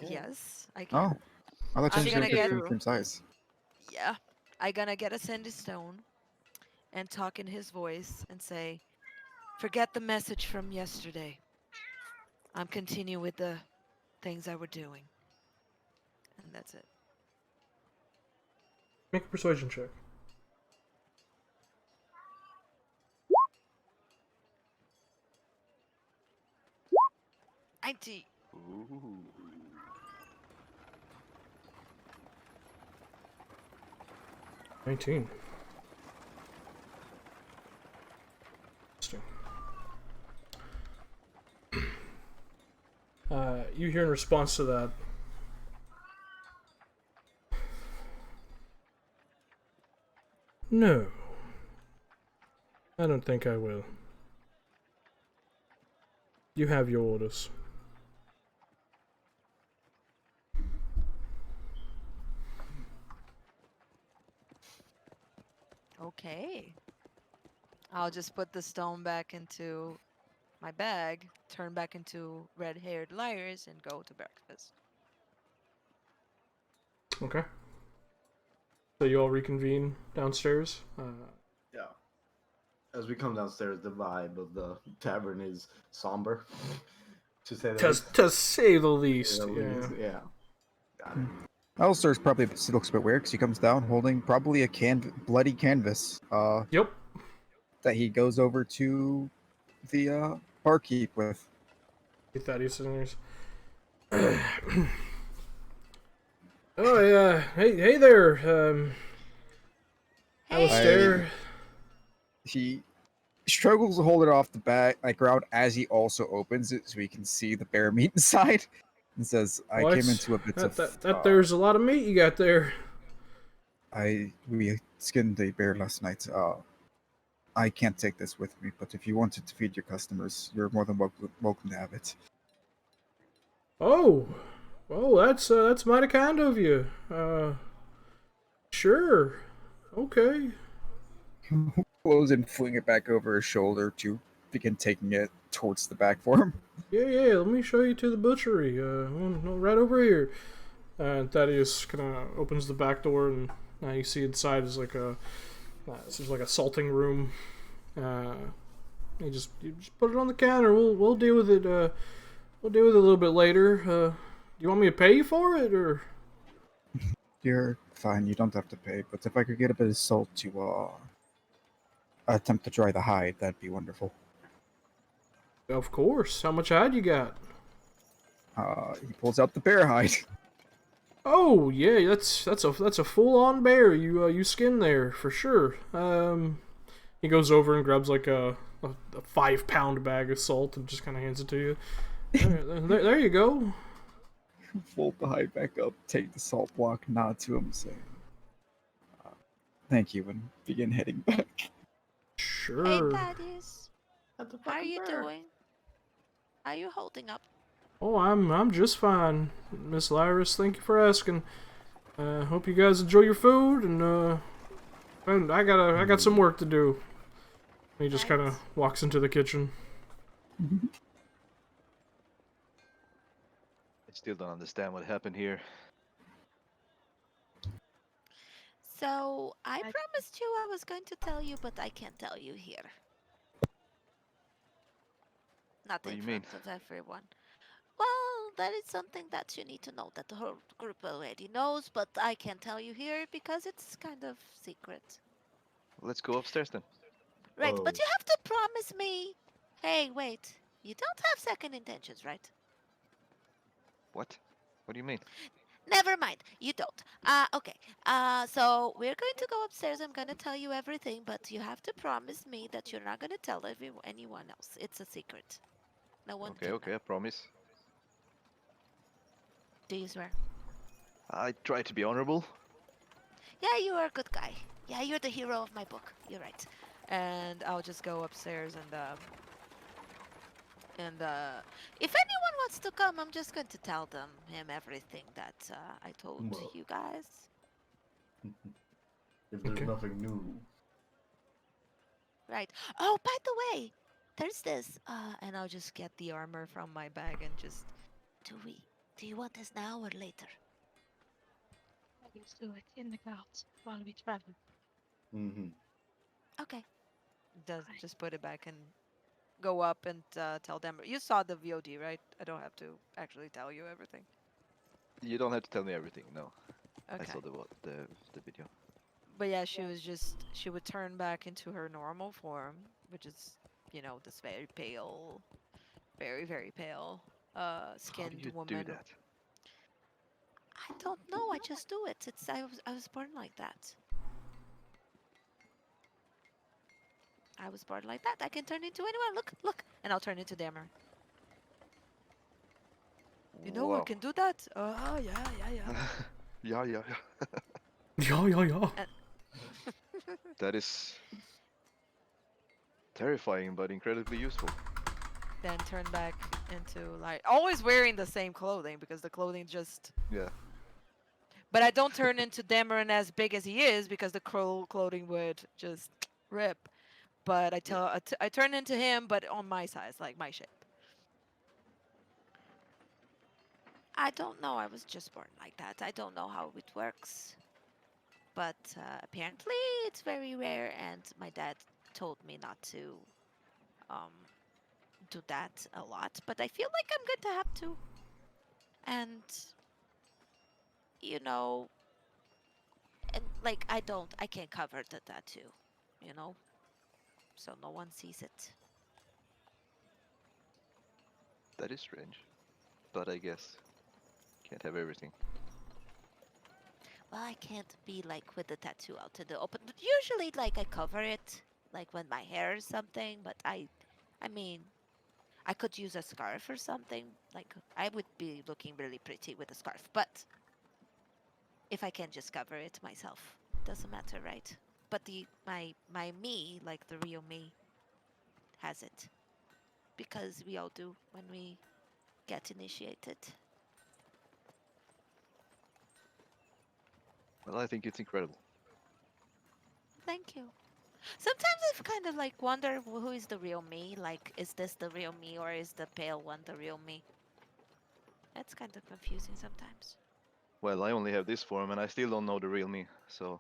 Yes, I can. Oh, I thought I'm you gonna were get- the same size. Yeah, I'm gonna get a Sandy Stone and talk in his voice and say, "Forget the message from yesterday. I'm continuing with the things I were doing." And that's it. Make a persuasion check. IT. Ooh. 19. Interesting. You hear in response to that. No. I don't think I will. You have your orders. Okay. I'll just put the stone back into my bag, turn back into red-haired liars, and go to breakfast. Okay. So you all reconvene downstairs. Yeah. As we come downstairs, the vibe of the tavern is somber. To say the least. To say the least, At yeah. least, yeah. Got it. Alistair's probably looks a bit weird because he comes down holding probably a bloody canvas. Yep. That he goes over to the barkeep with. Thaddeus in yours. Oh yeah. Hey there. Alistair. He struggles to hold it off the ground as he also opens it so he can see the bear meat inside. And says, "I What? came into a bit of that there's a lot of meat you got there." we skinned a bear last night. I can't take this with me, but if you wanted to feed your customers, you're more than welcome to have it." Oh, well, that's mighty kind of you. Sure, okay. Close and fling it back over his shoulder to begin taking it towards the back for him. Yeah. Let me show you to the butchery. Right over here. And Thaddeus kind of opens the back door, and you see inside is like a salting room. You just put it on the counter. We'll deal with it. We'll deal with it a little bit later. Do you want me to pay you for it, or? You're fine. You don't have to pay. But if I could get a bit of salt to attempt to dry the hide, that'd be wonderful. Of course. How much hide you got? He pulls out the bear hide. Oh yeah, that's a full-on bear you skin there for sure. He goes over and grabs like a 5-pound bag of salt and just kind of hands it to you. There you go. Fold the hide back up, take the salt block, nod to him, saying, "Thank you," and begin heading back. Sure. Hey, Thaddeus. How are you doing? How are you holding up? Oh, I'm just fine, Miss Lyris. Thank you for asking. Hope you guys enjoy your food, and I got some work to do. He just kind of walks into the kitchen. I still don't understand what happened here. So I I- promised you I was going to tell you, but I can't tell you here. Not What do in you mean? front of everyone. Well, that is something that you need to know that the whole group already knows, but I can't tell you here because it's kind of secret. Let's go upstairs then. Right, Oh. but you have to promise me. Hey, wait. You don't have second intentions, right? What? What do you mean? Never mind. You don't. Okay. So we're going to go upstairs. I'm going to tell you everything, but you have to promise me that you're not going to tell anyone else. It's a secret. No one Okay, can okay, know. I promise. Do you swear? I try to be honorable. Yeah, you are a good guy. Yeah, you're the hero of my book. You're right. And I'll just go upstairs and if anyone wants to come, I'm just going to tell him everything that I told Well. you guys. If there's Okay. nothing new. Right. Oh, by the way, there's this. And I'll just get the armor from my bag and just. Do you want this now or later? Let's do it in the clouds while we travel. Mm-hmm. Okay. Fine. Just put it back and go up and tell them. You saw the VOD, right? I don't have to actually tell you everything. You don't have to tell me everything. No, I Okay. saw the video. But yeah, she would turn back into her normal form, which is, this very pale, very, very pale, How do skinned you do woman. that? I don't know. I just do it. I was born like that. I was born like that. I can turn into anyone. Look, look, and I'll turn into Dammer. You know I Wow. can do that. Yeah, yeah, yeah. Yeah, yeah, yeah. Yeah, yeah, yeah. And That is terrifying, but incredibly useful. then turn back into like always wearing the same clothing because the clothing just. Yeah. But I don't turn into Dameron as big as he is because the clothing would just rip. But I turn into him, but on my size, like my shape. I don't know. I was just born like that. I don't know how it works. But apparently it's very rare, and my dad told me not to um, do that a lot. But I feel like I'm going to have to. And, you know, and like I can't cover the tattoo, you know? So no one sees it. That is strange. But I guess can't have everything. Well, I can't be like with the tattoo out in the open. But usually, like I cover it, like when my hair is something. But I mean, I could use a scarf or something. Like I would be looking really pretty with a scarf. But if I can just cover it myself, doesn't matter, right? But my me, like the real me, has it because we all do when we get initiated. Well, I think it's incredible. Thank you. Sometimes I've kind of like wonder who is the real me. Like, is this the real me or is the pale one the real me? That's kind of confusing sometimes. Well, I only have this form, and I still don't know the real me. So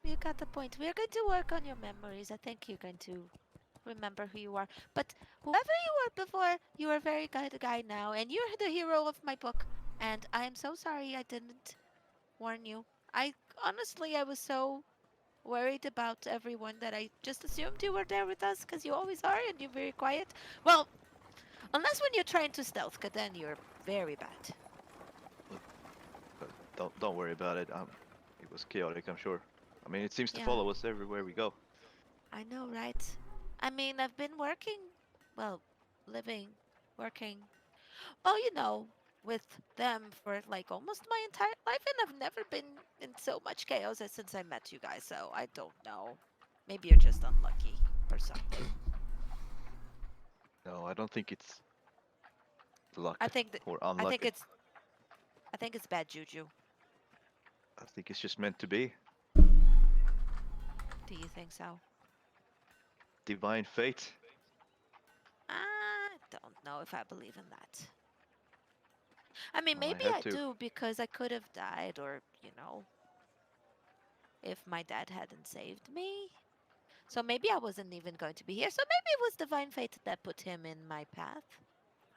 You got the point. We're going to work on your memories. I think you're going to remember who you are. But whoever you were before, you are a very good guy now, and you're the hero of my book. And I am so sorry I didn't warn you. I honestly, I was so worried about everyone that I just assumed you were there with us because you always are and you're very quiet. Well, unless when you're trying to stealth, 'cause then you're very bad. but don't worry about it. It was chaotic, I'm sure. I mean, it seems to Yeah, follow us everywhere we go. I know, right? I mean, I've been working, well, living, working, well, with them for like almost my entire life, and I've never been in so much chaos as since I met you guys, so I don't know. Maybe you're just unlucky or something. No, I don't think it's I luck think that or I think unlucky. it's I think it's bad juju. I think it's just meant to be. Do you think so? Divine fate. I don't know if I believe in that. I mean, Well, I maybe have I to. do because I could have died or. if my dad hadn't saved me. So maybe I wasn't even going to be here. So maybe it was divine fate that put him in my path.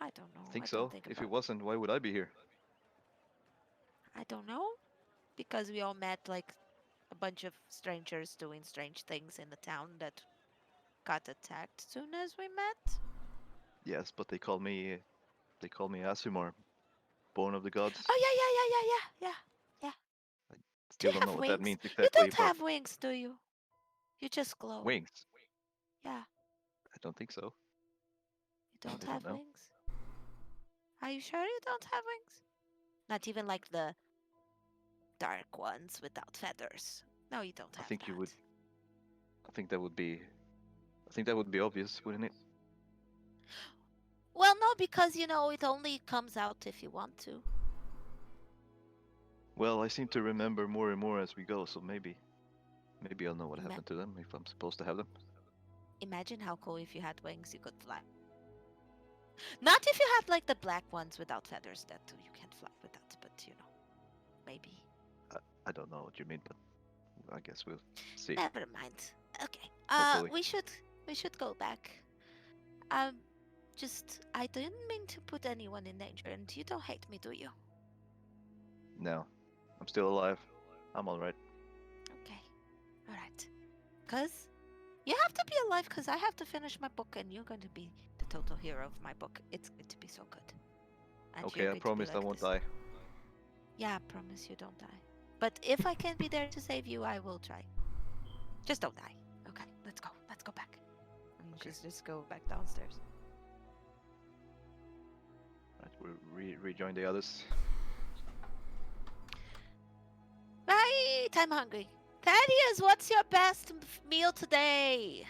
I don't know. I think I so. don't think If about it wasn't, why would I be here? I don't know. Because we all met like a bunch of strangers doing strange things in the town that got attacked soon as we met. Yes, but they call me Asumar, born of the gods. Oh yeah. Do Still you don't know have what that wings? means You exactly, don't but have wings, do you? You just glow. wings. Yeah, I don't think so. you don't I don't have know. wings. Are you sure you don't have wings? Not even like the dark ones without feathers. No, you don't I have think that. you would. I think that would be. I think that would be obvious, wouldn't it? Well, no, because you know it only comes out if you want to. Well, I seem to remember more and more as we go, so maybe I'll know what Ima- happened to them if I'm supposed to have them. Imagine how cool if you had wings, you could fly. Not if you had like the black ones without feathers that you can't fly without, but you know, maybe. I don't know what you mean, but I guess we'll see. Never mind. Okay. Hopefully. We should go back. Just I didn't mean to put anyone in danger, and you don't hate me, do you? No, I'm still alive. I'm all right. Okay. All right. Cause you have to be alive, cause I have to finish my book, and you're going to be the total hero of my book. It's going to be so good. And Okay, you're I going to be promise I like won't this. die. Yeah, I promise you don't die. But if I can be there to save you, I will try. Just don't die. Okay, let's go. Let's go back. And Okay. just go back downstairs. Right, we'll rejoin the others. Right, I'm hungry. Thaddeus, what's your best meal today?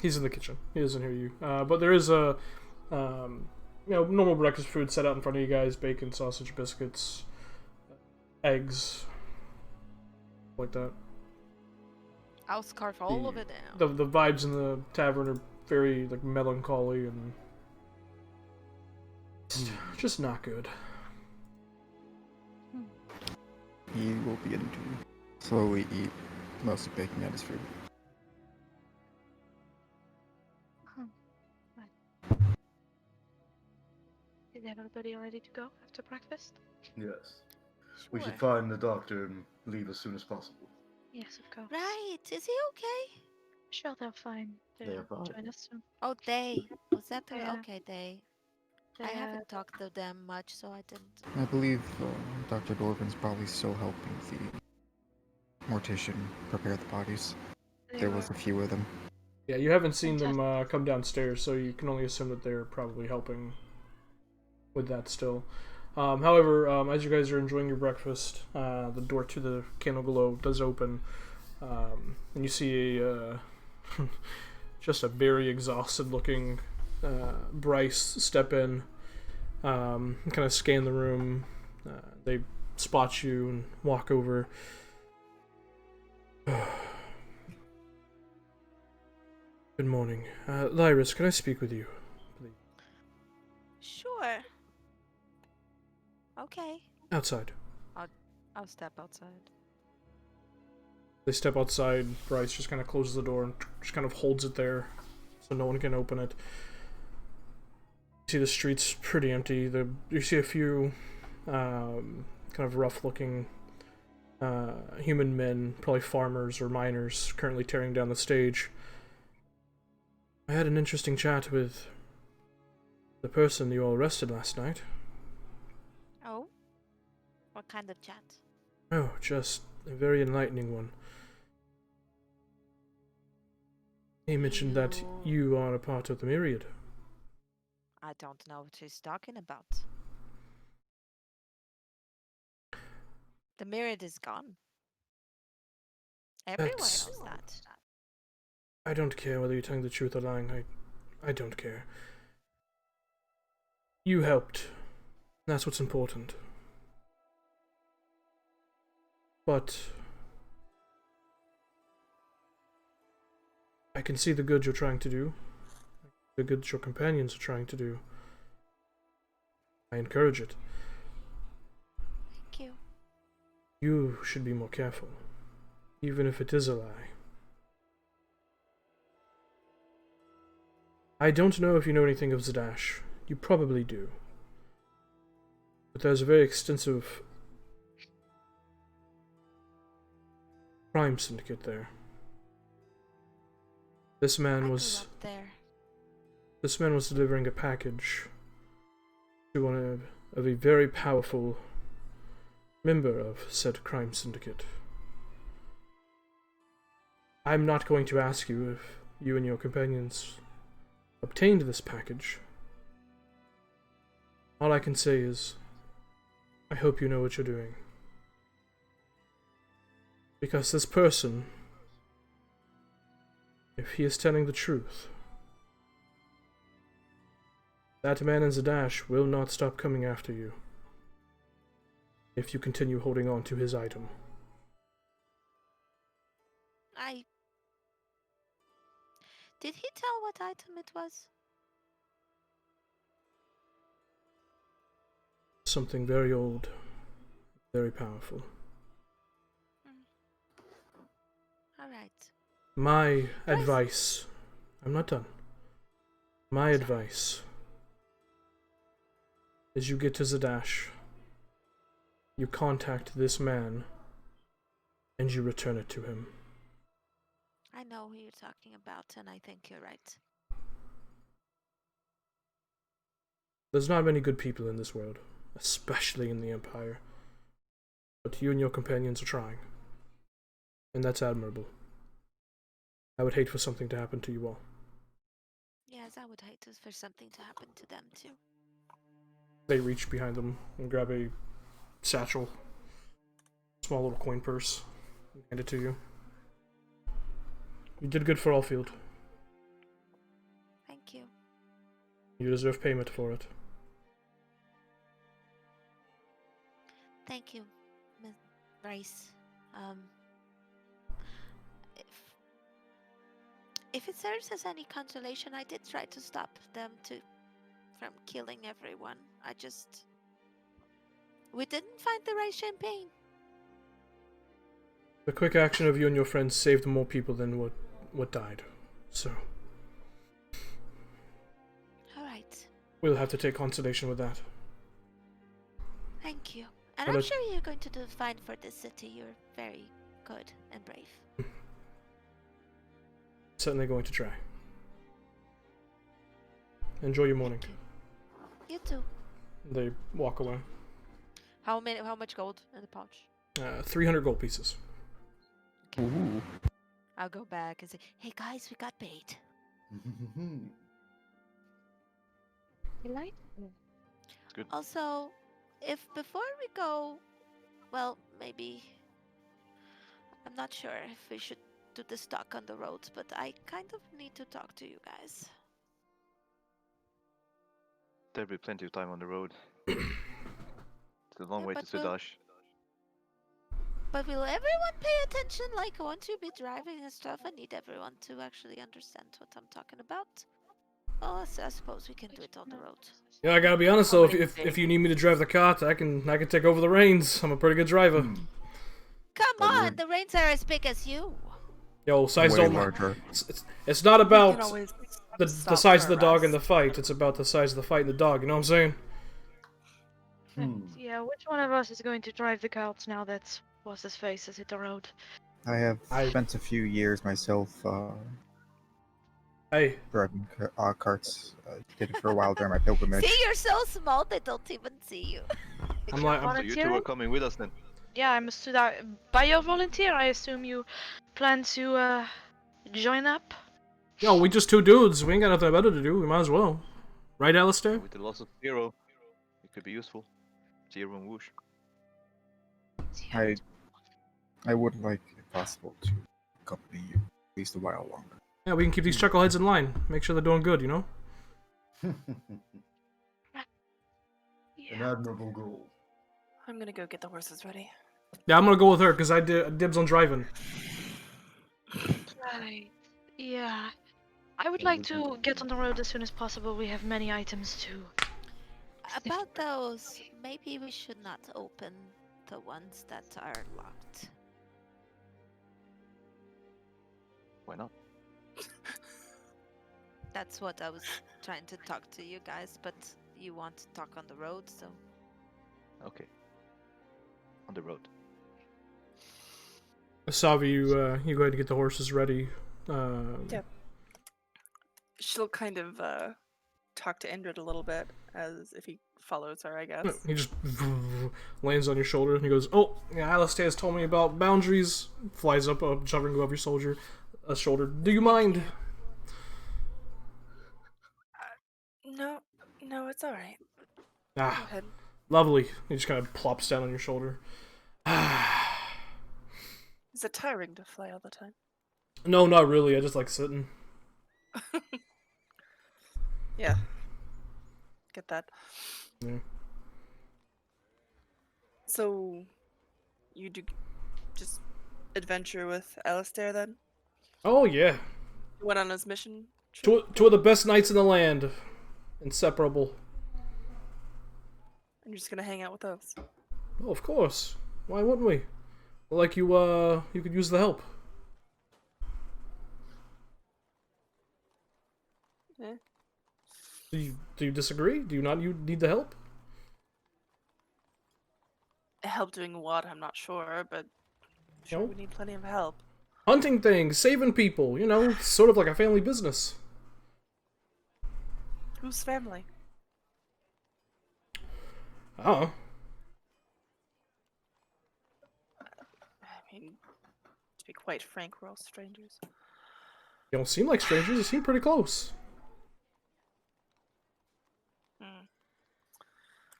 He's in the kitchen. He doesn't hear you. But there is a, normal breakfast food set out in front of you guys: bacon, sausage, biscuits, eggs, like that. I'll scarf all of it down. The vibes in the tavern are very like melancholy and just not good. He will begin to slowly eat most of baking at his food. Is everybody ready to go after breakfast? Yes. We Sure. should find the doctor and leave as soon as possible. Yes, of course. Right, is he okay? Sure, they'll find. They're fine. Join us soon. Oh, they. Was that the... Yeah. Okay, they. I They, haven't talked to them much, so I didn't... I believe Dr. Dorvin's probably still helping the mortician prepare the bodies. There was a few of them. Yeah, you haven't seen them come downstairs, so you can only assume that they're probably helping with that still. However, as you guys are enjoying your breakfast, the door to the candle glow does open, and you see a just a very exhausted-looking Bryce step in, kind of scan the room. They spot you and walk over. Good morning. Lyris, can I speak with you, please? Sure. Okay. Outside. I'll step outside. They step outside. Bryce just kind of closes the door and just kind of holds it there so no one can open it. You see the streets pretty empty. You see a few kind of rough-looking human men, probably farmers or miners, currently tearing down the stage. I had an interesting chat with the person you all arrested last night. Oh? What kind of chat? Oh, just a very enlightening one. He mentioned that you are a part of the Myriad. I don't know what he's talking about. The Myriad is gone. Everyone That's- knows that. I don't care whether you're telling the truth or lying. I don't care. You helped. That's what's important. But I can see the good you're trying to do. The good your companions are trying to do. I encourage it. You should be more careful, even if it is a lie. I don't know if you know anything of Zadash. You probably do. But there's a very extensive crime syndicate there. This man was delivering a package to one of a very powerful member of said crime syndicate. I'm not going to ask you if you and your companions obtained this package. All I can say is, I hope you know what you're doing. Because this person, if he is telling the truth, that man in Zadash will not stop coming after you if you continue holding on to his item. Did he tell what item it was? Something very old, very powerful. Alright. My advice... I'm not done. My advice is you get to Zadash, you contact this man, and you return it to him. I know who you're talking about, and I think you're right. There's not many good people in this world, especially in the Empire. But you and your companions are trying. And that's admirable. I would hate for something to happen to you all. Yes, I would hate for something to happen to them too. They reach behind them and grab a satchel, small little coin purse, and hand it to you. You did good for Allfield. Thank you. You deserve payment for it. Thank you, Miss Bryce. If it serves as any consolation, I did try to stop them from killing everyone. We didn't find the right champagne. The quick action of you and your friends saved more people than what died. So Alright. we'll have to take consolation with that. Thank you. And Well, I'm sure you're going to do fine for this city. You're very good and brave. Certainly going to try. Enjoy your morning. You too. They walk away. How much gold in the pouch? 300 gold pieces. Ooh. I'll go back and say, hey guys, we got paid. You like? It's good. Also, if before we go, well, maybe, I'm not sure if we should do the stock on the roads, but I kind of need to talk to you guys. There'll be plenty of time on the road. It's a long Yeah, way to but we'll- Sudash. But will everyone pay attention? Like, once you be driving and stuff, I need everyone to actually understand what I'm talking about. Well, I suppose we can do it on the road. Yeah, I gotta be honest though. If you need me to drive the cart, I can take over the reins. I'm a pretty good driver. Come But on, you're- the reins are as big as you. Yo, size Way don't. larger. It's not about always the size of the dog in the fight. It's about the size of the fight in the dog. You know what I'm saying? Yeah, which one of us is going to drive the carts now that what's his face is hit the road? I have spent a few years myself Hey, driving carts. Did it for a while during my pilgrimage. See, you're so small they don't even see you. I'm like, So you two are Volunteering? coming with us then. Yeah, I'm a student. By your volunteer, I assume you plan to join up? yo, we just two dudes. We ain't got nothing better to do. We might as well, right, Alistair? With the loss of Zero, it could be useful. Zero and Whoosh. I would like, if possible, to accompany you at least a while longer. Yeah, we can keep these chuckleheads in line. Make sure they're doing good. You know? An admirable goal. I'm gonna go get the horses ready. Yeah, I'm gonna go with her because I dibs on driving. Right. Yeah. I would like to get on the road as soon as possible. We have many items to. About those, maybe we should not open the ones that are locked. Why not? That's what I was trying to talk to you guys, but you want to talk on the road, so... Okay. On the road. Savi, you go ahead and get the horses ready. Yep. She'll kind of talk to Indrid a little bit, as if he follows her, I guess. He just lands on your shoulder and he goes, "Oh, yeah, Alistair has told me about boundaries." Flies up, hovering above your shoulder. Do you mind? No, it's all right. Go Ah, ahead. lovely. He just kind of plops down on your shoulder. Is it tiring to fly all the time? No, not really. I just like sitting. Yeah. Get that. Yeah. So, you do just adventure with Alistair then? Oh yeah, You went on his mission? two of the best knights in the land, inseparable. And you're just gonna hang out with us? Oh, of course. Why wouldn't we? Like you could use the help. Eh. Do you disagree? Do you not need the help? Help doing what? I'm not sure, but sure No. we need plenty of help. Hunting things, saving people, sort of like a family business. Whose family? Oh. I mean, to be quite frank, we're all strangers. You don't seem like strangers, you seem pretty close. Hmm.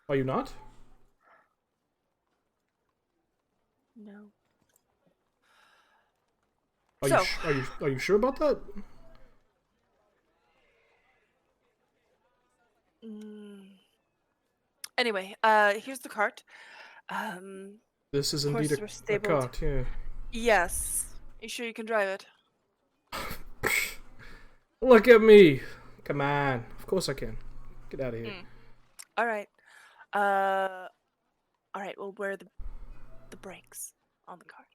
Are you not? No. Are you sure about that? Anyway, here's the cart. This is indeed Horses were a stabled. cart, yeah. Yes. You sure you can drive it? Look at me. Come on. Of course I can. Get out of here. All right. All right. Well, where are the brakes on the cart?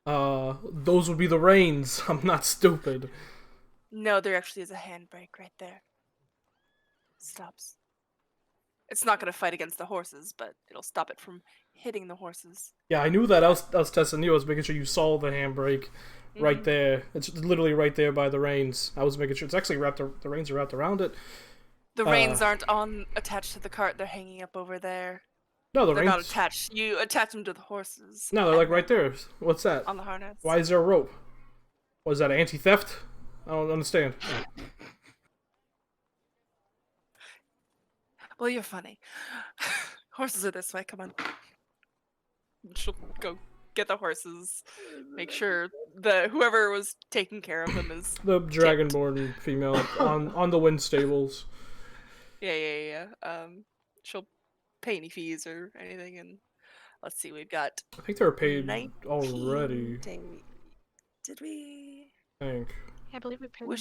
Those would be the reins. I'm not stupid. No, there actually is a handbrake right there. Stops. It's not gonna fight against the horses, but it'll stop it from hitting the horses. Yeah, I knew that. I was testing you. I was making sure you saw the handbrake right there. It's literally right there by the reins. I was making sure it's actually the reins are wrapped around it. The reins aren't attached to the cart. They're hanging up over there. No, the They're reins. not attached. You attach them to the horses. No, they're like right there. What's that? On the harness. Why is there a rope? What is that, anti-theft? I don't understand. Well, you're funny. Horses are this way. Come on. She'll go get the horses. Make sure whoever was taking care of them is The tipped. dragonborn female on the wind stables. Yeah. She'll pay any fees or anything, and let's see. We've got I think they were paid 19 already. Did we? I think. Yeah, I believe we paid them.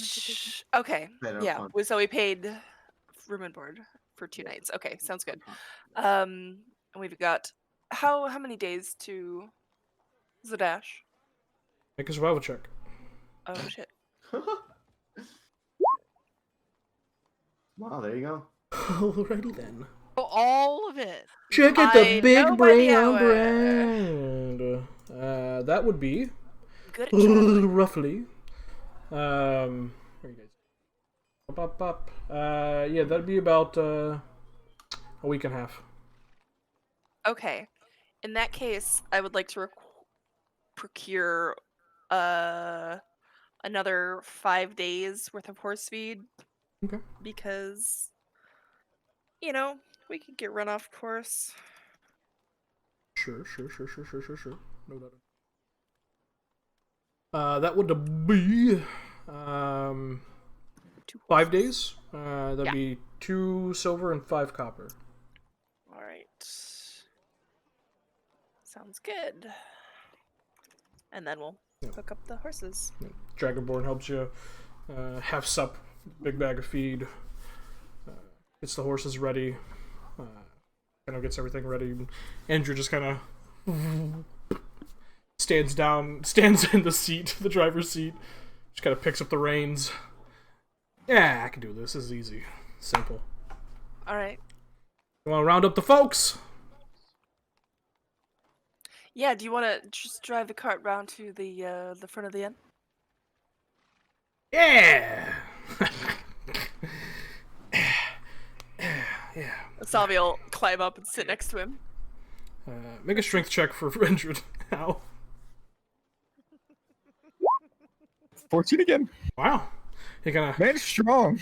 Okay. Better Yeah. fun. So we paid room and board for 2 nights. Okay, sounds good. And we've got how many days to Zadash? Make a survival check. Oh shit. Wow, there you go. Alrighty then. Oh, all of it. Check it, I the big know by brain the on hour. brand. That would be Good at traveling. roughly. Where are you guys? Up. Yeah, that'd be about a week and a half. Okay. In that case, I would like to procure another 5 days worth of horse feed. Okay. Because we could get run off course. Sure. No doubt. That would be 5 days. That'd be 2 silver and 5 copper. All right. Sounds good. And then we'll hook up the horses. Dragonborn helps you. Hefts up big bag of feed. Gets the horses ready. kind of gets everything ready. Andrew just kind of stands in the seat, the driver's seat. Just kind of picks up the reins. Yeah, I can do this. This is easy. Simple. Alright. You want to round up the folks? Yeah, do you want to just drive the cart round to the front of the inn? Yeah! Yeah. Salvi will climb up and sit next to him. Make a strength check for Indrid. Ow. 14 again. Wow. He kind Man, strong.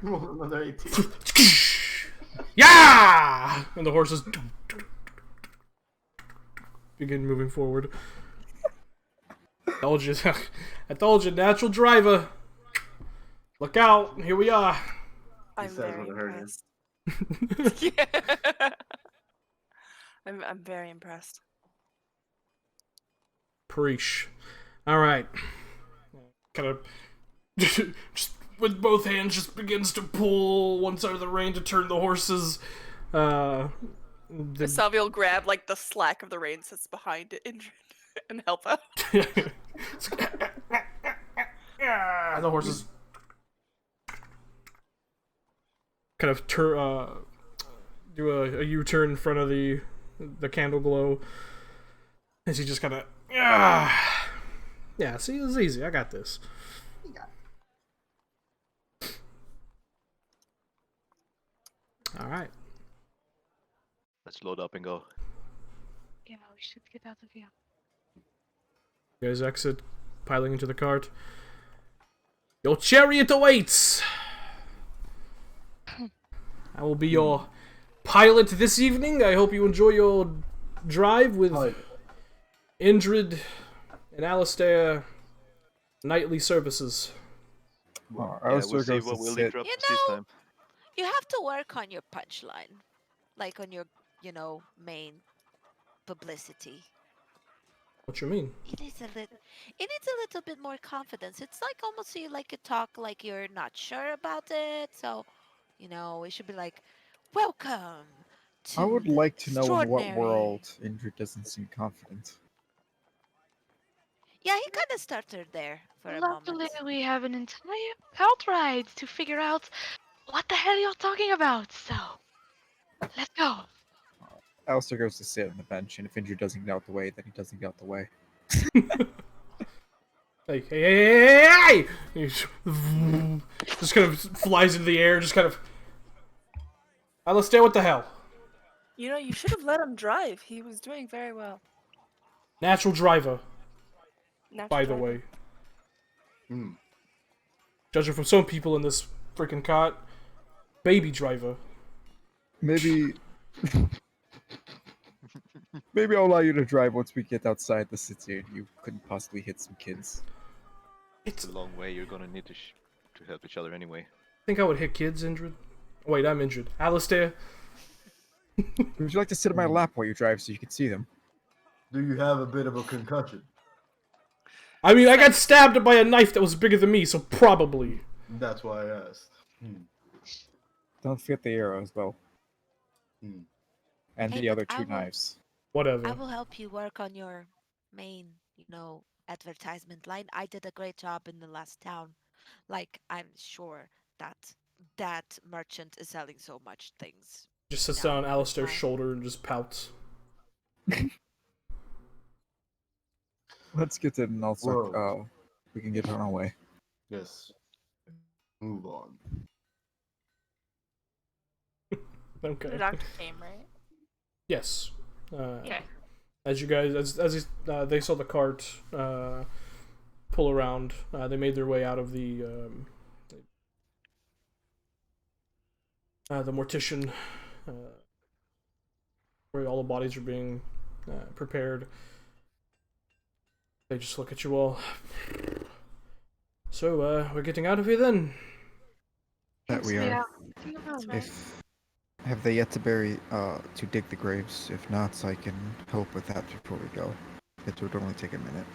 Another 18. of... Yeah! And the horses begin moving forward. I told you, natural driver. Look out, here we are. I'm says very with a hurry. impressed. Yeah. I'm very impressed. Preach. Alright. Kind of just with both hands just begins to pull one side of the rein to turn the horses. Salvi will grab like the slack of the reins that's behind it and help out. The horses kind of do a U-turn in front of the candle glow as he just kind of yeah, see, it's easy. I got this. All right. Let's load up and go. Yeah, we should get out of here. You guys exit, piling into the cart. Your chariot awaits! I will be your pilot this evening. I hope you enjoy your drive with Indrid and Alistair nightly services. Oh, Yeah, Alistair we'll see goes what to will sit. interrupt You us this know- time. You have to work on your punchline, like on your, main publicity. What you mean? It needs a little bit more confidence. It's like almost you talk like you're not sure about it. So, we should be like, welcome to I would the like to know in what extraordinary-" world Indrid doesn't seem confident. Yeah, he kind of stuttered there for a Luckily, moment. we have an entire cart ride to figure out what the hell you're talking about. So, let's go. Alistair goes to sit on the bench, and if Indrid doesn't get out the way, then he doesn't get out the way. Like, hey! He just kind of flies into the air, just kind of... Alistair, what the hell? You should have let him drive. He was doing very well. Natural driver, Natural by the driver. way. Hmm. Judging from some people in this freaking cot, baby driver. Maybe... Maybe I'll allow you to drive once we get outside the city and you couldn't possibly hit some kids. It's a long way. You're gonna need to help each other anyway. I think I would hit kids, Indrid. Wait, I'm injured. Alistair? Would you like to sit on my lap while you drive so you can see them? Do you have a bit of a concussion? I mean, I got stabbed by a knife that was bigger than me, so probably. That's why I asked. Don't forget the arrows, though. Hmm. And Hey, the but other I two will- knives. Whatever. I will help you work on your main, advertisement line. I did a great job in the last town. Like, I'm sure that merchant is selling so much things. Just sits No, down on it's Alistair's fine. shoulder and just pouts. Let's get it and also Whoa. we can get on our way. Yes. Move on. Okay. The doctor came, right? Yes. Okay. As you guys, they saw the cart pull around, they made their way out of the mortician, where all the bodies are being prepared. They just look at you all. So, we're getting out of here then? That we Yeah. are. Have they yet to to dig the graves? If not, I can help with that before we go. It would only take a minute.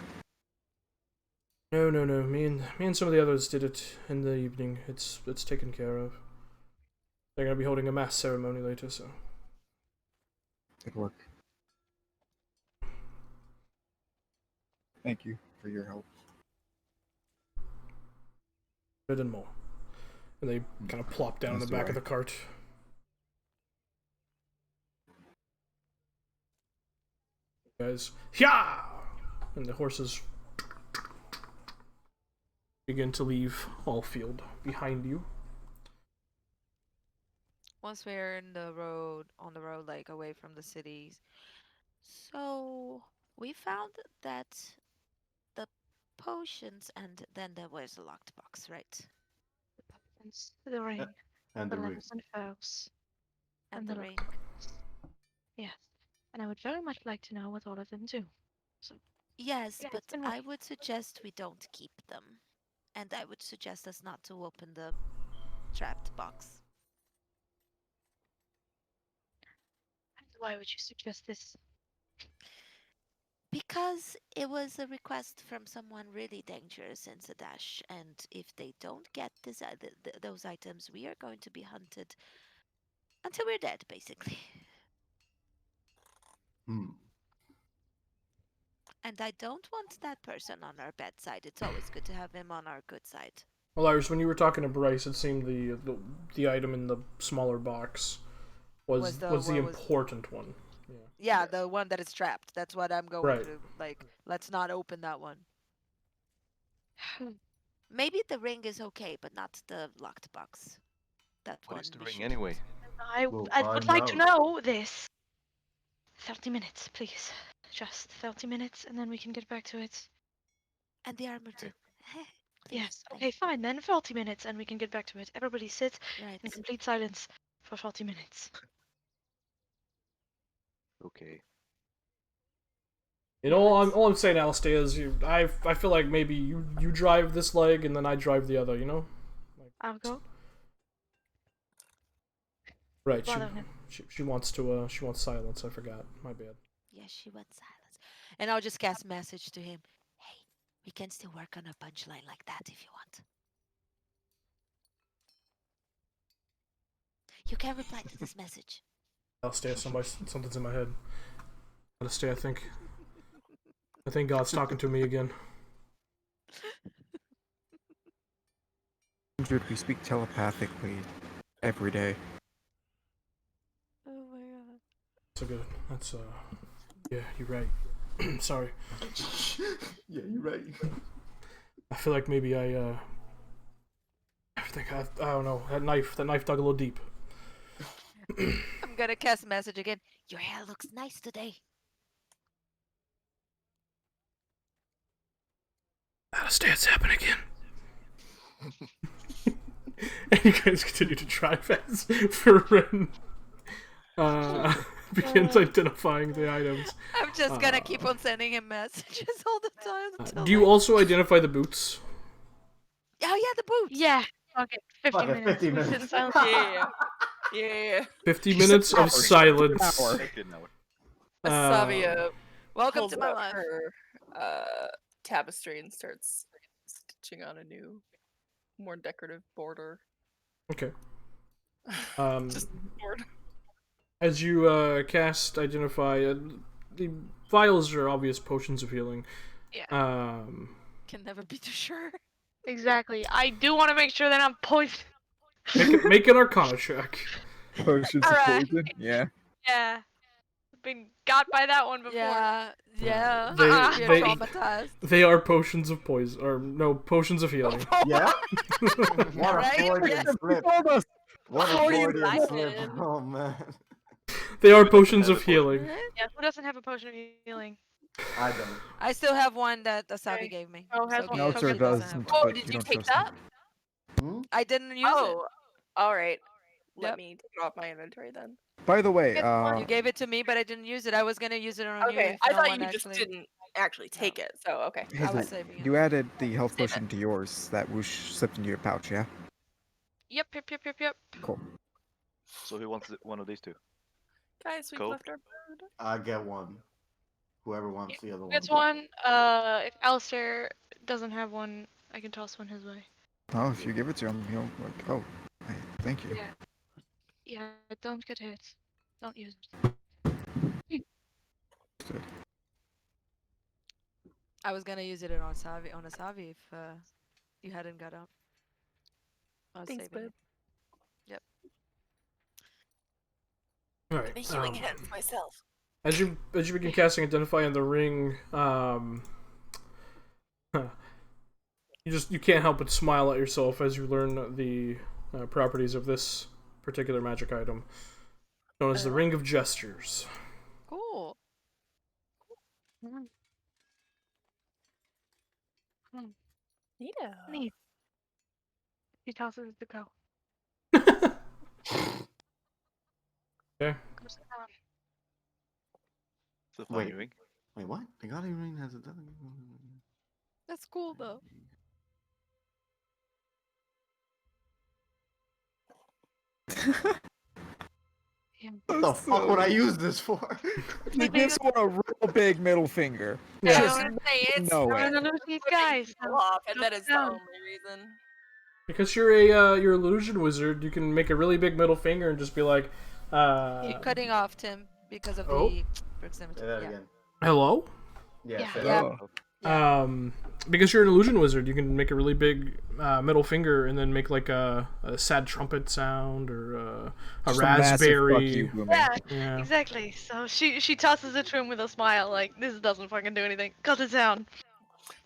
No. Me and some of the others did it in the evening. It's taken care of. They're gonna be holding a mass ceremony later, so Good work. Thank you for your help. Good and more. And they kind of plop down in the As do back I. of the cart. Guys, yeah, and the horses begin to leave Allfield behind you. Once we're in the road, on the road, like away from the cities. So we found that the potions, and then there was a locked box, right? And the ring, And the the ring. lamps and foes, And the the ring. lockbox. Yes. And I would very much like to know what all of them do. So, Yes, yeah, but it's been I working. would suggest we don't keep them. And I would suggest us not to open the trapped box. And why would you suggest this? Because it was a request from someone really dangerous in Sadash, and if they don't get those items, we are going to be hunted until we're dead, basically. Hmm. And I don't want that person on our bad side. It's always good to have him on our good side. Well, Iris, when you were talking to Bryce, it seemed the item in the smaller box was the important one. Yeah, the one that is trapped. That's what I'm going Right. to, like, let's not open that one. Maybe the ring is okay, but not the locked box. That What one is the we ring should- anyway? I We'll would find like to out. know this. 30 minutes, please. Just 30 minutes, and then we can get back to it. And the armor too. Please, Yes, okay, fine then. 40 minutes, and we can get back to it. Everybody sit Right. in complete silence for 40 minutes. Okay. You know, all I'm saying, Alistair, is I feel like maybe you drive this leg and then I drive the other. You know. I'll go. Right. Bother him. She wants to she wants silence. I forgot. My bad. Yes, she wants silence. And I'll just cast message to him. Hey, we can still work on a punchline like that if you want. You can reply to this message. Alistair, something's in my head. Alistair, I think God's talking to me again. We speak telepathically every day. Oh my god. That's yeah, you're right. Sorry. Yeah, you're right. I feel like maybe I don't know. That knife dug a little deep. I'm gonna cast message again. Your hair looks nice today. Alistair, it's happened again. And you guys continue to drive as Ren begins identifying the items. I'm just gonna keep on sending him messages all the time. Until Do you also identify the boots? Oh yeah, the boots. Yeah. Okay, 50 Fuck it, minutes. 50 We sit in minutes. silence. Yeah. 50 minutes of silence. Asavia Welcome pulls to my out life. her tapestry and starts stitching on a new, more decorative border. Okay. Just board. As you cast identify, the vials are obvious potions of healing. Yeah. Can never be too sure. Exactly. I do want to make sure that I'm poisoned. Make an Arcana check. Potions of Alright. poison? Yeah. Yeah. Been got by that one before. Yeah. Yeah. They- We are they- traumatized. They are potions of poison, or no, potions of healing. Yeah? What a Right? Freudian Yes. slip. What a Freudian Freudian slip. Latin. Oh, man. They are potions of healing. Yeah, who doesn't have a potion of healing? I don't. I still have one that Asabi Okay. gave me. Oh, has So one. Gail Meltzer doesn't does, have one. Oh, but did you you don't take trust that? him. Hmm? I didn't use Oh, alright. Let Yep. me take it off my inventory then. By the way, Get it. one. You gave it to me, but I didn't use it. I was gonna use it on you. Okay, If I no thought one you just actually... didn't actually take it, so okay. I Hazel, was saving it. you added the health Save it. potion to yours that whoosh slipped into your pouch, yeah? Yep. Cool. So who wants one of these two? Guys, we've Cool. left our bird. I get one. Whoever wants the other one. Gets one. If Alistair doesn't have one, I can toss one his way. Oh, if you give it to him, he'll like, oh, hey, thank you. Yeah. Yeah, don't get hit. Don't use it. Understood. I was gonna use it on Asavi if you hadn't got up. I was Thanks, saving babe. it. Yep. All right. The healing hands myself. As you begin casting Identify in the ring, you can't help but smile at yourself as you learn the properties of this particular magic item, known as the Ring of Gestures. Cool. Yeah. Neat. He tosses the go. Okay. It's a funny Wait. ring. Wait, what? The Guardian Ring has a. That's cool though. What the fuck would I use this for? He gives one a real big middle finger. I Yeah. was gonna say it's No One way. of those flipping guys. people off, and that is the down. only reason. Because you're an illusion wizard, you can make a really big middle finger and just be like, You're cutting off Tim because of Oh. the proximity. Say that Yeah. again. hello? Yeah. Yeah. say Yeah. that. Oh. Because you're an illusion wizard, you can make a really big middle finger and then make like a sad trumpet sound or a Just a massive fuck raspberry. you, Boomer. Yeah, Yeah. exactly. So she tosses it to him with a smile, like this doesn't fucking do anything. Cut it down.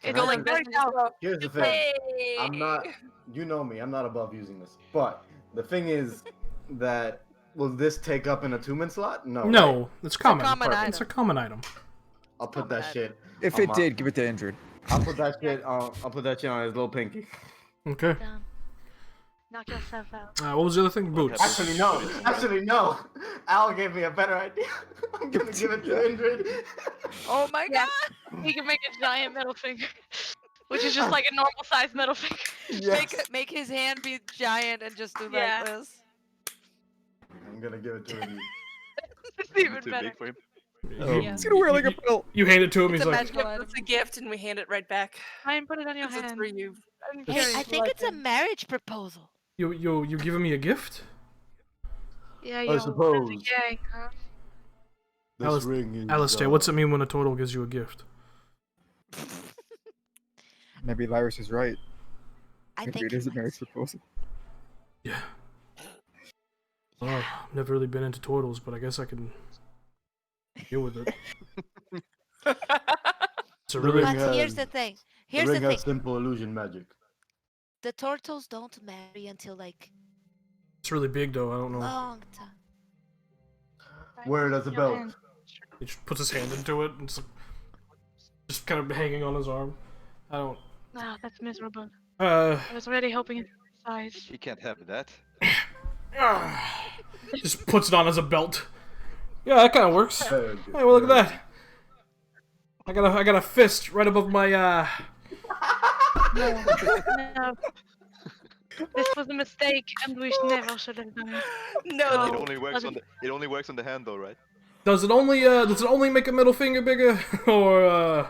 Can It's I like just- right now. Here's the thing. Hey! I'm not. You know me. I'm not above using this. But the thing is that will this take up an attunement slot? No. right? No, it's common. common It's item. a common item. I'll put that shit. If on it my- did, give it to Indrid. I'll put that shit. I'll put that shit on his little pinky. Okay. Done. Knock yourself out. What was the other thing? Boots. Actually, no. Actually, no. Al gave me a better idea. I'm gonna give it to Indrid. Oh my Yeah. god! He can make a giant middle finger, which is just like a normal sized middle finger. Yes. Make his hand be giant and just do Yeah. like this. I'm gonna give it to him. It's Is even it too better. big for him? Oh, Yeah. he's gonna wear like a belt. You hand it to him. It's He's a like, magical item. It's a gift, and we hand it right back. Try and put it on your It's hand. for you. I'm Hey, curious. I think it's a marriage proposal. you giving me a gift? Yeah, I yo, suppose. That's a gang, huh? This Alice- ring is. Alistair, what's it mean when a turtle gives you a gift? Maybe Lyris is right. I Maybe think it is a marriage proposal. Yeah. Oh, I've never really been into turtles, but I guess I can deal with it. It's a The really ring But here's has- the thing. The Here's the ring thing. has simple illusion magic. The turtles don't marry until like it's really big though. I don't know. long time. Where does the Your belt? hand. He just puts his hand into it and it's just kind of hanging on his arm. I don't. Oh, that's miserable. Uh, I was already hoping it was size. He can't have that. just puts it on as a belt. Yeah, that kind of works. Very good, Hey, well, look at very that. I got a fist right above my No. No. This was a mistake, and we never should have done it. No, Oh. It only works on the. It only works on the hand, though, right? Does it only make a middle finger bigger or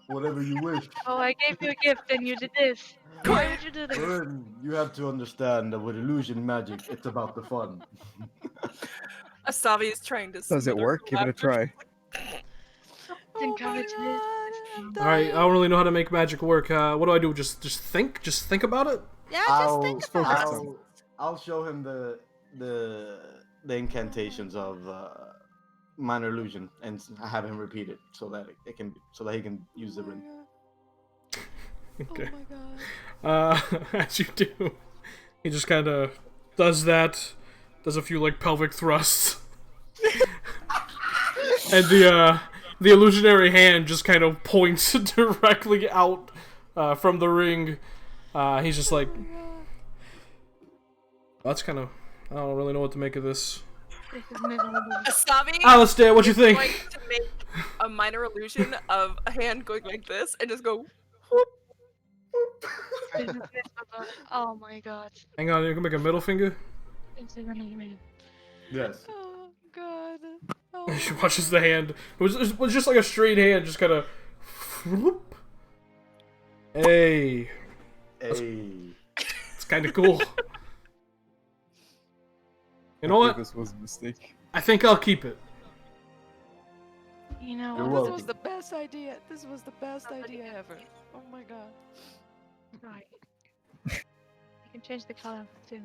Whatever you wish. Oh, I gave you a gift, and you did this. Why would you do this? Burn, you have to understand that with illusion magic, it's about the fun. Asavi is trying to. Does it smother work? Give it a laughter. try. Encourage this. All right, I don't really know how to make magic work. What do I do? Just think about it. Yeah, just think about it. I'll show him the incantations of minor illusion and have him repeat it so that he can use the ring. Okay. Oh my god. As you do, he just kind of does that, does a few like pelvic thrusts, and the illusionary hand just kind of points directly out from the ring. He's just like, that's kind of. I don't really know what to make of this. This is miserable. Asavi Alistair, what you is think? going to make a minor illusion of a hand going like this and just go. Whoop. This is miserable. Oh my god. Hang on, you can make a middle finger. This is amazing. Yes. Oh god. Oh. She watches the hand. It was just like a straight hand, just kind of. Hey, Hey. it's kind of cool. You know I what? think this was a mistake. I think I'll keep it. You know You're what? This welcome. was the best idea. This was the best idea ever. Oh my god. Right. You can change the color too.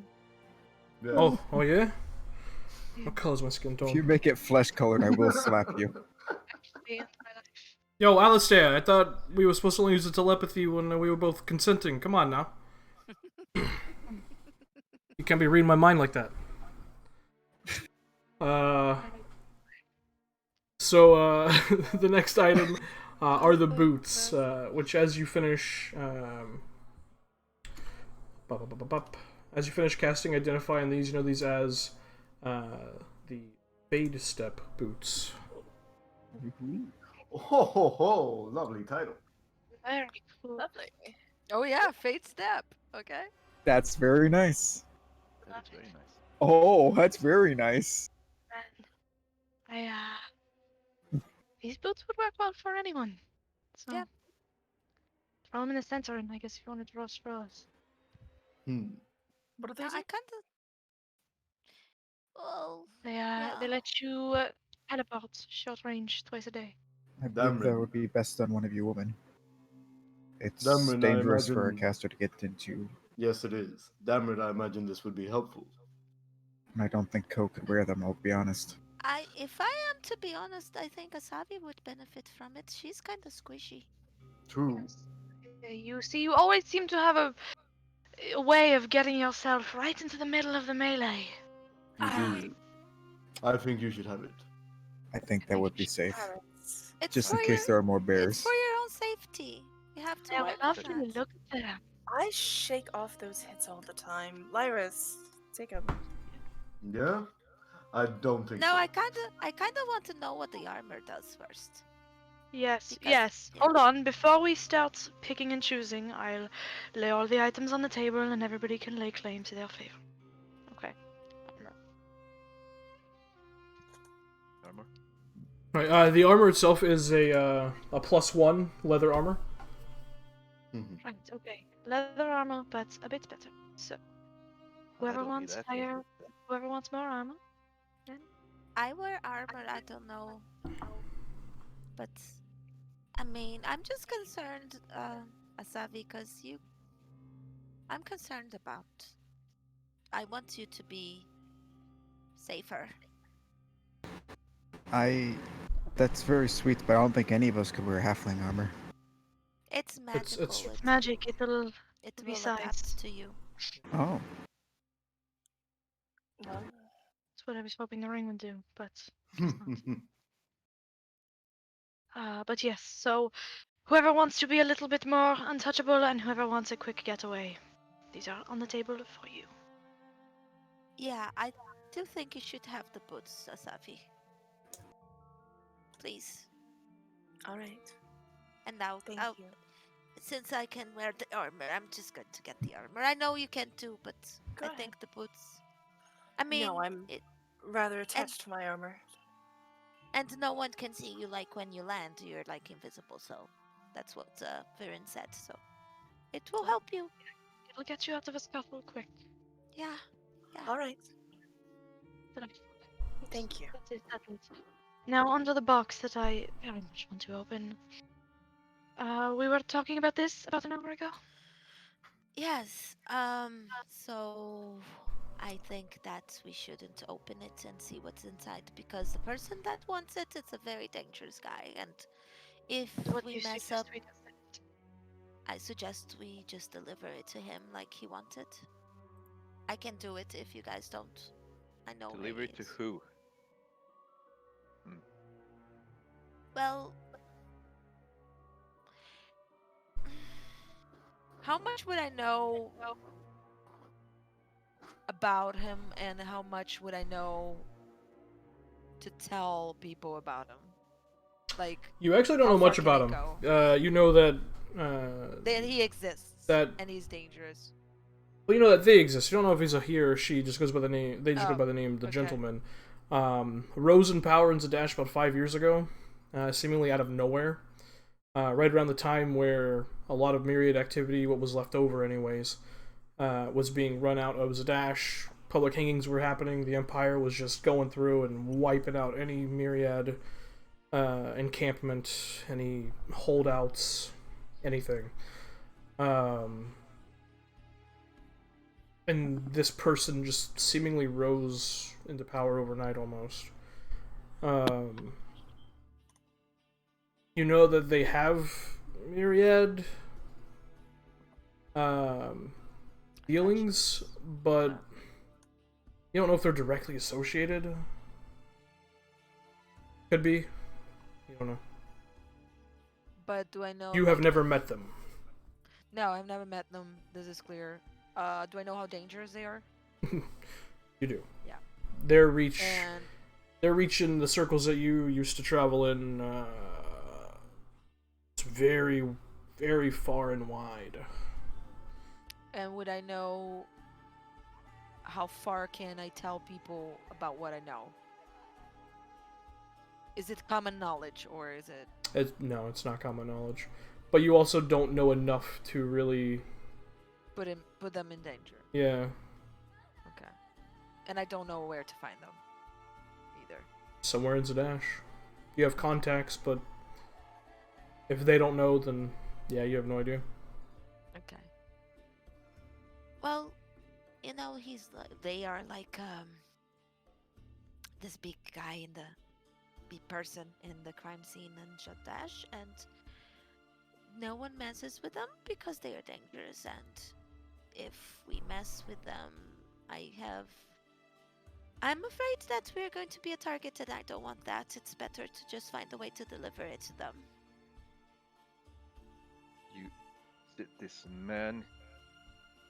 Yeah. Oh yeah? Yeah. What color's my skin If you tone? make it flesh colored, I will slap you. Actually, in my life. Yo, Alistair, I thought we were supposed to only use the telepathy when we were both consenting. Come on now. You can't be reading my mind like that. So, the next item are the boots, which as you finish... as you finish casting Identify on these, you know these as the Fade Step boots. Oh, ho, ho, lovely title. Very cool. Lovely. Oh yeah, Fate Step. Okay. That's very nice. That is very nice. Oh, that's very nice. And these boots would work well for anyone. So Yeah. throw them in the center, and I guess if you want to draw straws. What do they I do? kind of. Well, They yeah. they let you teleport short range twice a day. I Damn believe that it. would be best on one of you women. It's Damn it, I dangerous for a imagine- caster to get into. Yes, it is. Damn it, I imagine this would be helpful. And I don't think Ko could wear them, I'll be honest. If I am to be honest, I think Asabi would benefit from it. She's kind of squishy. True. You see, you always seem to have a way of getting yourself right into the middle of the melee. You do. I think you should have it. I think that would be safe. Parrots. It's Just for in case your, there are more It's bears. for your own safety. You have to They're remember lovely. that. Look at them. I shake off those hits all the time. Lyris, take them. Yeah? I don't think No, so. I kind of want to know what the armor does first. Yes, Because- yes. yeah. Hold on. Before we start picking and choosing, I'll lay all the items on the table and everybody can lay claim to their favor. Okay. Armor. Right, the armor itself is a +1 leather armor. Mhm. Right, okay. Leather armor, but a bit better. So, I whoever don't need wants that. higher, whoever wants more armor. I wear armor, I don't know. But, I mean, I'm just concerned, Asavi, because I'm concerned about... I want you to be safer. That's very sweet, but I don't think any of us could wear halfling armor. It's magical. it's- Magic, it'll it will besides. adapt to you. Oh. Well, That's what I was hoping the ring would do, but but yes. So, whoever wants to be a little bit more untouchable and whoever wants a quick getaway, these are on the table for you. Yeah, I do think you should have the boots, Asafi. Please. all right. And now, Thank you. since I can wear the armor, I'm just going to get the armor. I know you can too, but Go I ahead. think the boots. I mean, No, I'm rather attached to my armor. and no one can see you like when you land. You're like invisible, so that's what Viren said. So it will help you. It'll get you out of a scuffle quick. Yeah. All right. Delightful. Thank you. That is settled. Now onto the box that I very much want to open. We were talking about this about an hour ago. Yes. So I think that we shouldn't open it and see what's inside because the person that wants it is a very dangerous guy, and if What do we you mess suggest up, we do then? I suggest we just deliver it to him like he wanted. I can do it if you guys don't. I know. where Deliver he it to is. who? Well, how much would I know about him, and how much would I know to tell people about him? Like, You actually don't How know far much can about it him. You know that. that he exists That- and he's dangerous. Well, you know that they exist. You don't know if he's a he or she. Just goes by the name. They just go Oh, by the name the okay. gentleman. Rose in power in Zadash about 5 years ago, seemingly out of nowhere. Right around the time where a lot of myriad activity, what was left over anyways, was being run out of Zadash. Public hangings were happening. The Empire was just going through and wiping out any myriad encampment, any holdouts, anything. And this person just seemingly rose into power overnight almost. You know that they have myriad feelings, but you don't know if they're directly associated. Could be. You don't know. But do I know? You have like, never met them. No, I've never met them. This is clear. Do I know how dangerous they are? You do. Yeah. Their reach. And Their reach in the circles that you used to travel in. It's very, very far and wide. and would I know? How far can I tell people about what I know? Is it common knowledge or is it? No, it's not common knowledge. But you also don't know enough to really. Put them in danger. Yeah. Okay. And I don't know where to find them either. Somewhere in Zadash. You have contacts, but if they don't know, then yeah, you have no idea. Okay. Well, you know, they are like this big guy in the big person in the crime scene in Shadash, and no one messes with them because they are dangerous, and if we mess with them, I'm afraid that we're going to be a target, and I don't want that. It's better to just find a way to deliver it to them. This man.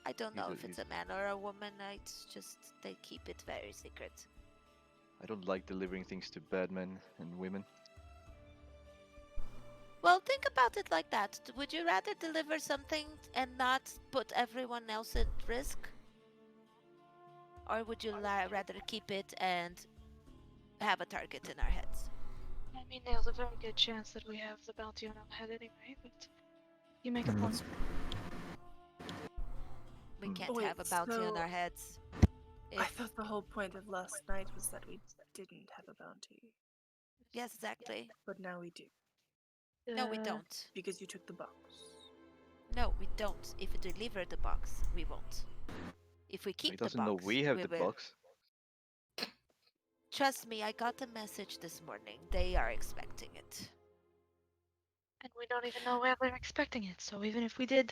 I don't know if He's it's a man or a woman. It's just they keep it very secret. I don't like delivering things to bad men and women. Well, think about it like that. Would you rather deliver something and not put everyone else at risk? Or would you rather keep it and have a target in our heads? I mean, there's a very good chance that we have the bounty on our head anyway, but you make a point. We can't Wait, have a bounty on so our heads. I thought the whole point of last night was that we didn't have a bounty, Yes, exactly. but now we do No, we don't. because you took the box. No, we don't. If you deliver the box, we won't. If we keep He the doesn't know box, we have the will. box. Trust me, I got a message this morning. They are expecting it. And we don't even know where they're expecting it, so even if we did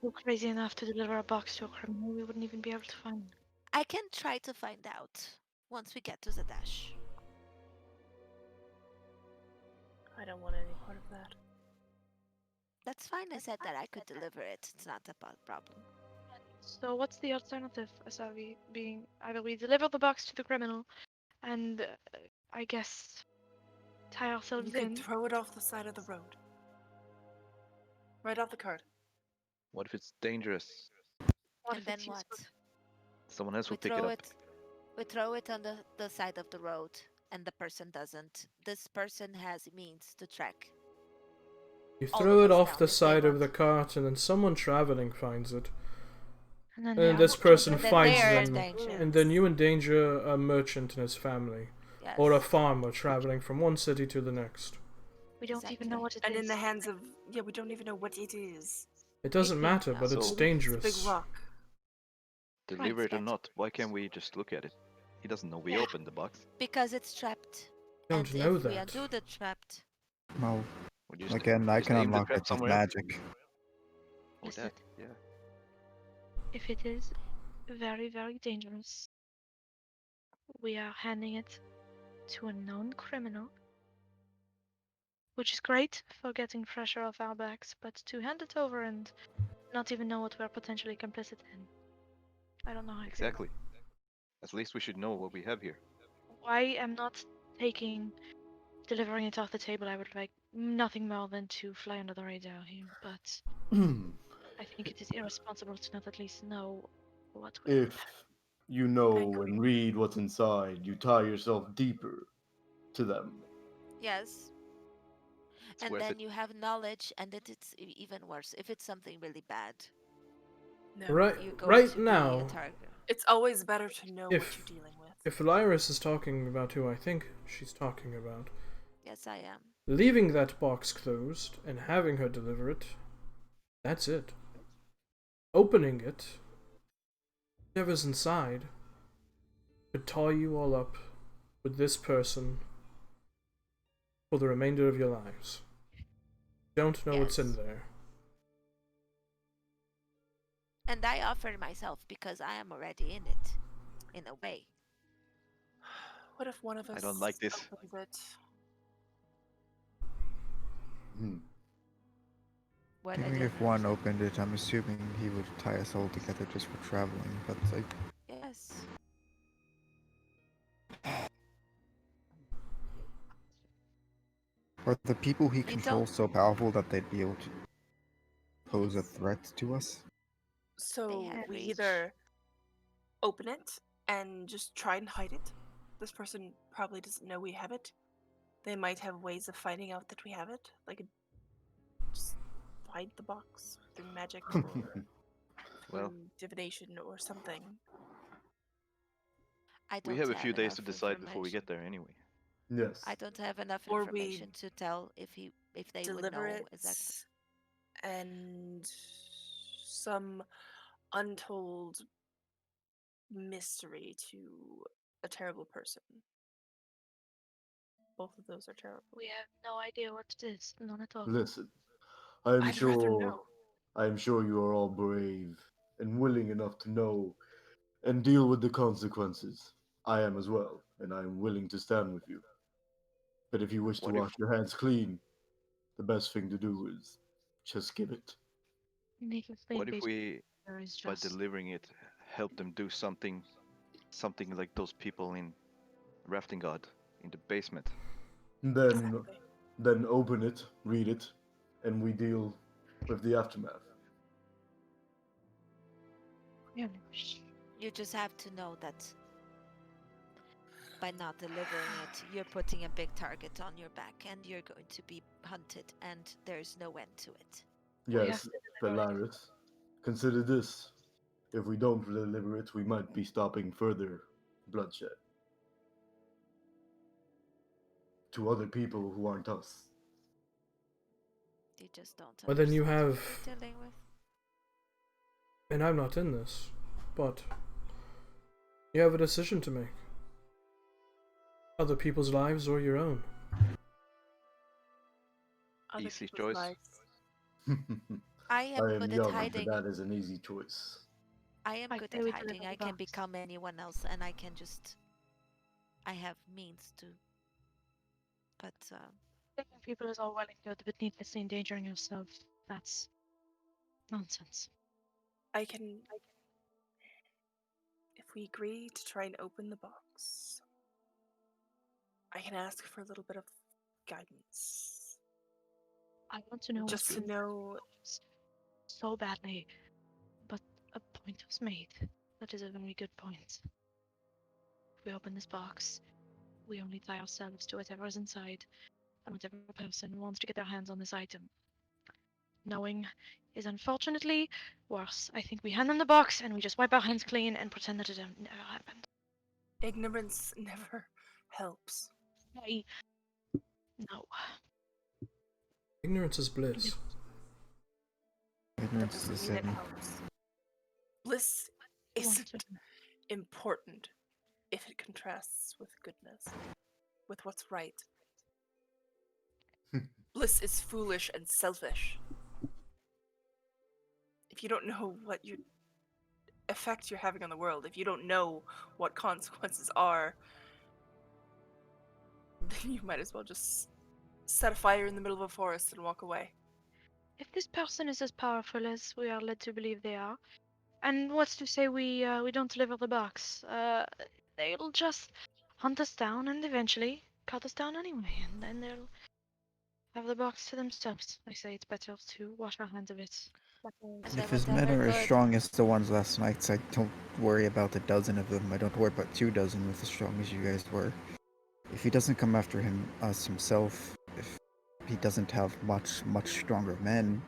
go crazy enough to deliver a box to a criminal, we wouldn't even be able to find them. I can try to find out once we get to the dash. I don't want any part of that. That's fine. I said that I could deliver it. It's not a problem. So what's the alternative, Asavi, being either we deliver the box to the criminal and I guess tie You ourselves could in. throw it off the side of the road. Right off the cart. What if it's dangerous? What And if then it's what? useful? Someone else We will pick it throw up. it. We throw it on the side of the road, and the person doesn't. This person has means to track. You All throw of it us off down the if they side of want. the cart, and then someone traveling finds it. And then, And this person then finds they are in them, danger. and then you endanger a merchant and his family, Yes. or a farmer traveling from one city to the next. we don't even know what it is. And in the hands of we don't even know what it is. It doesn't Maybe matter, no. but it's So- It's a dangerous. big rock. Deliver it or Right. not, why can't we just look at it? He doesn't know we Yeah. opened the box. Because it's trapped. Don't and know if we that. undo the trapped, Well, Would you just- again, I just can aim the unlock trap it with somewhere else? magic. Oh, Listen. that, yeah. If it is very, very dangerous, we are handing it to a known criminal, which is great for getting pressure off our backs, but to hand it over and not even know what we're potentially complicit in, I don't know how I feel. Exactly. At least we should know what we have here. I am not delivering it off the table. I would like nothing more than to fly under the radar here, but I think it is irresponsible to not at least know what we If you know agree. and read what's inside, you tie yourself deeper to them. yes. It's And worth then it. you have knowledge, and it's even worse if it's something really bad. No. Right, You're going right to be now, a target. It's always better to know what If- you're dealing with. if Lyris is talking about who I think she's talking about, Yes, I am. Leaving that box closed and having her deliver it, that's it. Opening it, whatever's inside, could tie you all up with this person for the remainder of your lives. Don't know what's in Yes. there. And I offered myself because I am already in it, in a way. What if one of us I don't like this. opens it? Hmm. What I Even did if one opened it, I'm assuming he would tie us all together just for traveling. But like, Yes. are the people he You controls don't. so powerful that they'd be able to pose a Yes. threat to us? They So have we reach. either open it and just try and hide it. This person probably doesn't know we have it. They might have ways of finding out that we have it, like just hide the box through magic or Well, through divination or something. I we don't have a few have days to enough decide before we information. get there anyway. Yes. I don't have enough Or we information to tell if they would deliver know it exactly. and some untold mystery to a terrible person. Both of those are terrible. We have no idea what it is. None at all. Listen, I am I'd rather sure know. I am sure you are all brave and willing enough to know and deal with the consequences. I am as well, and I am willing to stand with you. But if you wish to What if wash your hands clean, the best thing to do is just give it. Make a what clean if page. we, There is by just. delivering it, help them do something like those people in Rafting God in the basement? Then Exactly. then open it, read it, and we deal with the aftermath. Yeah. You just have to know that by not delivering it, you're putting a big target on your back and you're going to be hunted, and there's no end to it. We have Yes, to deliver it. Belarus. Consider this. If we don't deliver it, we might be stopping further bloodshed to other people who aren't us. You just don't But then you understand who have, you're dealing with. and I'm not in this, but you have a decision to make. Other people's lives or your own. Other Easy people's choice. lives. I am I am good at young, but hiding. that is an easy choice. I am I good say at we hiding. deliver I the can box. become anyone else, and I can just. I have means to. But Taking people is all well and good, but needlessly endangering yourself, that's nonsense. I can. If we agree to try and open the box, I can ask for a little bit of guidance. I want to know Just what's to in know. so badly, but a point was made. That is a very good point. If we open this box, we only tie ourselves to whatever is inside, and whatever person wants to get their hands on this item. Knowing is unfortunately worse. I think we hand them the box and we just wipe our hands clean and pretend that it never happened. Ignorance never helps. No. Ignorance is bliss. That Ignorance is a doesn't mean it sin. helps. Bliss I want isn't to important if it contrasts with goodness, with what's right. Bliss is foolish and selfish. If you don't know what effect you're having on the world, if you don't know what consequences are, then you might as well just set a fire in the middle of a forest and walk away. If this person is as powerful as we are led to believe they are, and what's to say we don't deliver the box? They'll just hunt us down and eventually cut us down anyway, and then they'll have the box to themselves. I say it's better to wash our hands of it. and If then his men whatever are as good. strong as the ones last night, I don't worry about a dozen of them. I don't worry about 2 dozen with as strong as you guys were. If he doesn't come after us himself, if he doesn't have much stronger men,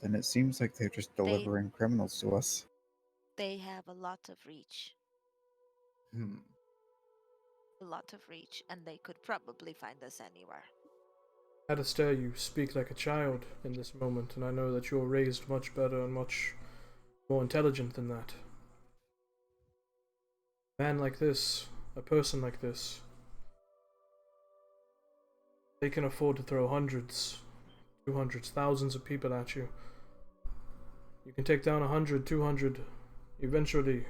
then it seems like they're just delivering criminals to us. They have a lot of reach. Hmm. A a lot of reach, and they could probably find us anywhere. Alistair, you speak like a child in this moment, and I know that you're raised much better and much more intelligent than that. A man like this, a person like this, they can afford to throw hundreds, 200s, thousands of people at you. You can take down 100, 200, eventually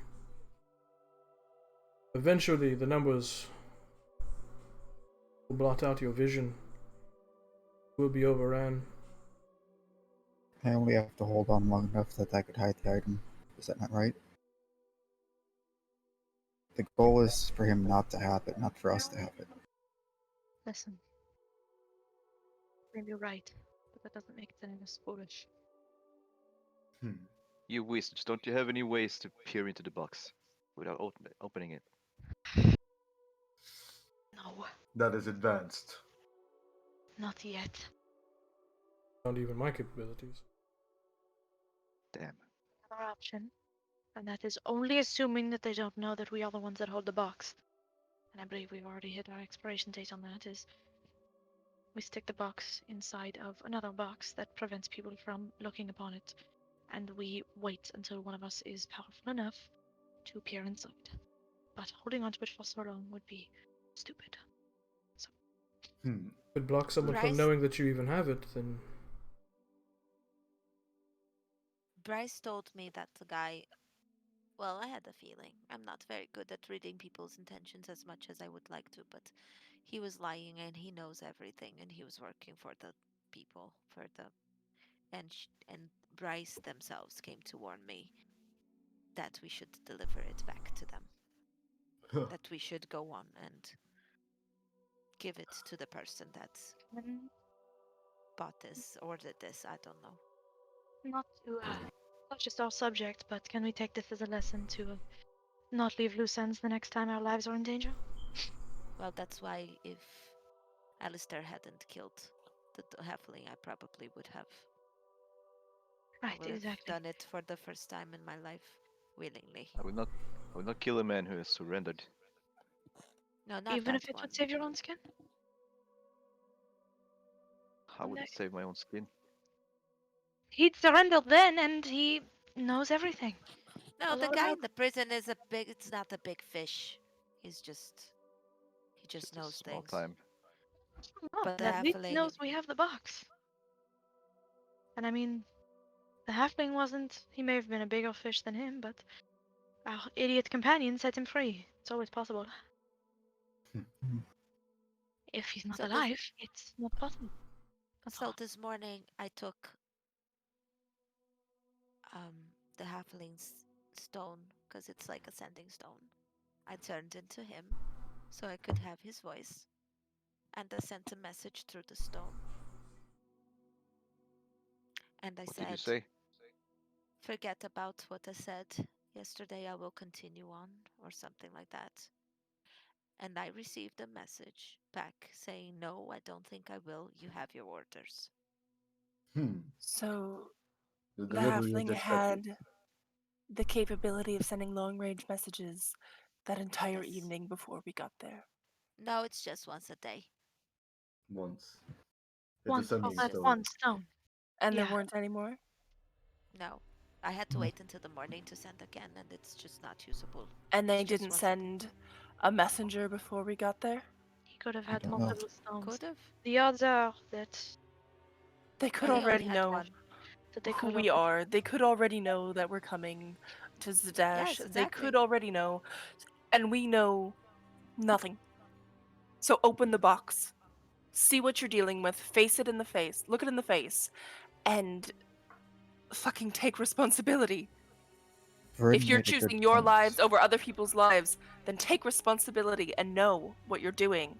the numbers will blot out your vision. Will be overran. I only have to hold on long enough that I could hide the item. Is that not right? The goal is for him not to have it, not for us to have it. Listen. Maybe you're right, but that doesn't make it any less foolish. You wizards, don't you have any ways to peer into the box without opening it? No, That is advanced. not yet. Not even my capabilities. Damn. Another option, and that is only assuming that they don't know that we are the ones that hold the box. And I believe we've already hit our expiration date on that, is we stick the box inside of another box that prevents people from looking upon it, and we wait until one of us is powerful enough to appear inside. But holding on to it for so long would be stupid. So. Could block someone from Bryce? knowing that you even have it, then Bryce told me that the guy. Well, I had a feeling. I'm not very good at reading people's intentions as much as I would like to, but he was lying and he knows everything, and he was working for the people, and Bryce themselves came to warn me that we should deliver it back to them. That we should go on and give it to the person that bought this, ordered this. I don't know. Not to touch just our subject, but can we take this as a lesson to not leave loose ends the next time our lives are in danger? Well, that's why if Alistair hadn't killed the halfling, I probably would have. Right, I would exactly. have done it for the first time in my life, willingly. I would not kill a man who has surrendered. No, not Even that if it one. would save your own skin? How would it save my own skin? He'd surrendered then, and he knows everything. No, A the lot guy about in the prison is it's not a big fish. He just Just a knows small things. time. But the at least halfling knows we have the box. And I mean, the halfling wasn't. He may have been a bigger fish than him, but our idiot companion set him free. It's always possible. If he's not So alive, it's not possible. That's So all. this morning I took the halfling's stone, because it's like a sending stone. I turned into him so I could have his voice, and I sent a message through the stone. And I What said, did you say? forget about what I said yesterday, I will continue on, or something like that. And I received a message back saying, no, I don't think I will. You have your orders. So The the delivery is halfling expected. had the capability of sending long range messages that entire Yes. evening before we got there. No, it's just once a day. Once. It's Once a for sending that stone. one stone. And there Yeah. weren't any more? No. I had to wait until the morning to send again, and it's just not usable. And they It's just didn't once a day. send a messenger before we got there? He could have I had don't know. multiple stones. Could have. The odds are that They could But he only already had know one. they who could we are. They could already know that we're coming to Zadash. Yes, They exactly. could already know. And we know nothing. So open the box. See what you're dealing with. Face it in the face. Look it in the face. And fucking take responsibility. Vern If you're made a good choosing your point. lives over other people's lives, then take responsibility and know what you're doing.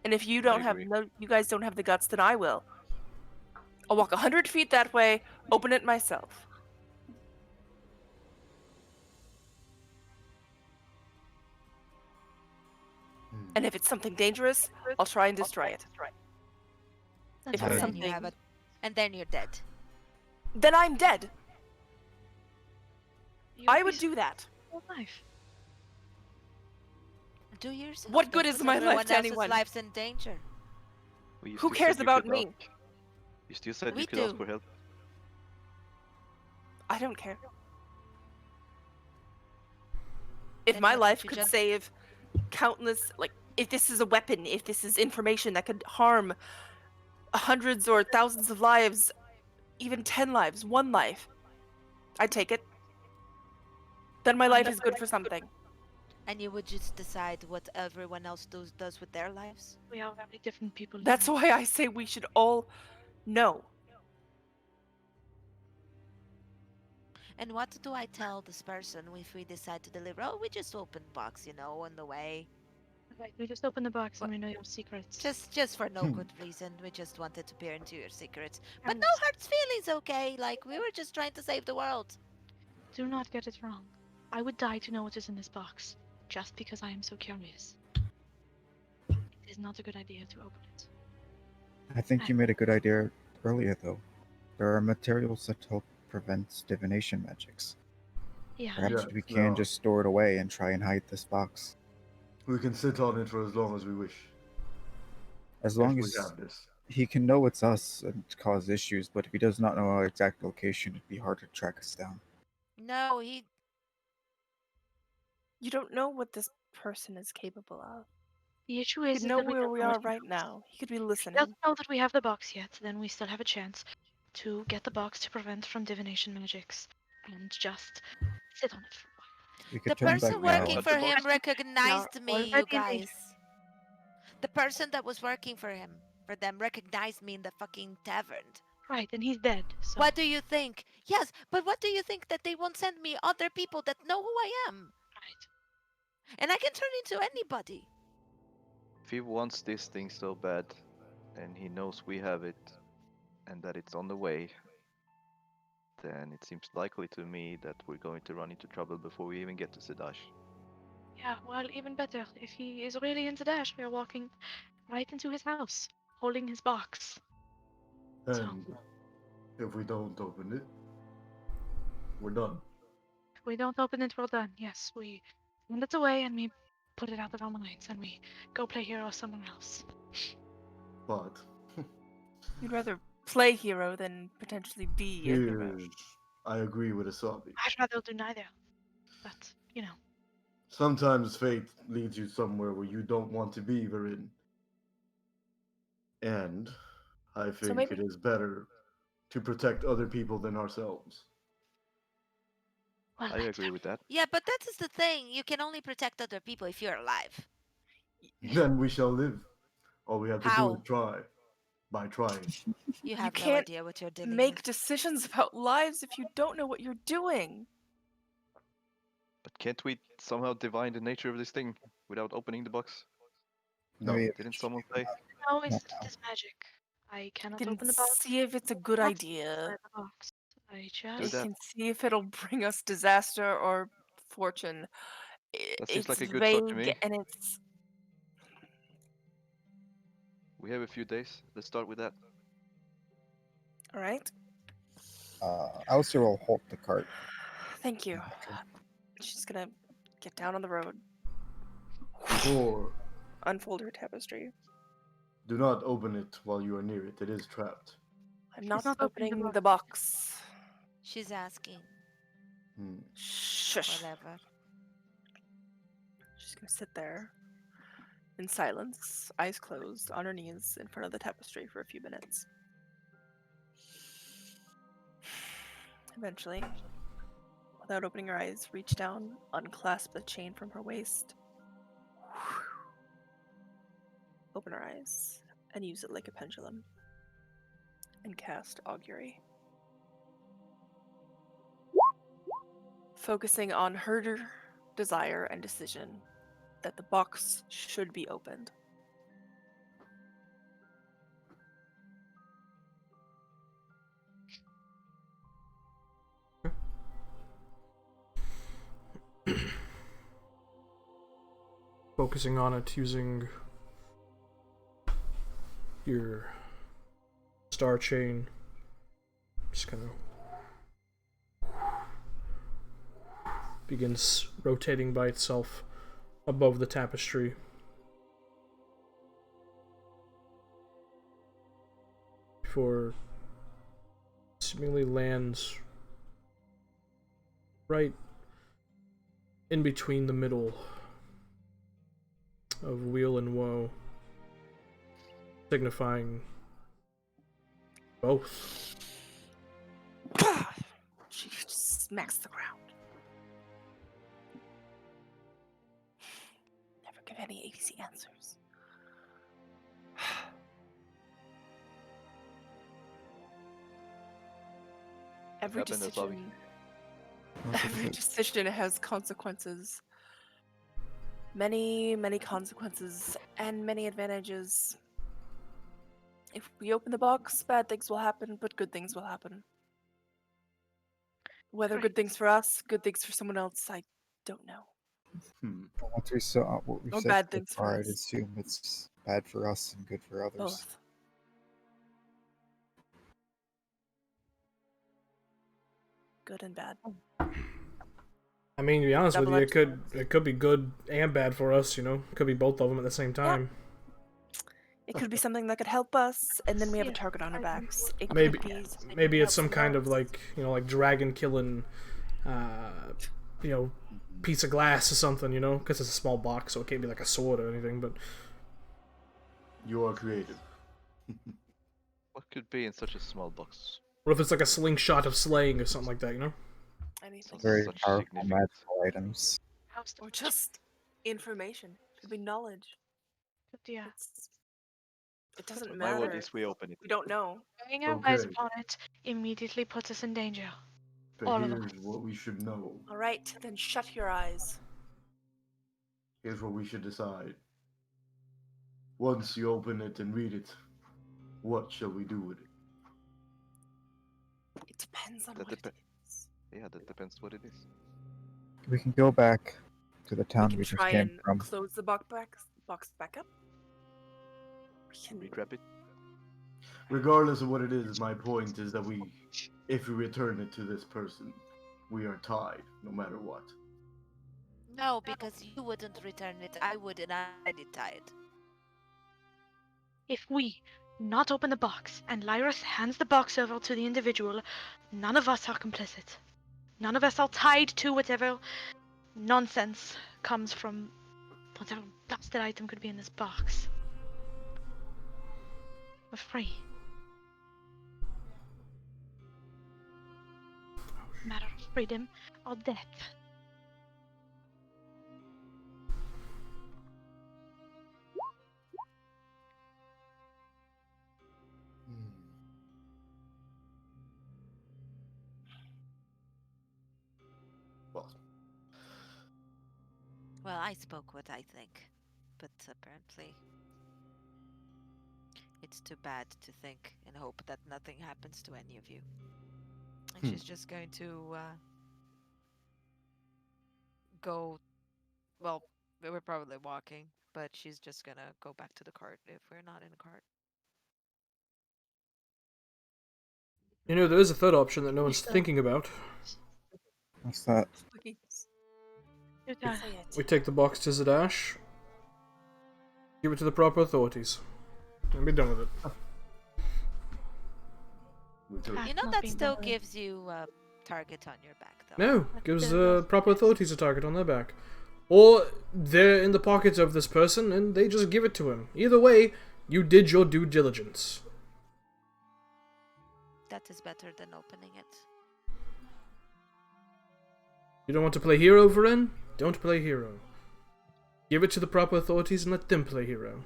And if you don't have agree. you guys don't have the guts, then I will. I'll walk 100 feet that way, open it myself. And if it's something dangerous, I'll try and destroy it. That's If And it's then fine. you have something, and then you're dead. then I'm dead. You'll I be would do that. still alive. Do yourself. What Don't good is put my everyone life to else's anyone? lives in danger. Well, you Who still said cares you about could me? ask- You still said We you could ask do. for help. I don't care. If Then my why don't life you could just- save countless, like, if this is a weapon, if this is information that could harm hundreds or thousands of lives, even 10 lives, one life, I'd take it. Then my life is good for something. And you would just decide what everyone else does with their lives? We are very different people. That's why I say we should all know. And what do I tell this person if we decide to deliver? Oh, we just opened box, on the way. Right, we just open the box What- and we know your secrets. Just for no good reason. We just wanted to peer into your secrets. But And no hurt feelings, okay? Like, we were just trying to save the world. do not get it wrong. I would die to know what is in this box, just because I am so curious. It is not a good idea to open it. I think you made a good idea earlier, though. There are materials that help prevent divination magics. Yeah, Perhaps Yeah, we can no. just store it away and try and hide this box. We can sit on it for as long as we wish. As long if as we have this. he can know it's us and cause issues, but if he does not know our exact location, it'd be hard to track us down. No, You don't know what this person is capable of. the issue He is could know that we where don't we know are what he right knows. now. He could be If he listening. doesn't know that we have the box yet, then we still have a chance to get the box to prevent from divination magics and just sit on it for a while. We could the turn person back working now. for him recognized me, you already guys. The person that was working for them, recognized me in the fucking tavern. Right, and he's dead, so... What do you think? Yes, but what do you think that they won't send me other people that know who I am? Right. And I can turn into anybody. If he wants this thing so bad, and he knows we have it, and that it's on the way, then it seems likely to me that we're going to run into trouble before we even get to Sedash. Yeah, well, even better. If he is really into Dash, we are walking right into his house, holding his box. And if we don't open it, we're done. If we don't open it, we're done. Yes, we send it away and we put it out of our minds and we go play hero somewhere else. But You'd rather play hero than potentially be a hero. here's, I agree with Asabi. I'd rather do neither. But, Sometimes fate leads you somewhere where you don't want to be, Varin. And I think maybe- it is better to protect other people than ourselves. well, I agree with that. Yeah, but that is the thing. You can only protect other people if you're alive. Then we shall live. All we have to do How? is try. By trying. You have no can't idea what you're dealing Make with. decisions about lives if you don't know what you're doing. But can't we somehow divine the nature of this thing without opening the box? No. Maybe Didn't someone say? no, it is magic. I cannot You can open the box. see if it's a good Not idea. inside the box. I You just... that. can see if it'll bring us disaster or fortune. That seems It's like a good thought to vague me. and it's... We have a few days. Let's start with that. Alright, Alistair will hold the cart. thank you. She's gonna get down on the road, Or unfold her tapestry. do not open it while you are near it. It is trapped. I'm not not opening the opening the box. She's asking. Hmm. Shush. Whatever. She's gonna sit there in silence, eyes closed, on her knees in front of the tapestry for a few minutes. Eventually, without opening her eyes, reach down, unclasp the chain from her waist, open her eyes, and use it like a pendulum, and cast Augury. Focusing on her desire and decision that the box should be opened. Focusing on it using your star chain, just kind of begins rotating by itself, above the tapestry. Before seemingly lands right in between the middle of weal and woe, signifying both. She just smacks the ground. Never give any easy answers. Every happened, that's all we- decision, Most of every it- decision has consequences. Many, many consequences and many advantages. If we open the box, bad things will happen, but good things will happen. Whether good things for us, good things for someone else, I don't know. Once we saw what we've Or said bad so things for far, I'd us. assume it's bad for us and good for others. Both. Good and bad. I mean, to be honest with you, it Double-edged could be good and bad for us. You know, it could be both of them at the same time. It could be something that could help us, and then we have a Yeah, target on our I backs. It Maybe, could be something that maybe could it's help some someone kind of else. like, you know, like dragon killing, you know, piece of glass or something. You know, because it's a small box, so it can't be like a sword or anything. But You are creative. What could be in such a small box? what if it's like a slingshot of slaying or something like that? You know? Anything. Very Such powerful significance. magical items. How's the Or just information. Could be knowledge. yeah? It doesn't My word matter. is we open it. We don't know. Going our eyes Okay. upon it immediately puts us in danger. But All of us. here's what we should know. Alright, then shut your eyes. Here's what we should decide. Once you open it and read it, what shall we do with it? It depends on That what depe- it is. Yeah, that depends what it is. We can go back to the We town can we just try came and from. close the box back up. We can Regrab it. Regardless of what it is, my point is that if we return it to this person, we are tied, no matter what. No, because you wouldn't return it. I would, and I'd be tied. If we not open the box and Lyris hands the box over to the individual, none of us are complicit. None of us are tied to whatever nonsense comes from whatever blasted item could be in this box. We're free. Matter of freedom or death. Well, Well, I spoke what I think, but apparently it's too bad to think and hope that nothing happens to any of you. And she's just going to go. Well, we're probably walking, but she's just gonna go back to the cart if we're not in a cart. You know, there is a third option that no one's So- thinking about. What's that? Please. You got Say it. We take the box to Zadash, give it to the proper authorities, and be done with it. we could. You know not that being still done. gives you a target on your back, though. No, That's gives the- proper authorities a target on their back. Or they're in the pockets of this person and they just give it to him. Either way, you did your due diligence. That is better than opening it. You don't want to play hero, Varen? Don't play hero. Give it to the proper authorities and let them play hero.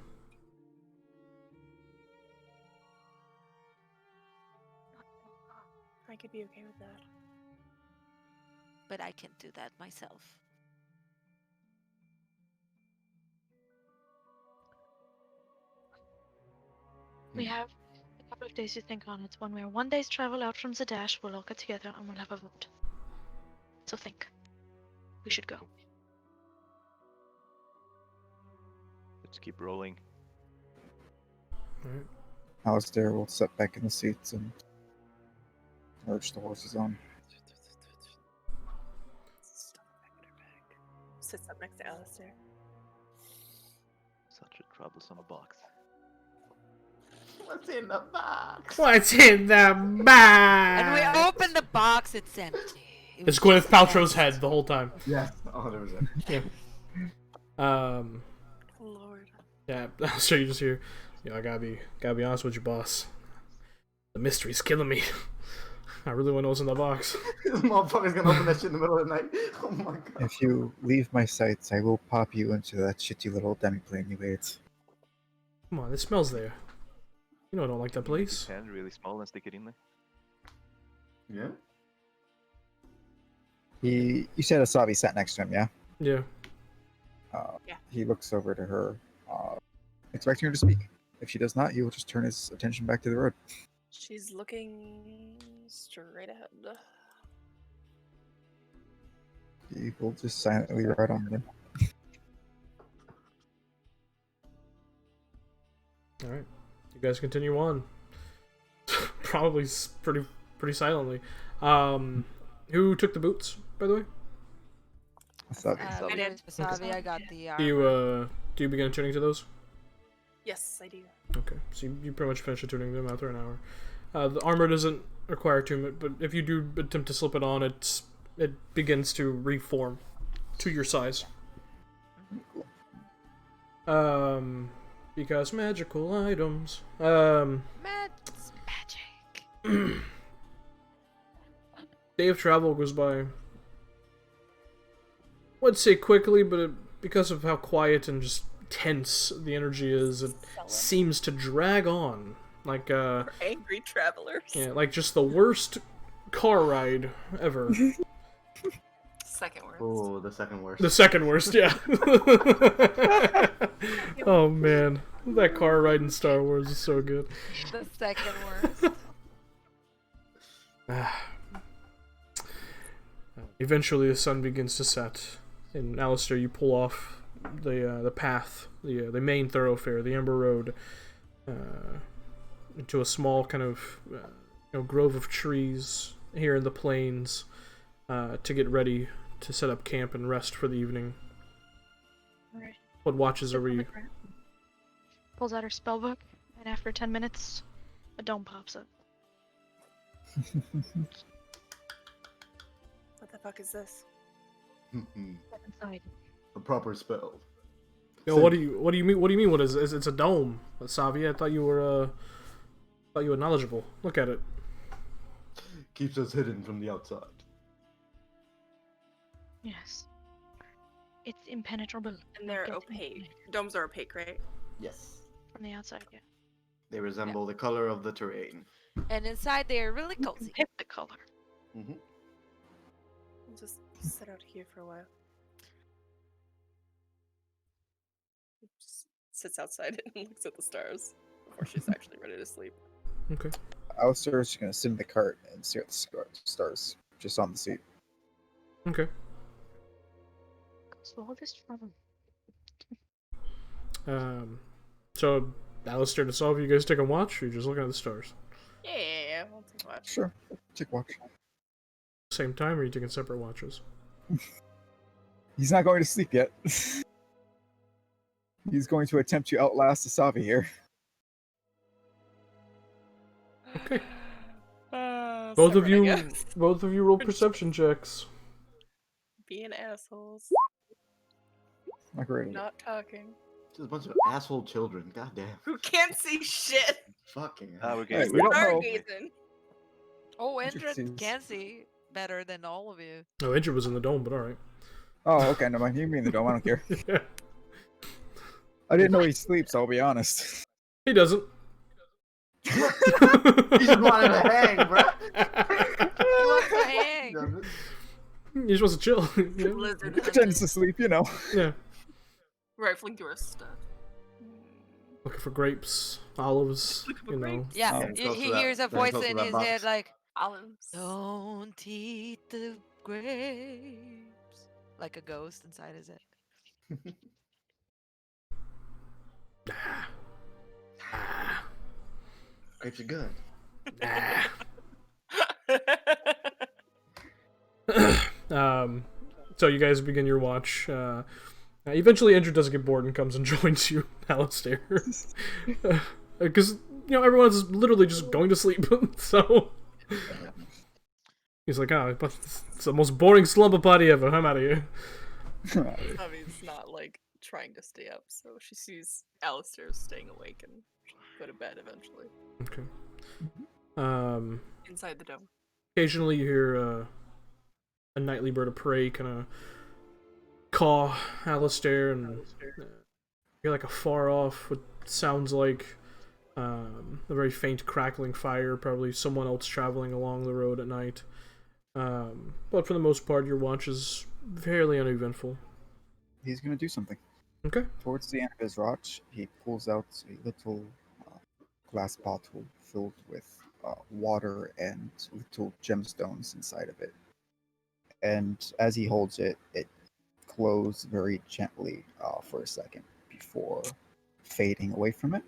I could be okay with that. But I can't do that myself. We have a couple of days to think on it. When we're 1 day's travel out from Zadash, we'll all get together and we'll have a vote. So think. We should go. Let's keep rolling. Alright. Alistair will sit back in the seats and urge the horses on. Sits up next to Alistair. troublesome box. What's in the box? What's in the And we box? open the box, it's empty. It It's was Gwyneth just Paltrow's text. head the whole time. Yes, 100%. Yeah. Lord. Yeah. So you just hear, I gotta be honest with you, boss. The mystery's killing me. I really want to know what's in the box. This motherfucker's gonna open that shit in the middle of the night. Oh my god. If you leave my sights, I will pop you into that shitty little demiplane you ate. Come on, it smells there. You know I don't like that Can you make place. his hand really small and stick it in there. Yeah? You said Asabi sat next to him, yeah? Yeah. Yeah. He looks over to her, expecting her to speak. If she does not, he will just turn his attention back to the road. She's looking straight ahead. He will just silently ride on them. All right. You guys continue on. Probably pretty silently. Who took the boots, by the way? Asabi. I did. Wasabi, I got the Do you begin attuning to those? Yes, I do. Okay, so you pretty much finish attuning them after an hour. The armor doesn't require attunement, but if you do attempt to slip it on, it begins to reform to your size. Because magical items. It's magic. Day of travel goes by. I wouldn't say quickly, but because of how quiet and just tense the energy is, it seems to drag on. Like, We're angry travelers. yeah, like just the worst car ride ever. Second worst. Oh, the second worst. The second worst, yeah. Oh man, that car ride in Star Wars is so good. The second worst. Eventually, the sun begins to set, and Alistair, you pull off the path, the main thoroughfare, the Ember Road, into a small kind of grove of trees here in the plains, to get ready to set up camp and rest for the evening. Alright. What watches are we? Pulls out her spellbook, and after 10 minutes, a dome pops up. What the fuck is this? Step inside. A proper spell. Yo, what do you mean? What do you mean? What is it's a dome, Savia? I thought you were knowledgeable. Look at it. Keeps us hidden from the outside. Yes. It's impenetrable. And they're Get opaque. in Domes are opaque, right? Yes. from the outside, yeah. They resemble the color of the terrain. And inside they're really You can cozy. pick the color. Mm-hmm. We'll just sit out here for a while. Just sits outside and looks at the stars before she's actually ready to sleep. Okay. Alistair is just gonna sit in the cart and stare at the stars, just on the seat. Okay. So all this trouble. So Alistair to solve, you guys take a watch, or you just looking at the stars? Yeah, we'll take a watch. Sure, take watch. Same time, or are you taking separate watches? He's not going to sleep yet. He's going to attempt to outlast Asabi here. Okay. Both of Stubborn, I you, guess. both of you roll perception checks. Being assholes. Not great. Not talking. Just a bunch of asshole children. God damn. Who can't see shit. Fucking Ah, hell. we're Hey, getting we don't know. Stargazing. Oh, Interesting. Indra can see better than all of you. No, Indra was in the dome, but all right. Oh, okay, never mind. You mean the dome? I don't care. Yeah. I didn't know he sleeps. I'll be honest. He doesn't. He just wanted to hang, bro. He wants to hang. He just wants to chill. you know? Blizzard Pretends hunting. to sleep, you know. Yeah. Rifling through our stuff. Looking for grapes, olives, Looking for you know. grapes. Yeah, Oh, he close to he that- hears a very voice close to in that his box. head like, Olives. "Don't eat the grapes," like a ghost inside his head. Grapes are good. So you guys begin your watch. Eventually, Andrew does get bored and comes and joins you, Alistair. Because, everyone's literally just going to sleep. So he's like, but it's the most boring slumber party ever. I'm out of here. Tavi's not like trying to stay up, so she sees Alistair staying awake and go to bed eventually. Okay. Inside the dome. Occasionally you hear a nightly bird of prey kind of caw Alistair, and you're like a far off, what sounds like a very faint crackling fire, probably someone else traveling along the road at night. But for the most part, your watch is fairly uneventful. He's gonna do something. Okay. Towards the end of his watch, he pulls out a little glass bottle filled with water and little gemstones inside of it. And as he holds it, it glows very gently for a second before fading away from it.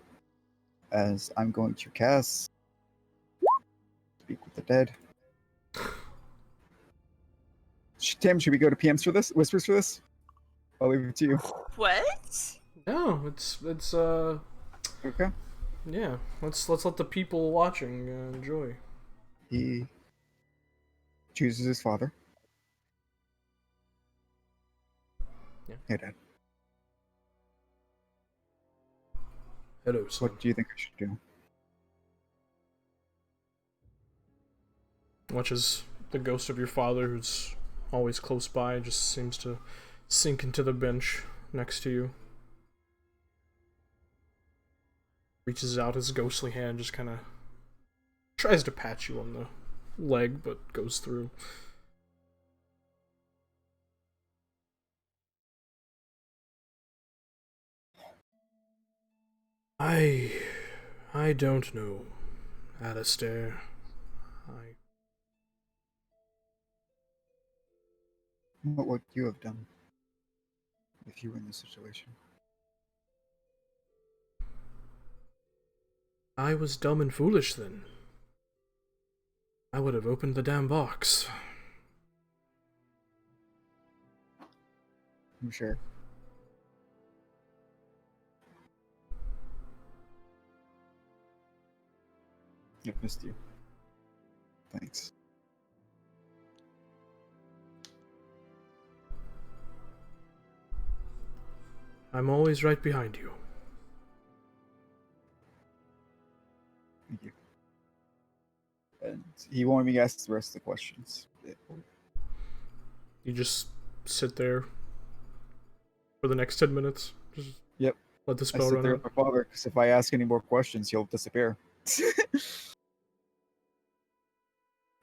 As I'm going to cast Speak with the Dead. Tim, should we go to PMs for this? Whispers for this? I'll leave it to you. What? No, it's Okay. yeah. Let's let the people watching enjoy. He chooses his father. Yeah. Hey, Dad. Hello, son. What do you think I should do? Watches the ghost of your father, who's always close by, just seems to sink into the bench next to you. Reaches out his ghostly hand, just kind of tries to pat you on the leg, but goes through. I don't know, Alistair. What would you have done if you were in this situation? I was dumb and foolish then. I would have opened the damn box. I'm sure. I've missed you. Thanks. I'm always right behind you. Thank you. And he wanted me to ask the rest of the questions. You just sit there for the next 10 minutes. Just Yep. let the I spell sit run there out. with my father, because if I ask any more questions, he'll disappear.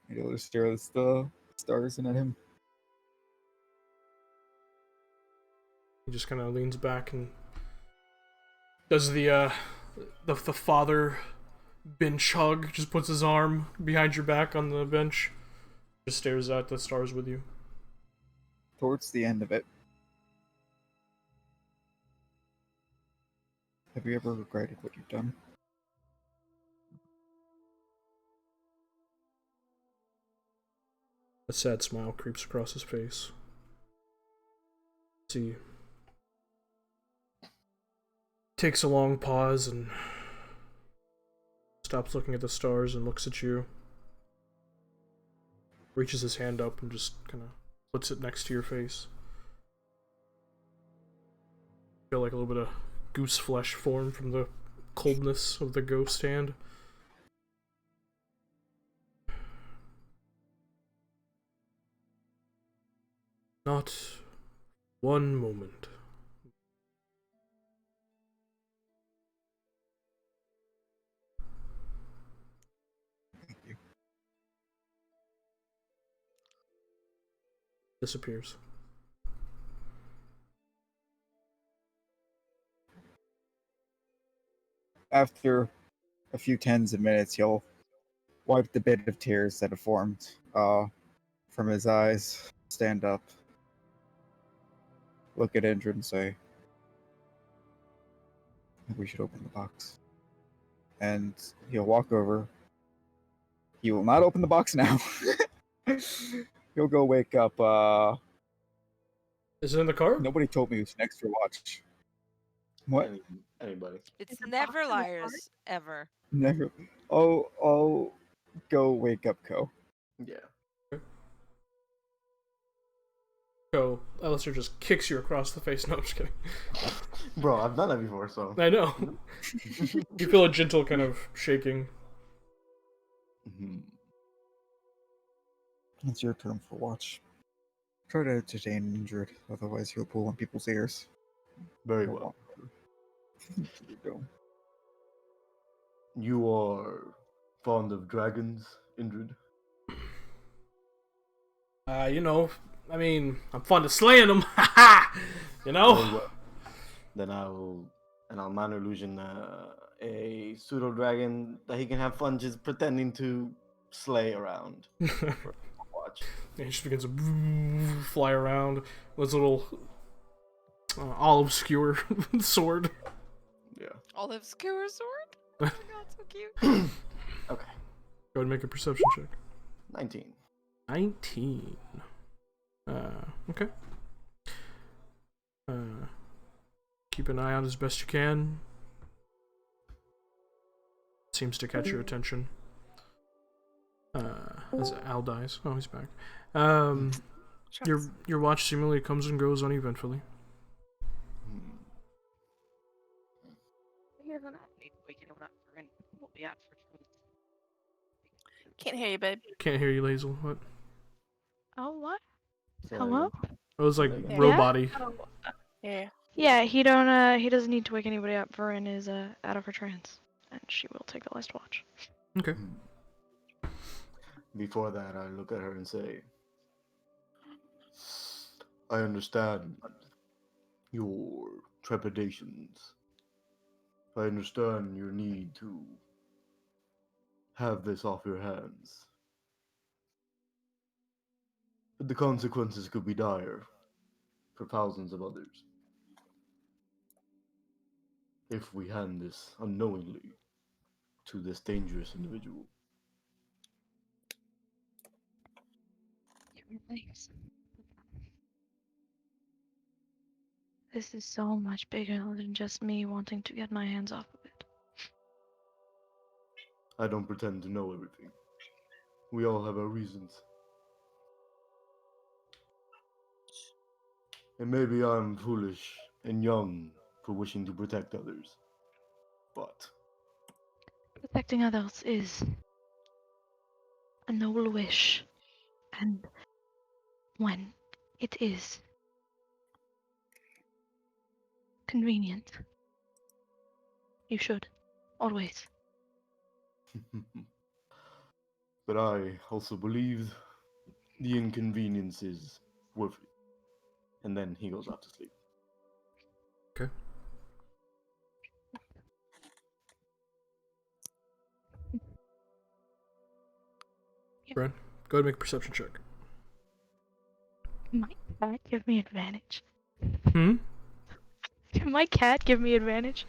He'll just stare at the stars and at him. He just kind of leans back and does the father bench hug. Just puts his arm behind your back on the bench. Just stares at the stars with you. Towards the end of it, have you ever regretted what you've done? A sad smile creeps across his face. He takes a long pause and stops looking at the stars and looks at you. Reaches his hand up and just kind of puts it next to your face. Feel like a little bit of goose flesh form from the coldness of the ghost hand. Not one moment. Thank you. Disappears. After a few tens of minutes, he'll wipe the bit of tears that have formed from his eyes, stand up, look at Indra and say, I think we should open the box. And he'll walk over. He will not open the box now. He'll go wake up Is it in the card? Nobody told me it was an extra watch. What? Anybody? It's Is the never box in the card? liars, ever. Never. Oh, go wake up, Co. Yeah. So Alistair just kicks you across the face. No, I'm just kidding. Bro, I've done that before, so. I know. You feel a gentle kind of shaking. Mhm. It's your turn for watch. Try to entertain injured, otherwise he'll pull on people's ears. Very well. There you go. You are fond of dragons, Indrid? I mean, I'm fond of slaying them. You know? Very well. Then I'll minor illusion a pseudo dragon that he can have fun just pretending to slay around. Watch. He just begins to fly around with his little olive skewer sword. Yeah. Olive skewer sword? Oh my god, so cute. Okay. Go ahead and make a perception check. 19. 19. Okay. Keep an eye out as best you can. Seems to catch your attention. As Al dies. Oh, he's back. Your watch seemingly comes and goes uneventfully. Can't hear you, babe. Can't hear you, Lazel. What? Oh, what? Say that Hello? again. It was like Yeah. robot-y. Yeah. Yeah, he doesn't need to wake anybody up. Varen is out of her trance, and she will take the last watch. Okay. Before that, I look at her and say, I understand your trepidations. I understand your need to have this off your hands. But the consequences could be dire for thousands of others if we hand this unknowingly to this dangerous individual. Thanks. This is so much bigger than just me wanting to get my hands off of it. I don't pretend to know everything. We all have our reasons. And maybe I'm foolish and young for wishing to protect others. But Protecting others is a noble wish, and when it is convenient, you should always. but I also believe the inconvenience is worth it. And then he goes off to sleep. Okay. Bren, go ahead and make a perception check. My cat give me advantage. Hmm? Can my cat give me advantage?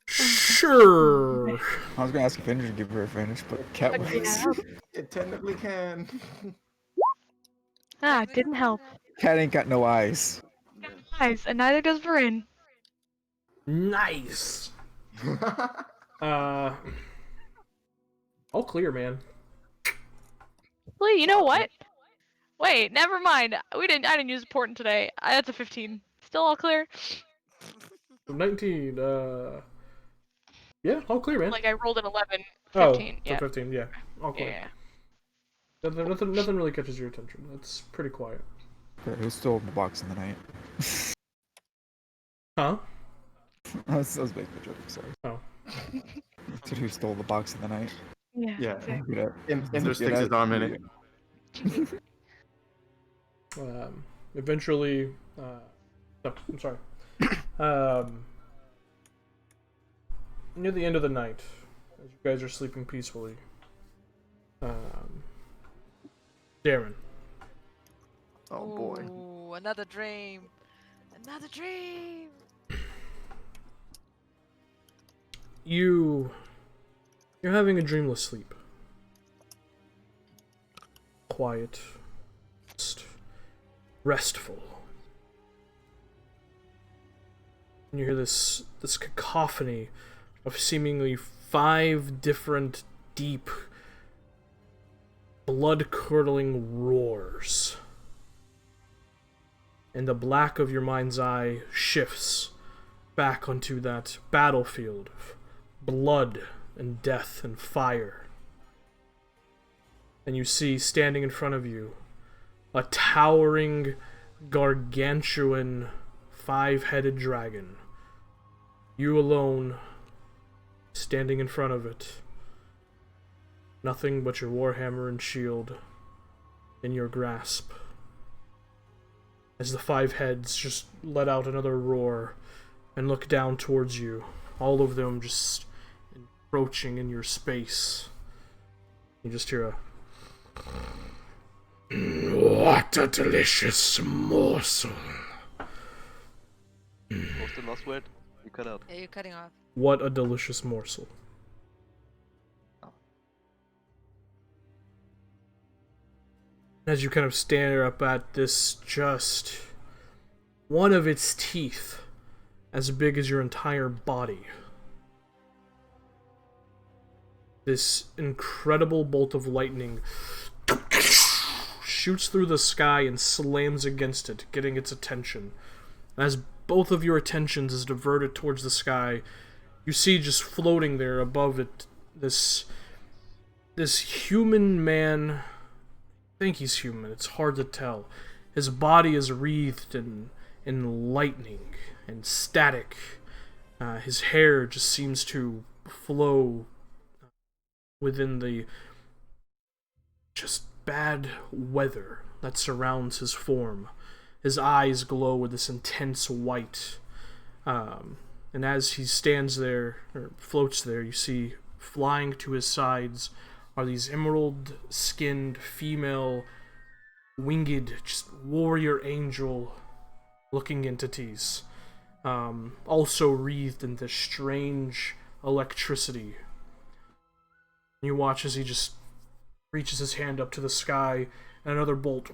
Sure. I was gonna ask if Indra would give her advantage, but cat works. It technically can. Ah, it didn't help. Cat ain't got no eyes. Guys, and neither does Varen. Nice. All clear, man. Well, you know what? Wait, never mind. I didn't use important today. That's a 15. Still all clear? 19. Yeah, all clear, man. Like I rolled an 11. 15. Oh, Yeah. so 15. Yeah, all clear. Yeah. Nothing really catches your attention. It's pretty quiet. Okay, who stole the box in the night? Huh? I was making a joke, sorry. Oh. Who stole the box in the night? Yeah. Yeah. Exactly. Indra sticks his arm in it. Eventually, no, I'm sorry. Near the end of the night, as you guys are sleeping peacefully, Darren. Oh boy. Ooh, another dream. Another dream. You're having a dreamless sleep. Quiet, just restful. And you hear this cacophony of seemingly 5 different deep, blood-curdling roars. And the black of your mind's eye shifts back onto that battlefield of blood and death and fire. And you see, standing in front of you, a towering, gargantuan, 5-headed dragon. You alone, standing in front of it. Nothing but your warhammer and shield in your grasp. As the 5 heads just let out another roar and look down towards you, all of them just encroaching in your space. You just hear a... What a delicious morsel. What's the last word? You cut out. Yeah, you're cutting off. What a delicious morsel. Oh. As you kind of stare up at this, just one of its teeth as big as your entire body. This incredible bolt of lightning shoots through the sky and slams against it, getting its attention. As both of your attentions is diverted towards the sky, you see just floating there above it this human man. I think he's human, it's hard to tell. His body is wreathed in lightning and static. His hair just seems to flow within the just bad weather that surrounds his form. His eyes glow with this intense white. And as he stands there, or floats there, you see flying to his sides are these emerald-skinned female winged just warrior angel looking entities. Also wreathed in this strange electricity. You watch as he just reaches his hand up to the sky, and another bolt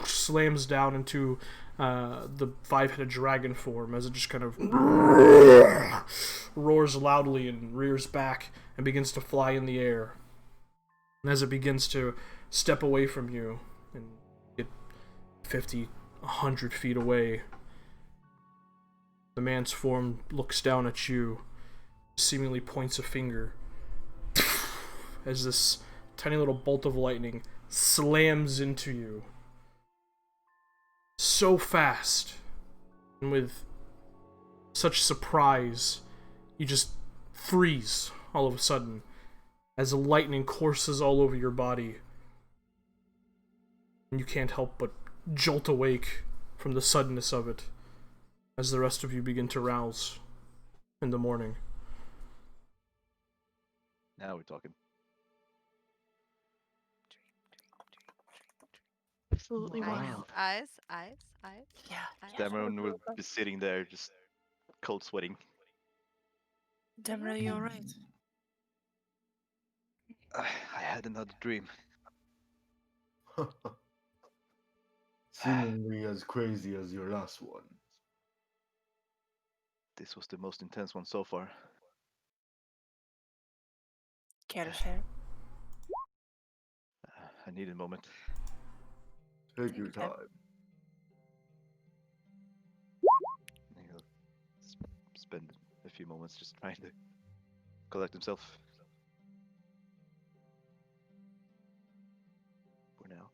slams down into the 5-headed dragon form as it just kind of roars loudly and rears back and begins to fly in the air. And as it begins to step away from you and get 50, 100 feet away, the man's form looks down at you, seemingly points a finger, as this tiny little bolt of lightning slams into you. So fast, and with such surprise, you just freeze all of a sudden, as the lightning courses all over your body. And you can't help but jolt awake from the suddenness of it, as the rest of you begin to rouse in the morning. Now we're talking. Absolutely Wow. wild. Eyes. Yeah. Dameron will be sitting there just cold sweating. Demra, you alright? I had another dream. Seemingly as crazy as your last one. This was the most intense one so far. Care to share? I need a moment. Take your Take your time. time. He'll spend a few moments just trying to collect himself. For now.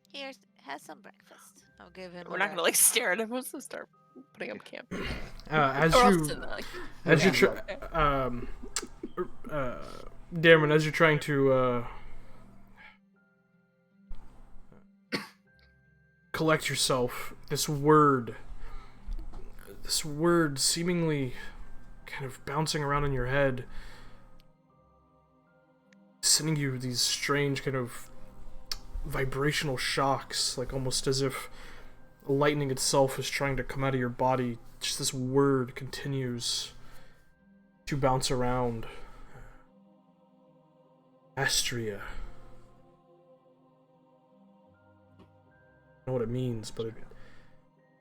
Have some breakfast. I'll give him. We're not gonna like stare at him. Let's just start putting up camp. As Or you else, like, As yeah. you're Darren, as you're trying to collect yourself, this word seemingly kind of bouncing around in your head, sending you these strange kind of vibrational shocks, like almost as if lightning itself is trying to come out of your body. Just this word continues to bounce around. Astria. I don't know what it means, but it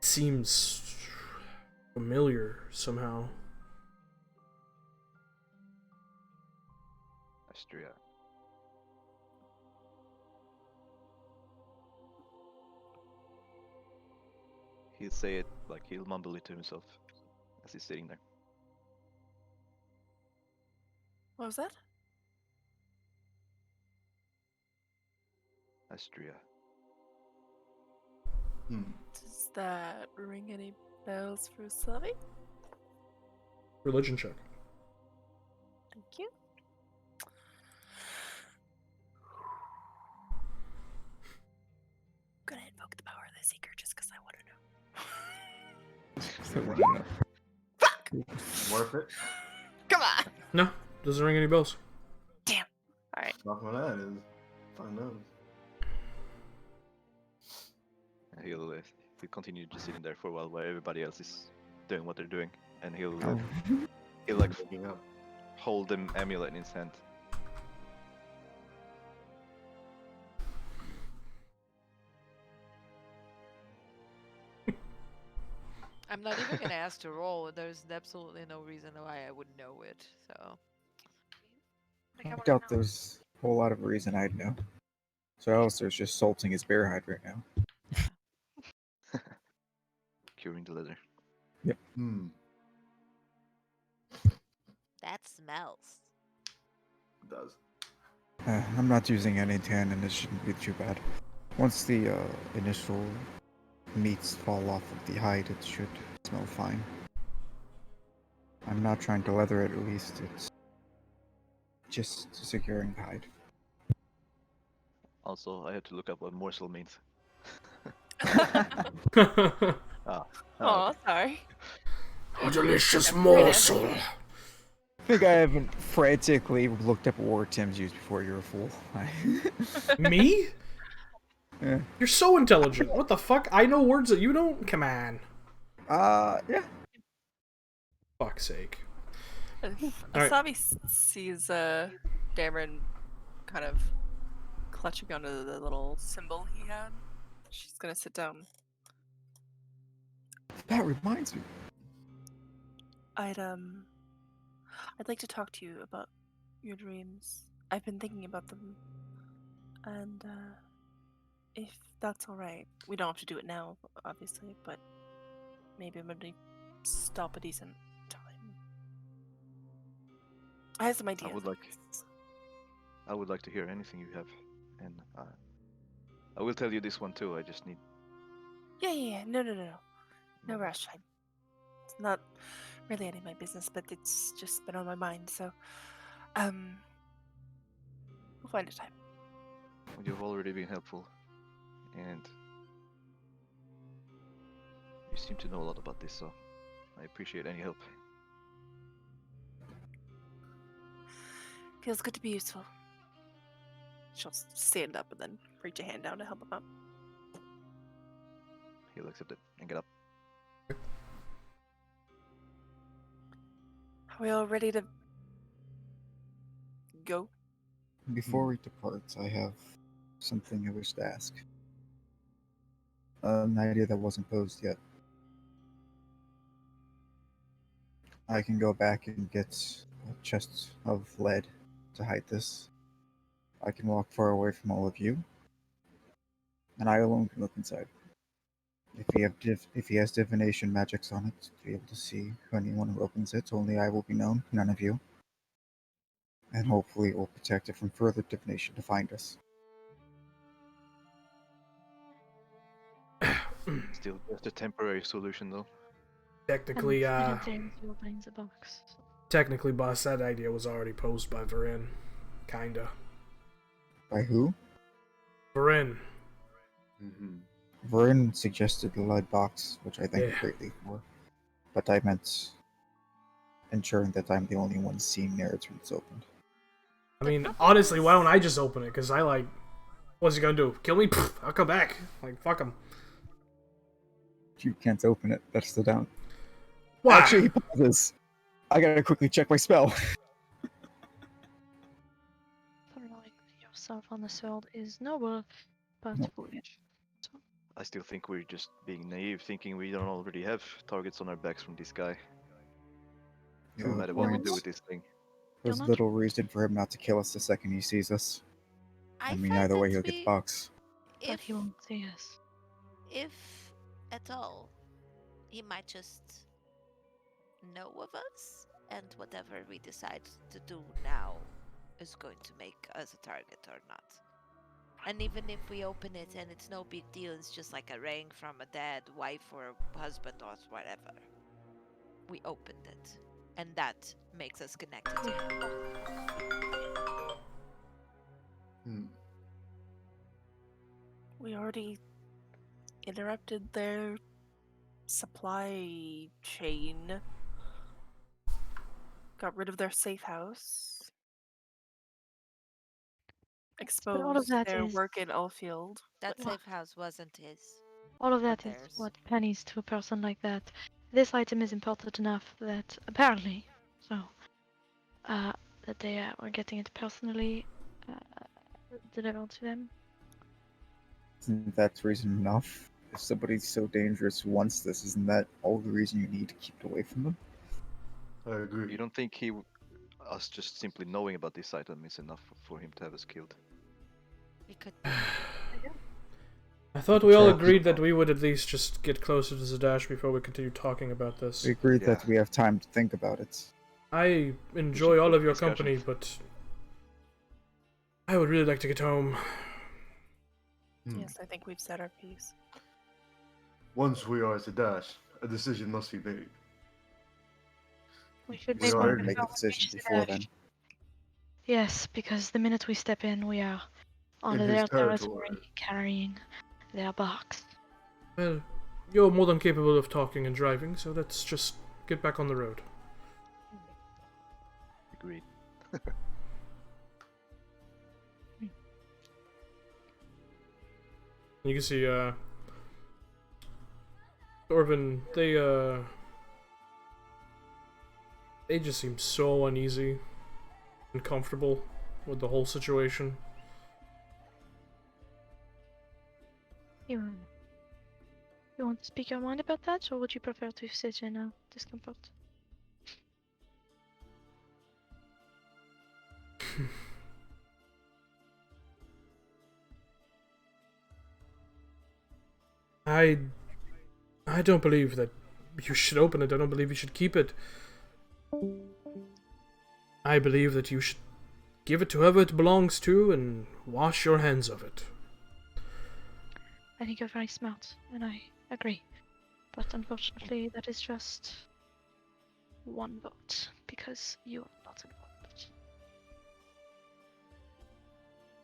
seems familiar somehow. Astria. He'll say it like he'll mumble it to himself as he's sitting there. What was that? Astria. Does that ring any bells for Sylvie? Religion check. Thank you. I'm gonna invoke the power of the Seeker just because I want to know. Fuck! Worth it. Come on! No, doesn't ring any bells. Damn. Alright. Nothing on that is fun knows. He'll continue just sitting there for a while while everybody else is doing what they're doing, and he'll like Waking up. hold the amulet in his hand. I'm not even gonna ask to roll. There's absolutely no reason why I would know it. So I doubt there's a whole lot of reason I'd know. So Alistair's just salting his bear hide right now. Curing the leather. Yep. That smells. It does. I'm not using any tan, and it shouldn't be too bad. Once the initial meats fall off of the hide, it should smell fine. I'm not trying to leather it, at least. It's just securing the hide. Also, I had to look up what morsel means. Oh, okay. sorry. A delicious morsel. I think I haven't frantically looked up what word Tim's used before. You're a fool. Me? Yeah. You're so intelligent. What the fuck? I know words that you don't? Come on. Yeah. Fuck's sake. Asabi sees Dameron kind of clutching onto the little symbol he had. She's gonna sit down. That reminds me. I'd like to talk to you about your dreams. I've been thinking about them, and if that's all right, we don't have to do it now, obviously, but maybe I'm gonna stop a decent time. I have some ideas. I would like to hear anything you have, and I will tell you this one too. I just need. Yeah. No rush. It's not really any of my business, but it's just been on my mind. So, we'll find a time. You've already been helpful, and you seem to know a lot about this, so I appreciate any help. Feels good to be useful. She'll stand up and then reach a hand down to help him out. He'll accept it and get up. Are we all ready to go? Before we depart, I have something I wish to ask. An idea that wasn't posed yet. I can go back and get a chest of lead to hide this. I can walk far away from all of you, and I alone can look inside. If he has divination magics on it, to be able to see anyone who opens it, only I will be known, none of you. And hopefully it will protect it from further divination to find us. Still just a temporary solution, though. Technically, Brings a box. technically, boss, that idea was already posed by Varin. Kinda. By who? Varin. Vern suggested the lead box, which I thank Yeah. greatly for. But I meant ensuring that I'm the only one seeing narratives when it's opened. I mean, honestly, why don't I just open it? Because I like... What's he gonna do? Kill me? Pfft, I'll come back. Like, fuck him. You can't open it. That's the down. Why? Actually, pauses. I gotta quickly check my spell. Throwing yourself on the sword is noble, but No. foolish. So I still think we're just being naive, thinking we don't already have targets on our backs from this guy. Yeah, No the matter what we point do is, with this thing. there's You're not- little reason for him not to kill us the second he sees us. I mean, find either way, that he'll get the box. But if he won't see us. if at all, he might just know of us, and whatever we decide to do now is going to make us a target or not. And even if we open it and it's no big deal, it's just like a ring from a dead wife or husband or whatever. We opened it, and that makes us connected to him. Hmm. We already interrupted their supply chain. Got rid of their safe house. But all of Exposed that their is work in Allfield. That What? safe house wasn't his. all of or that is theirs. what pennies to a person like that. This item is important enough that apparently, so, that they were getting it personally delivered to them. Isn't that reason enough? If somebody's so dangerous who wants this, isn't that all the reason you need to keep it away from them? I agree. You don't think us just simply knowing about this item is enough for him to have us killed? We could. I thought we all Sure. agreed that we would at least just get closer to Zadash before we continue talking about this. We agreed that Yeah. we have time to think about it. I enjoy all keep of your discussions. company, but I would really like to get home. Yes, I think we've said our piece. Once we are at the dash, a decision must be made. We should We We maybe are started to make a reach decision the before dash. then. Yes, because the minute we step in, we are onto In their his territory, territory. carrying their box. Well, you're more than capable of talking and driving, so let's just get back on the road. Agreed. You can see, Orvin, they just seem so uneasy and comfortable with the whole situation. You want to speak your mind about that, or would you prefer to sit in discomfort? I don't believe that you should open it. I don't believe you should keep it. I believe that you should give it to whoever it belongs to and wash your hands of it. I think you're very smart, and I agree. But unfortunately, that is just one vote, because you are not involved.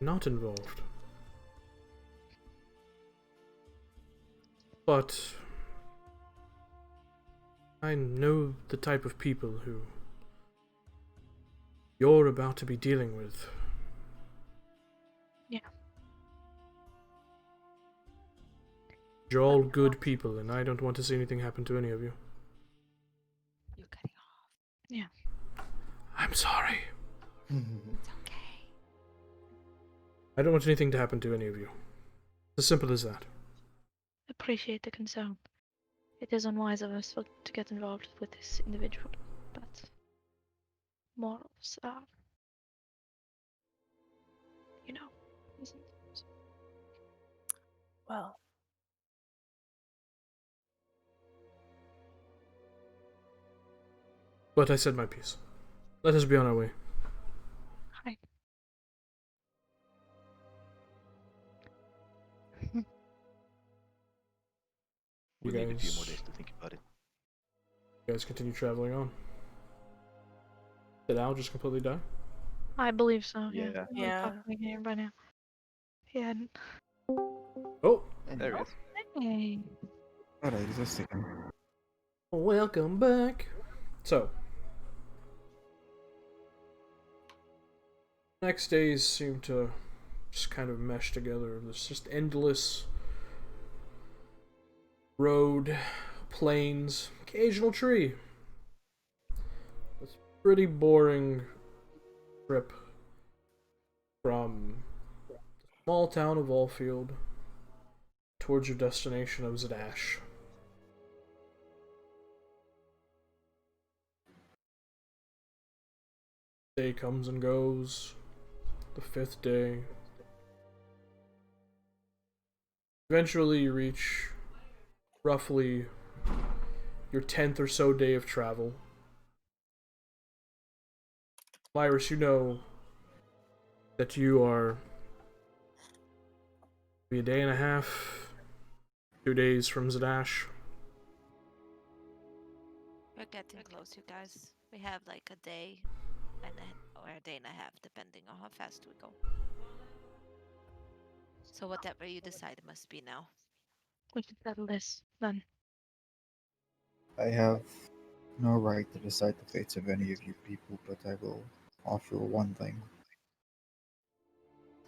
Not involved. But I know the type of people who you're about to be dealing with. Yeah. You're all good people, and I don't want to see anything happen to any of you. You're cutting off. Yeah. I'm sorry. It's okay. I don't want anything to happen to any of you. As simple as that. Appreciate the concern. It is unwise of us to get involved with this individual, but morals are, isn't it? Well, But I said my piece. Let us be on our way. Hi. We You need a few guys- more days to think about it. You guys continue traveling on. Did Al just completely die? I believe so, yeah. Yeah. He Yeah. would probably be here by now. He hadn't. Oh! There he is. Hey. But I just again. Welcome back! So, next days seem to just kind of mesh together. There's just endless road, plains, occasional tree. It's a pretty boring trip from the small town of Allfield towards your destination of Zadash. Day comes and goes. The 5th day. Eventually, you reach roughly your 10th or so day of travel. Virus, you know that you are maybe a day and a half, 2 days from Zadash. We're getting close, you guys. We have like a day or a day and a half, depending on how fast we go. So whatever you decide must be now. We should settle this then. I have no right to decide the fates of any of you people, but I will offer one thing.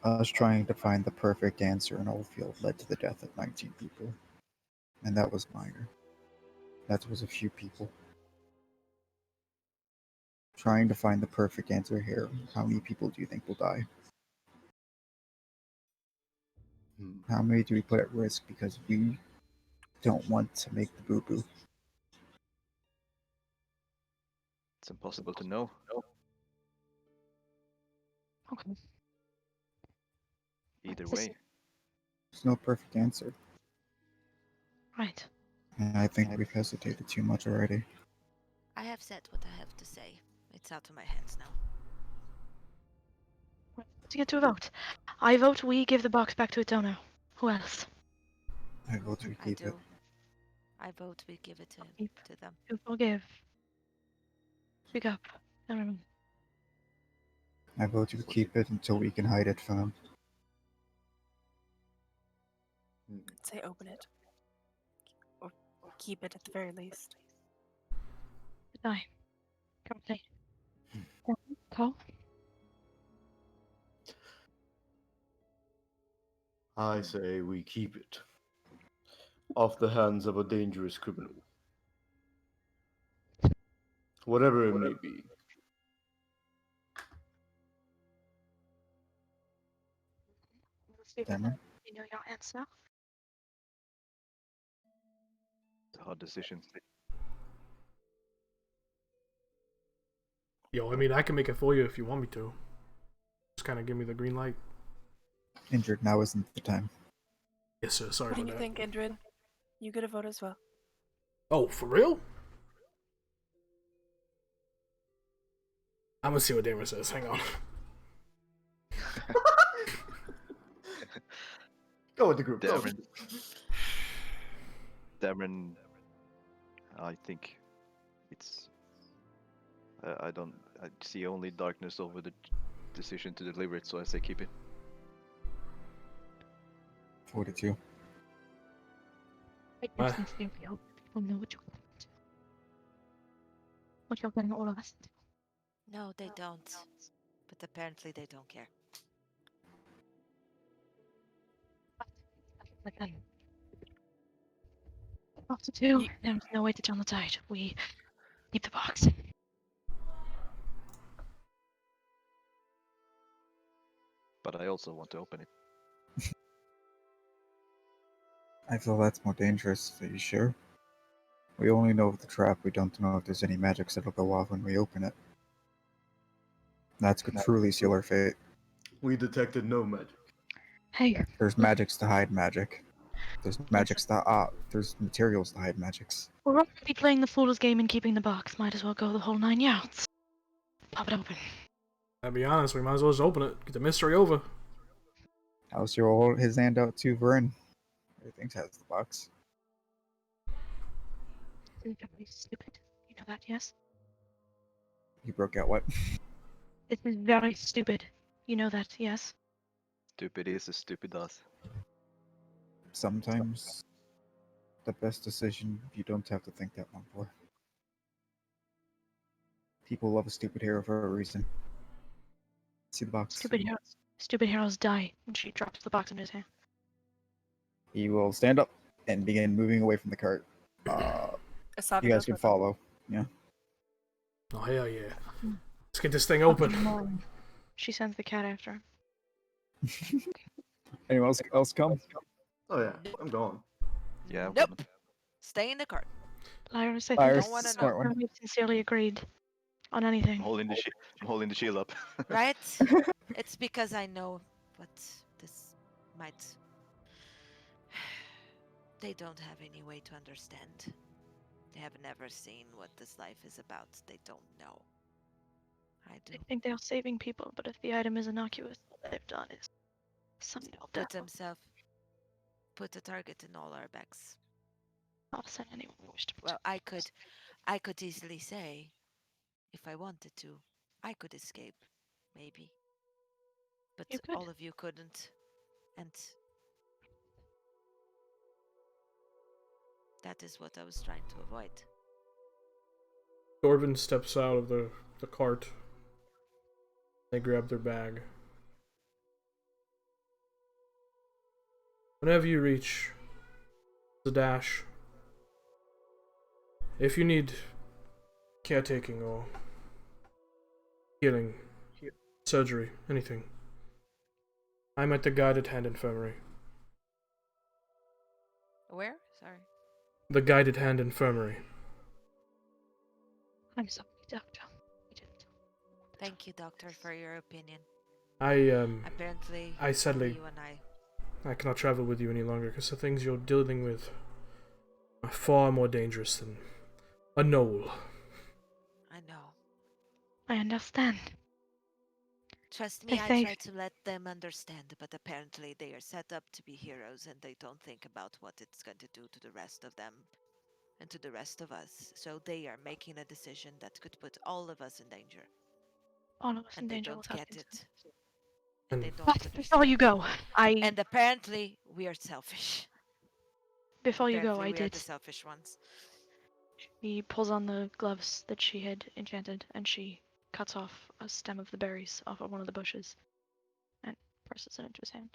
Us trying to find the perfect answer in Oldfield led to the death of 19 people. And that was minor. That was a few people. Trying to find the perfect answer here, how many people do you think will die? How many do we put at risk because we don't want to make the boo-boo? It's impossible to know. Okay. Either This- way. There's no perfect answer. Right. And I think we've hesitated too much already. I have said what I have to say. It's out of my hands now. To get to a vote. I vote we give the box back to its owner. Who else? I vote we I keep it. do. I vote we give it to them. Who will give? Speak up, everyone. I vote we keep it until we can hide it from them. I'd say open it. Or keep it at the very least. Goodbye. Currently. Call? I say we keep it. Off the hands of a dangerous criminal. Whatever it may be. Cameron? You know your answer. It's a hard decision. Yo, I mean, I can make it for you if you want me to. Just kind of give me the green light. Injured, now isn't the time. Yes, sir. Sorry What do about you that. think, Indrid? You get a vote as well. Oh, for real? I'm gonna see what Damon says. Hang on. Go with the group. Go. Darren. Darren, I think it's. I see only darkness over the decision to deliver it, so I say keep it. 42. I just sincerely hope people know what you're going to. What you're getting all of us. No, they don't. But apparently they don't care. Like that. After two, there's no way to turn the tide. We keep the box. But I also want to open it. I feel that's more dangerous. Are you sure? We only know of the trap. We don't know if there's any magics that'll go off when we open it. That could truly seal our fate. We detected no magic. Hey, There's magics to hide magic. There's magics to there's materials to hide magics. we're already playing the fool's game and keeping the box. Might as well go the whole 9 yards. Pop it open. I'll be honest, we might as well just open it. Get the mystery over. Alistair will hold his hand out to Vern. Everything has the box. This is very stupid. You know that, yes? He broke out what? This is very stupid. You know that, yes? Stupid is as stupid does. Sometimes the best decision you don't have to think that long for. People love a stupid hero for a reason. See the box. Stupid heroes die when she drops the box in his hand. He will stand up and begin moving away from the cart. Asabi You guys goes can with him. follow. Yeah. Oh, hell yeah. Let's get this thing open. She sends the cat after him. Anyone else come? Oh yeah, I'm going. Yeah, I'm Nope. coming. Stay in the cart. Lyris, I think Lyris, don't wanna know. smart one. we've sincerely agreed on I'm anything. holding the I'm holding the shield up. Right? It's because I know what this might. They don't have any way to understand. They have never seen what this life is about. They don't know. I do. They think they're saving people, but if the item is innocuous, all they've done is summoned all Put death. himself. Put a target in all our backs. Not send anyone who wished to Well, protect I could easily say, if I wanted to, I could escape, maybe. But You could. all of you couldn't, and that is what I was trying to avoid. Dorvin steps out of the cart. They grab their bag. Whenever you reach the dash, if you need caretaking or healing, surgery, anything, I'm at the Guided Hand Infirmary. Where? Sorry. The Guided Hand Infirmary. I'm sorry, Doctor. We didn't. Thank you, Doctor, for your opinion. I Apparently, only sadly you and I cannot travel with you any longer because the things you're dealing with are far more dangerous than a knoll. I know. I understand. Trust me, I I think- try to let them understand, but apparently they are set up to be heroes and they don't think about what it's going to do to the rest of them and to the rest of us. So they are making a decision that could put all of us in danger. All of us in And they danger don't without get consent. it. And they don't But before you go, And apparently we are selfish. before you go, Apparently I we are did. the selfish ones. She pulls on the gloves that she had enchanted, and she cuts off a stem of the berries off of one of the bushes, and presses it into his hand.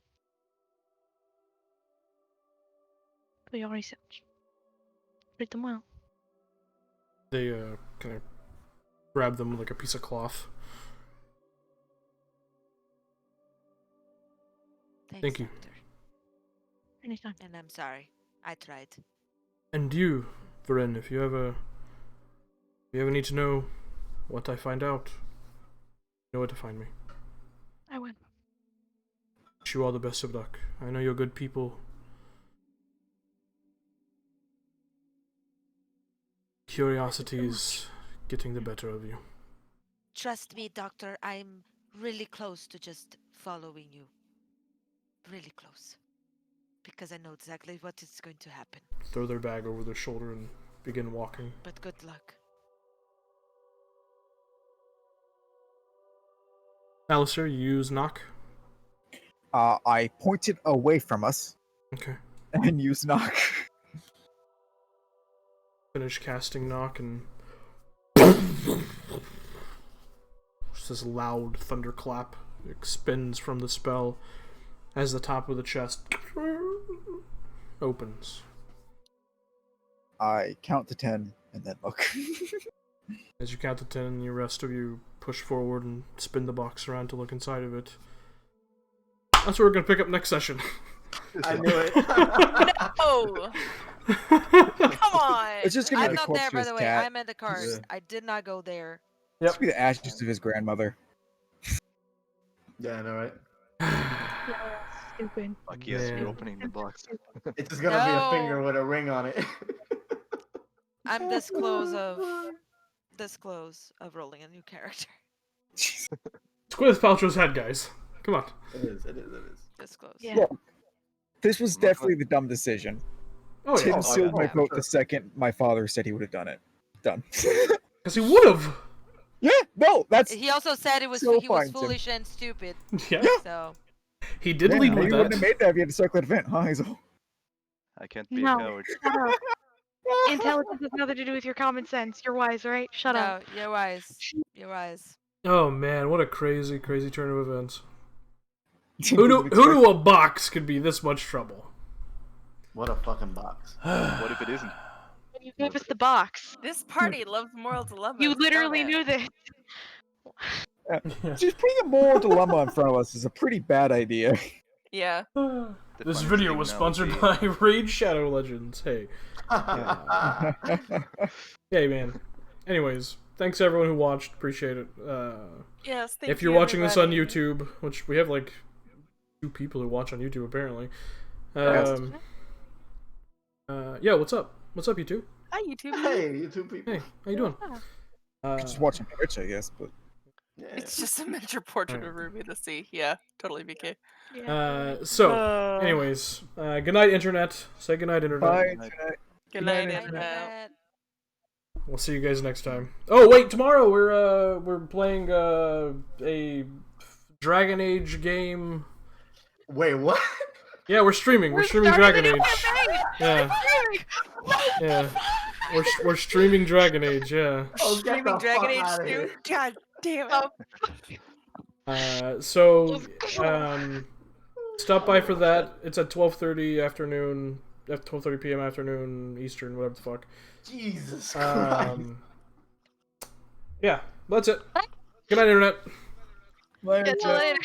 For your research. Treat them well. They kind of grab them like a piece of cloth. Thanks, Thank you. Doctor. Anytime. And I'm sorry. I tried. And you, Varen, if you ever need to know what I find out, you know where to find me. I win. Wish you all the best of luck. I know you're good people. Curiosity is getting the better of you. Trust me, Doctor, I'm really close to just following you. Really close. Because I know exactly what is going to happen. Throw their bag over their shoulder and begin walking. But good luck. Alistair, you use knock. I pointed away from us Okay. and used knock. Finish casting knock and just this loud thunderclap expends from the spell as the top of the chest opens. I count to 10 and then look. As you count to 10, the rest of you push forward and spin the box around to look inside of it. That's where we're gonna pick up next session. I knew it. Oh, come on. It's just gonna be I'm the not corpse there, of by his the way. cat. I'm at the cart. Yeah. I did not go there. It's gonna be the ashes of his grandmother. Yeah, I know, right? Stupid. Fuck yes, Man. you're opening the box. It's just gonna be a finger No. with a ring on it. I'm this close of rolling a new character. It's Gwyneth Paltrow's head, guys. Come on. It is. This close. Yeah. Yeah. This was definitely the dumb decision. Oh Tim yeah, sealed my yeah, vote sure. the second my father said he would have done it. Done. because he would have. Yeah, no, that's He also said he was So fine, Tim. foolish and stupid. Yeah, So he did yeah, lead you with wouldn't have that. made that if you had a circlet event, huh? Hazel? I can't be No. a coward. Shut up. Intelligence has nothing to do with your common sense. You're wise, right? Shut no, up. you're wise. You're wise. Oh man, what a crazy, crazy turn of events. Tim Who didn't knew a box could be this much trouble? What a fucking box. What if it isn't? You gave us the box. This party loves moral dilemmas. You don't literally it? knew this. Just putting a moral dilemma in front of us is a pretty bad idea. Yeah. The This funniest video thing was now sponsored would by Raid Shadow Legends. Hey. Hey, man. Anyways, thanks everyone who watched. Appreciate it. Yes, thank If you're you, watching this on everybody. YouTube, which we have like 2 people who watch on YouTube apparently. Yes. Yeah, what's up? What's up, you two? Hi, YouTube. Hey, you two people. Hey, how you doing? Just watching Twitch, I guess, but Yeah. It's just a miniature portrait of Ruby the Sea. Yeah, totally BK. So, anyways, good night, internet. Say good night, internet. bye. Night. Good night, night, Internet. We'll see you guys next time. Oh wait, tomorrow we're playing a Dragon Age game. Wait, what? Yeah, we're streaming. We're streaming starting Dragon a new Age. campaign! Yeah, yeah. We're streaming Dragon Age. Yeah. Oh, get Streaming the Dragon fuck Age outta 2. here. God damn it. So stop by for that. It's at 12:30 afternoon, at 12:30 p.m. afternoon Eastern, whatever the fuck. Jesus Christ. Yeah, that's it. Good night, internet. Bye, Catch you chat. later.